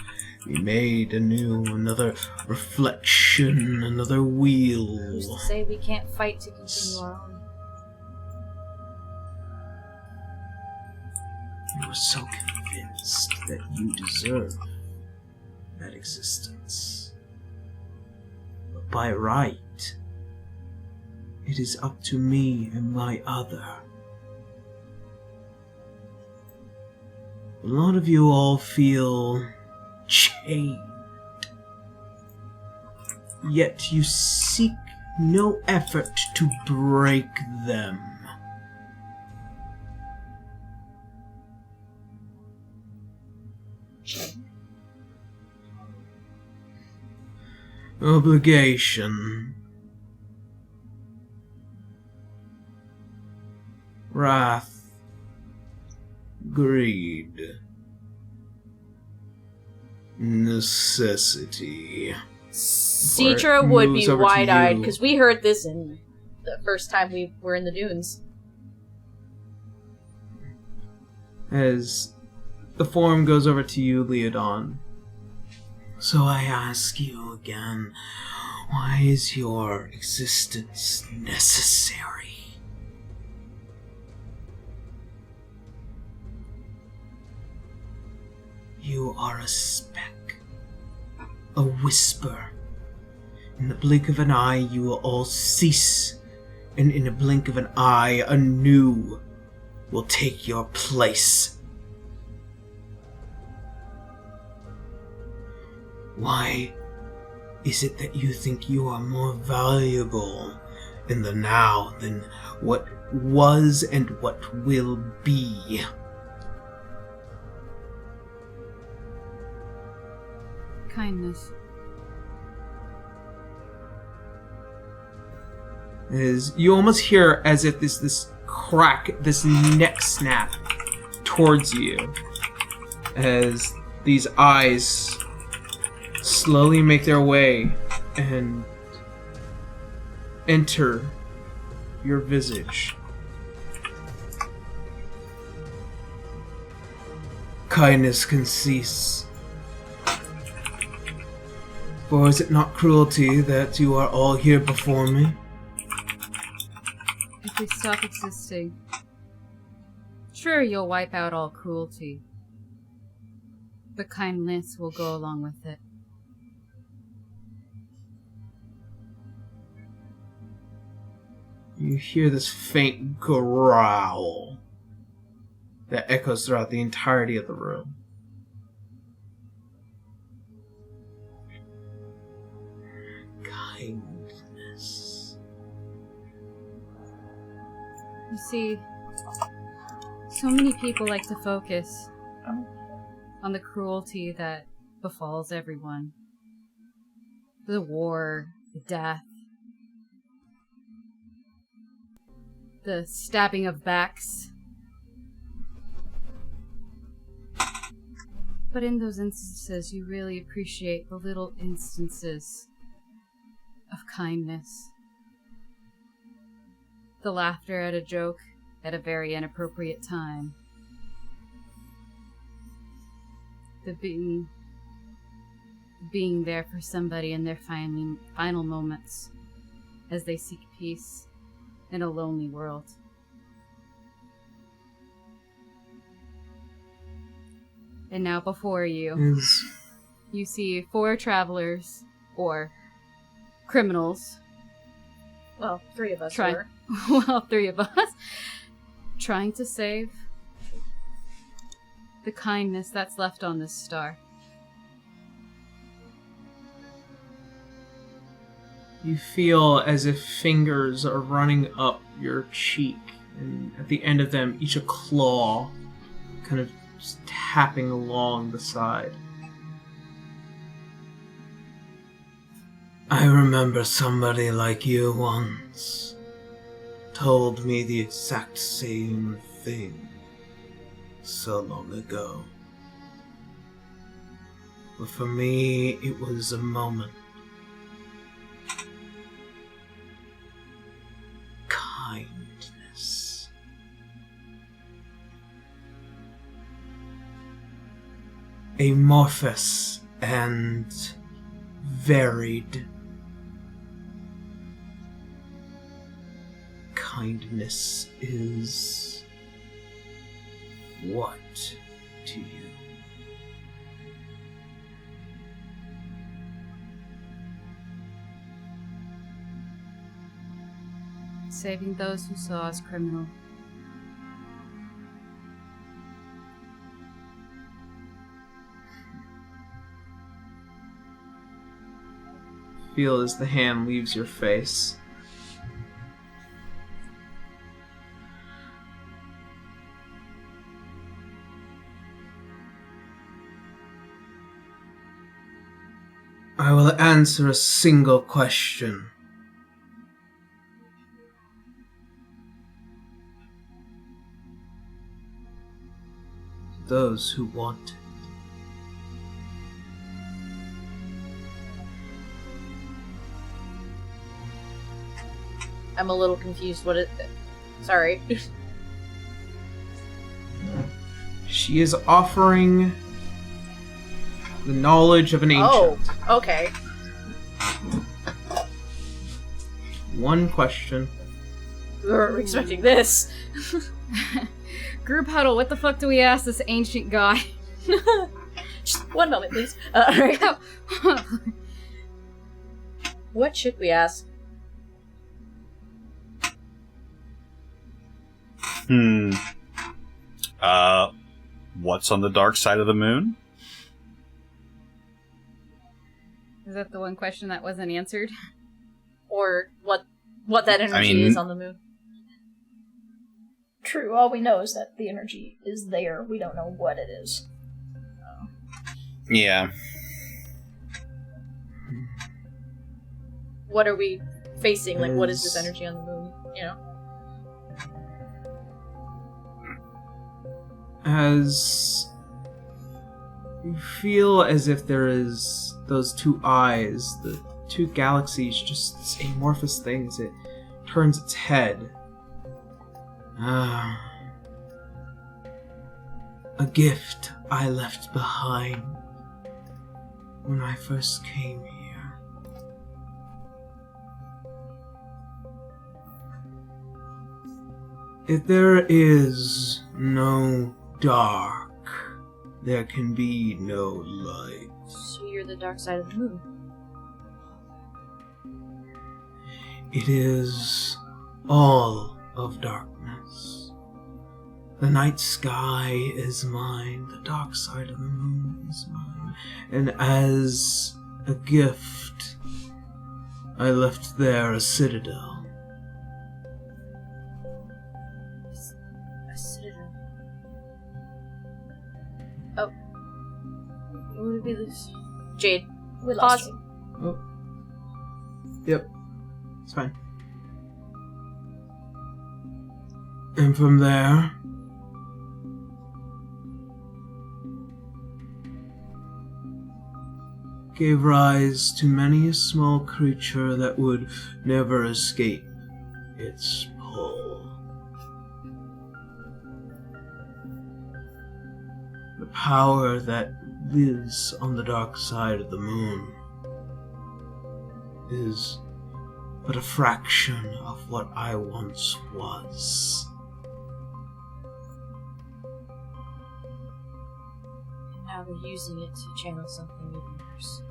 be made anew, another reflection, another wheel. Who's to say we can't fight to continue our own? You were so convinced that you deserve that existence. But by right, it is up to me and my other. A lot of you all feel chained, yet you seek no effort to break them. Obligation, wrath, greed, necessity. Citra would be moves over to wide-eyed you. because we heard this in the first time we were in the dunes. As the form goes over to you, Leodon. So I ask you again, why is your existence necessary? You are a speck, a whisper. In the blink of an eye, you will all cease, and in a blink of an eye, a new will take your place. Why is it that you think you are more valuable in the now than what was and what will be? Kindness. Is you almost hear as if this crack, this neck snap towards you, as these eyes slowly make their way and enter your visage. Kindness can cease. For is it not cruelty that you are all here before me? If we stop existing, sure, you'll wipe out all cruelty. But kindness will go along with it. You hear this faint growl that echoes throughout the entirety of the room. Kindness. You see, so many people like to focus on the cruelty that befalls everyone. The war, the death, the stabbing of backs. But in those instances, you really appreciate the little instances of kindness. The laughter at a joke at a very inappropriate time. The being there for somebody in their final moments as they seek peace in a lonely world. And now before you, you see 4 travelers, or criminals. Well, 3 of us Try- were. Well, 3 of us, trying to save the kindness that's left on this star. You feel as if fingers are running up your cheek, and at the end of them, each a claw, kind of just tapping along the side. I remember somebody like you once told me the exact same thing so long ago. But for me, it was a moment. Kindness. Amorphous and varied. Kindness is what to you? Saving those who saw us criminal. Feel as the hand leaves your face. I will answer a single question. Those who want it. I'm a little confused. What it? Sorry. She is offering the knowledge of an ancient. Oh, okay. One question. We were expecting this. Group huddle, what the fuck do we ask this ancient guy? Just one moment, please. Alright. What should we ask? What's on the dark side of the moon? Is that the one question that wasn't answered? Or what that energy is on the moon? True, all we know is that the energy is there. We don't know what it is. Yeah. What are we facing? Like, what is this energy on the moon? You know? As you feel as if there is those two eyes, the two galaxies, just this amorphous thing as it turns its head. A gift I left behind when I first came here. If there is no dark, there can be no light. So you're the dark side of the moon. It is all of darkness. The night sky is mine, the dark side of the moon is mine, and as a gift, I left there a citadel. A citadel. Oh. What would be this? Jade. We lost Pause. him. Oh. Yep. It's fine. And from there, gave rise to many a small creature that would never escape its pull. The power that lives on the dark side of the moon is but a fraction of what I once was. Now they're using it to channel something even worse.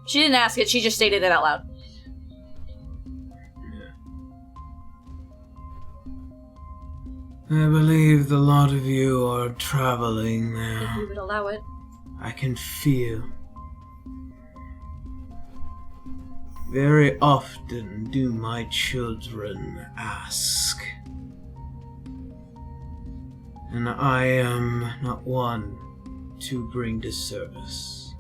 She didn't ask it, she just stated it out loud. I believe the lot of you are traveling If there. we would allow it. I can feel. Very often do my children ask. And I am not one to bring disservice.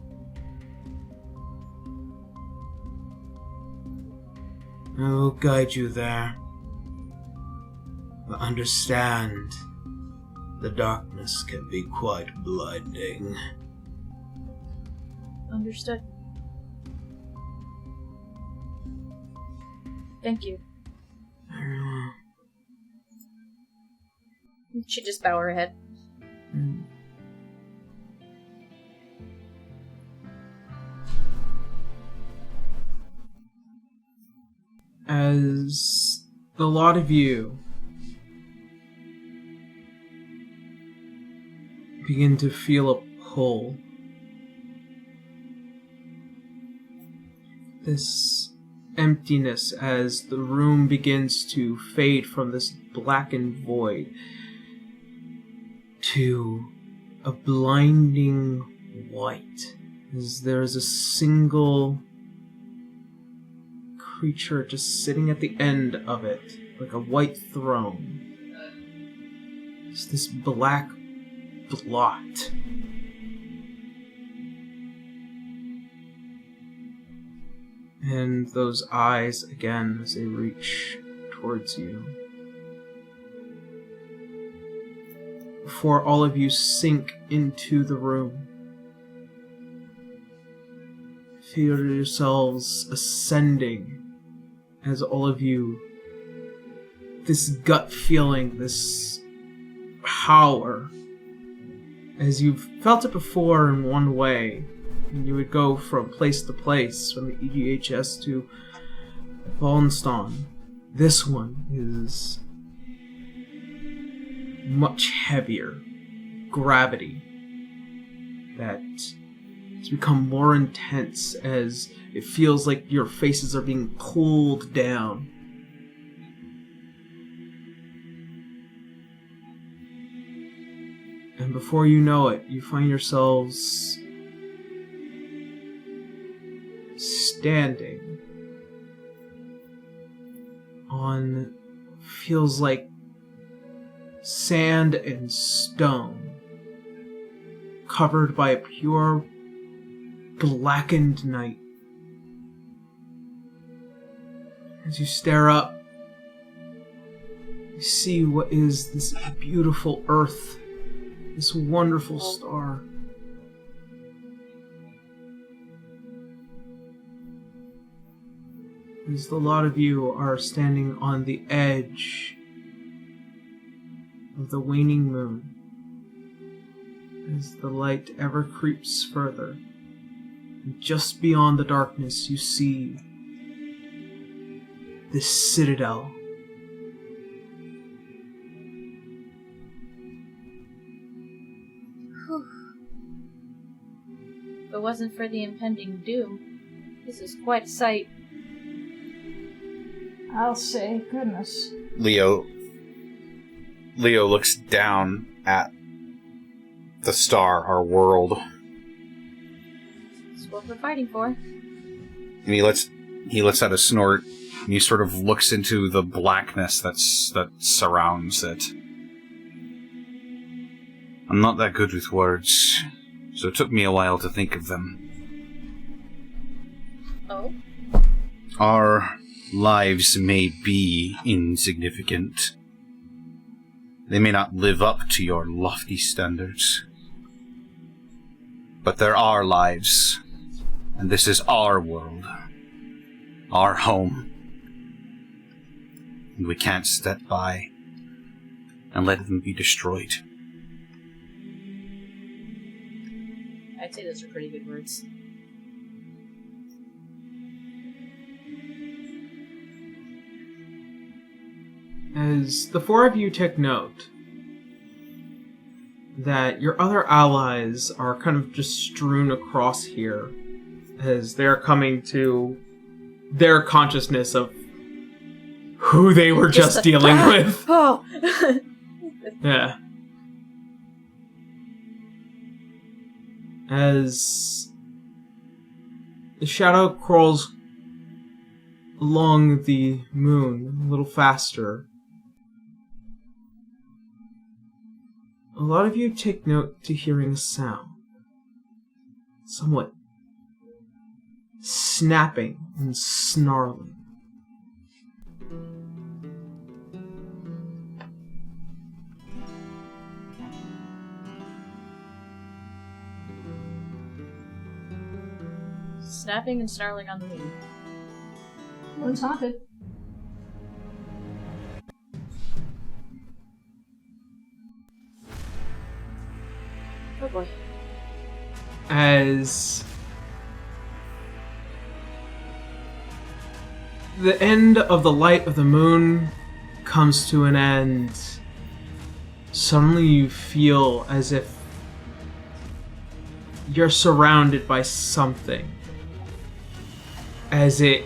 I will guide you there. But understand, the darkness can be quite blinding. Understood. Thank you. Very well. She just bow her head. as the lot of you begin to feel a pull. This emptiness as the room begins to fade from this blackened void to a blinding white, as there is a single creature just sitting at the end of it, like a white throne. It's this black blot. And those eyes again as they reach towards you. Before all of you sink into the room, feel yourselves ascending as all of you, this gut feeling, this power, as you've felt it before in one way. And you would go from place to place, from the EGHS to Balnston. This one is much heavier gravity that has become more intense as it feels like your faces are being pulled down. And before you know it, you find yourselves standing on feels like sand and stone, covered by a pure blackened night. As you stare up, you see what is this beautiful earth, this wonderful star. As the lot of you are standing on the edge of the waning moon, as the light ever creeps further, and just beyond the darkness you see this citadel. If it wasn't for the impending doom, this is quite a sight. I'll say, goodness. Leo looks down at the star, our world. This is what we're fighting for. And he lets out a snort, and he sort of looks into the blackness that surrounds it. I'm not that good with words, so it took me a while to think of them. Oh? Our lives may be insignificant. They may not live up to your lofty standards. But they're our lives, and this is our world, our home. And we can't step by and let them be destroyed. I'd say those are pretty good words. As the four of you take note that your other allies are kind of just strewn across here as they're coming to their consciousness of who they were just dealing with. Oh! Yeah. As the shadow crawls along the moon a little faster, a lot of you take note to hearing a sound, somewhat snapping and snarling. Snapping and snarling on the moon. Moon's haunted. Oh boy. As the end of the light of the moon comes to an end, suddenly you feel as if you're surrounded by something. As it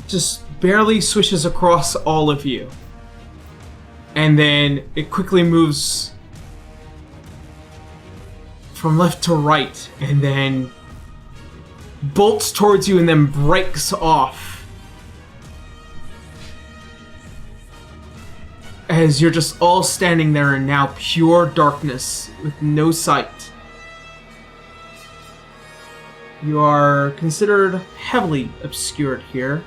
just barely swishes across all of you. And then it quickly moves from left to right, and then bolts towards you and then breaks off. As you're just all standing there in now pure darkness with no sight. You are considered heavily obscured here.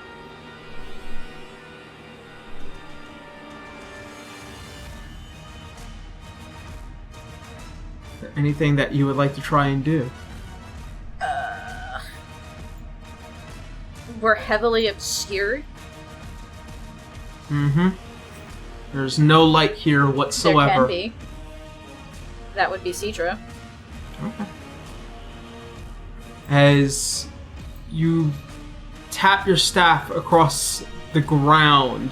Anything that you would like to try and do? We're heavily obscured. Mm-hmm. There's no light here whatsoever. There can be. That would be Citra. Okay. As you tap your staff across the ground,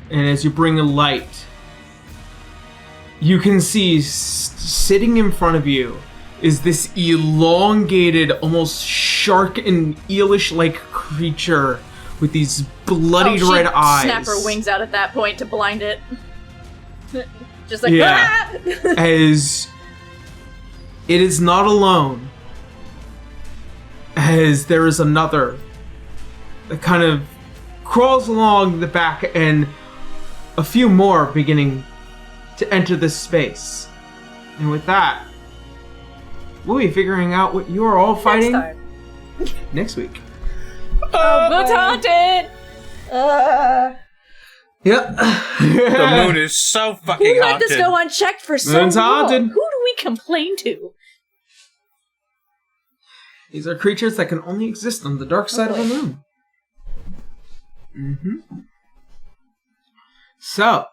and as you bring a light, you can see sitting in front of you is this elongated, almost shark and eelish-like creature with these bloodied red eyes. Snap her wings out at that point to blind it. Just like, yeah. As it is not alone, as there is another that kind of crawls along the back, and a few more beginning to enter this space. And with that, we'll be figuring out what you are all fighting next week. Moon's haunted! Yep. The moon is so fucking Who let haunted. this go unchecked for so Moon's long? haunted. Who do we complain to? These are creatures that can only exist on the dark side of the moon. Mm-hmm. So,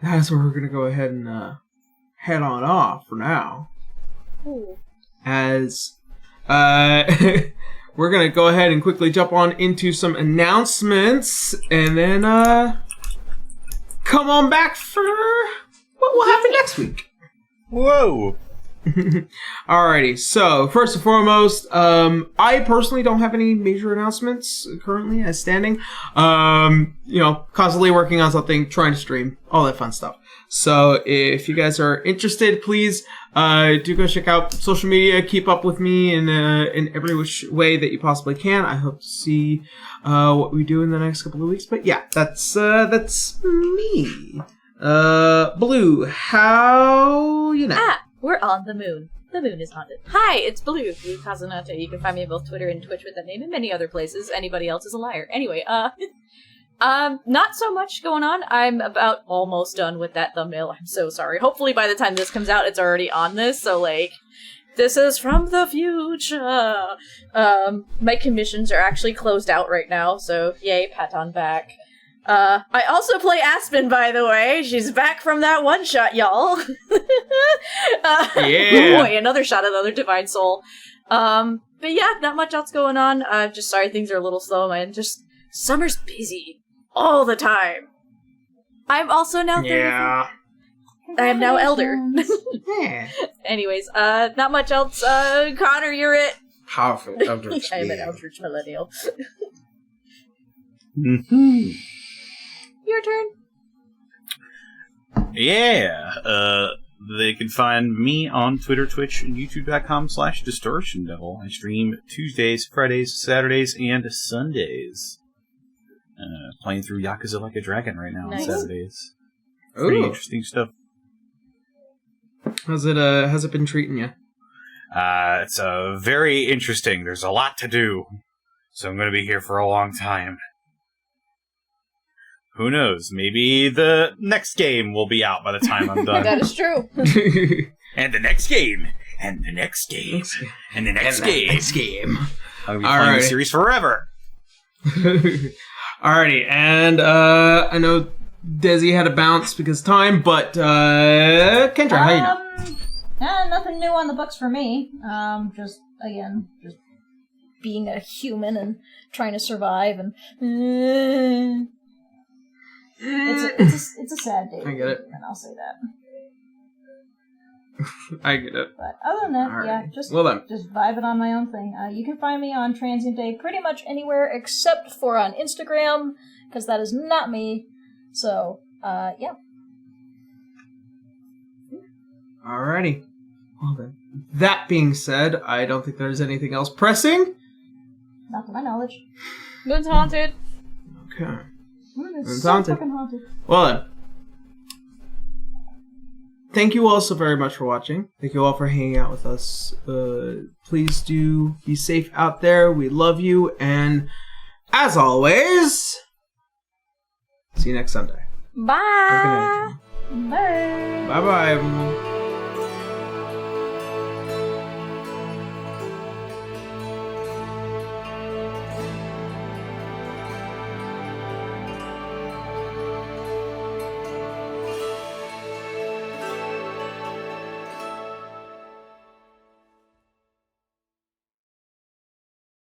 that's where we're going to go ahead and head on off for now. Ooh. As we're going to go ahead and quickly jump on into some announcements, and then come on back for what will happen next week. Whoa. Alrighty, so first and foremost, I personally don't have any major announcements currently as standing. Constantly working on something, trying to stream, all that fun stuff. So if you guys are interested, please do go check out social media. Keep up with me in every which way that you possibly can. I hope to see what we do in the next couple of weeks. But yeah, that's me. Blue, how you know? We're on the moon. The moon is haunted. Hi, it's Blue Kazunata. You can find me on both Twitter and Twitch with that name and many other places. Anybody else is a liar. Anyway, not so much going on. I'm about almost done with that thumbnail. I'm so sorry. Hopefully by the time this comes out, it's already on this. So, this is from the future. My commissions are actually closed out right now. So, yay, pat on back. I also play Aspen, by the way. She's back from that one shot, y'all. Yeah. Boy, another shot, another Divine Soul. But yeah, not much else going on. I'm just sorry things are a little slow, man. Just, summer's busy. All the time. I'm also now 30. Yeah. I am now elder. Yeah. Anyways, not much else. Connor, you're it. Powerful eldritch. I am an eldritch millennial. Mm-hmm. Your turn. Yeah. They can find me on Twitter, Twitch, and YouTube.com/Distortion Devil. I stream Tuesdays, Fridays, Saturdays, and Sundays. Playing through Yakuza Like a Dragon right now Nice. on Saturdays. Pretty Ooh. interesting stuff. How's it been treating you? It's very interesting. There's a lot to do. So I'm going to be here for a long time. Who knows? Maybe the next game will be out by the time I'm done. That is true. And the next game. And the next game. And the next game. Next game. I'm going to be playing Alright. the series forever. Alrighty, and I know Desi had a bounce because of time, but Kendra, how you know? Nothing new on the books for me. Just being a human and trying to survive, and it's a sad day. I get it. And I'll say that. I get it. But other than that, Alright. yeah, just vibing on my own thing. You can find me on Transient Day pretty much anywhere except for on Instagram, because that is not me. So, yeah. Alrighty. Well then. That being said, I don't think there's anything else pressing. Not to my knowledge. Moon's haunted. Okay. It's It's so haunted. fucking haunted. Well then. Thank you all so very much for watching. Thank you all for hanging out with us. Please do be safe out there. We love you. And as always, see you next Sunday. Bye. Good night. Bye. Bye-bye, everyone.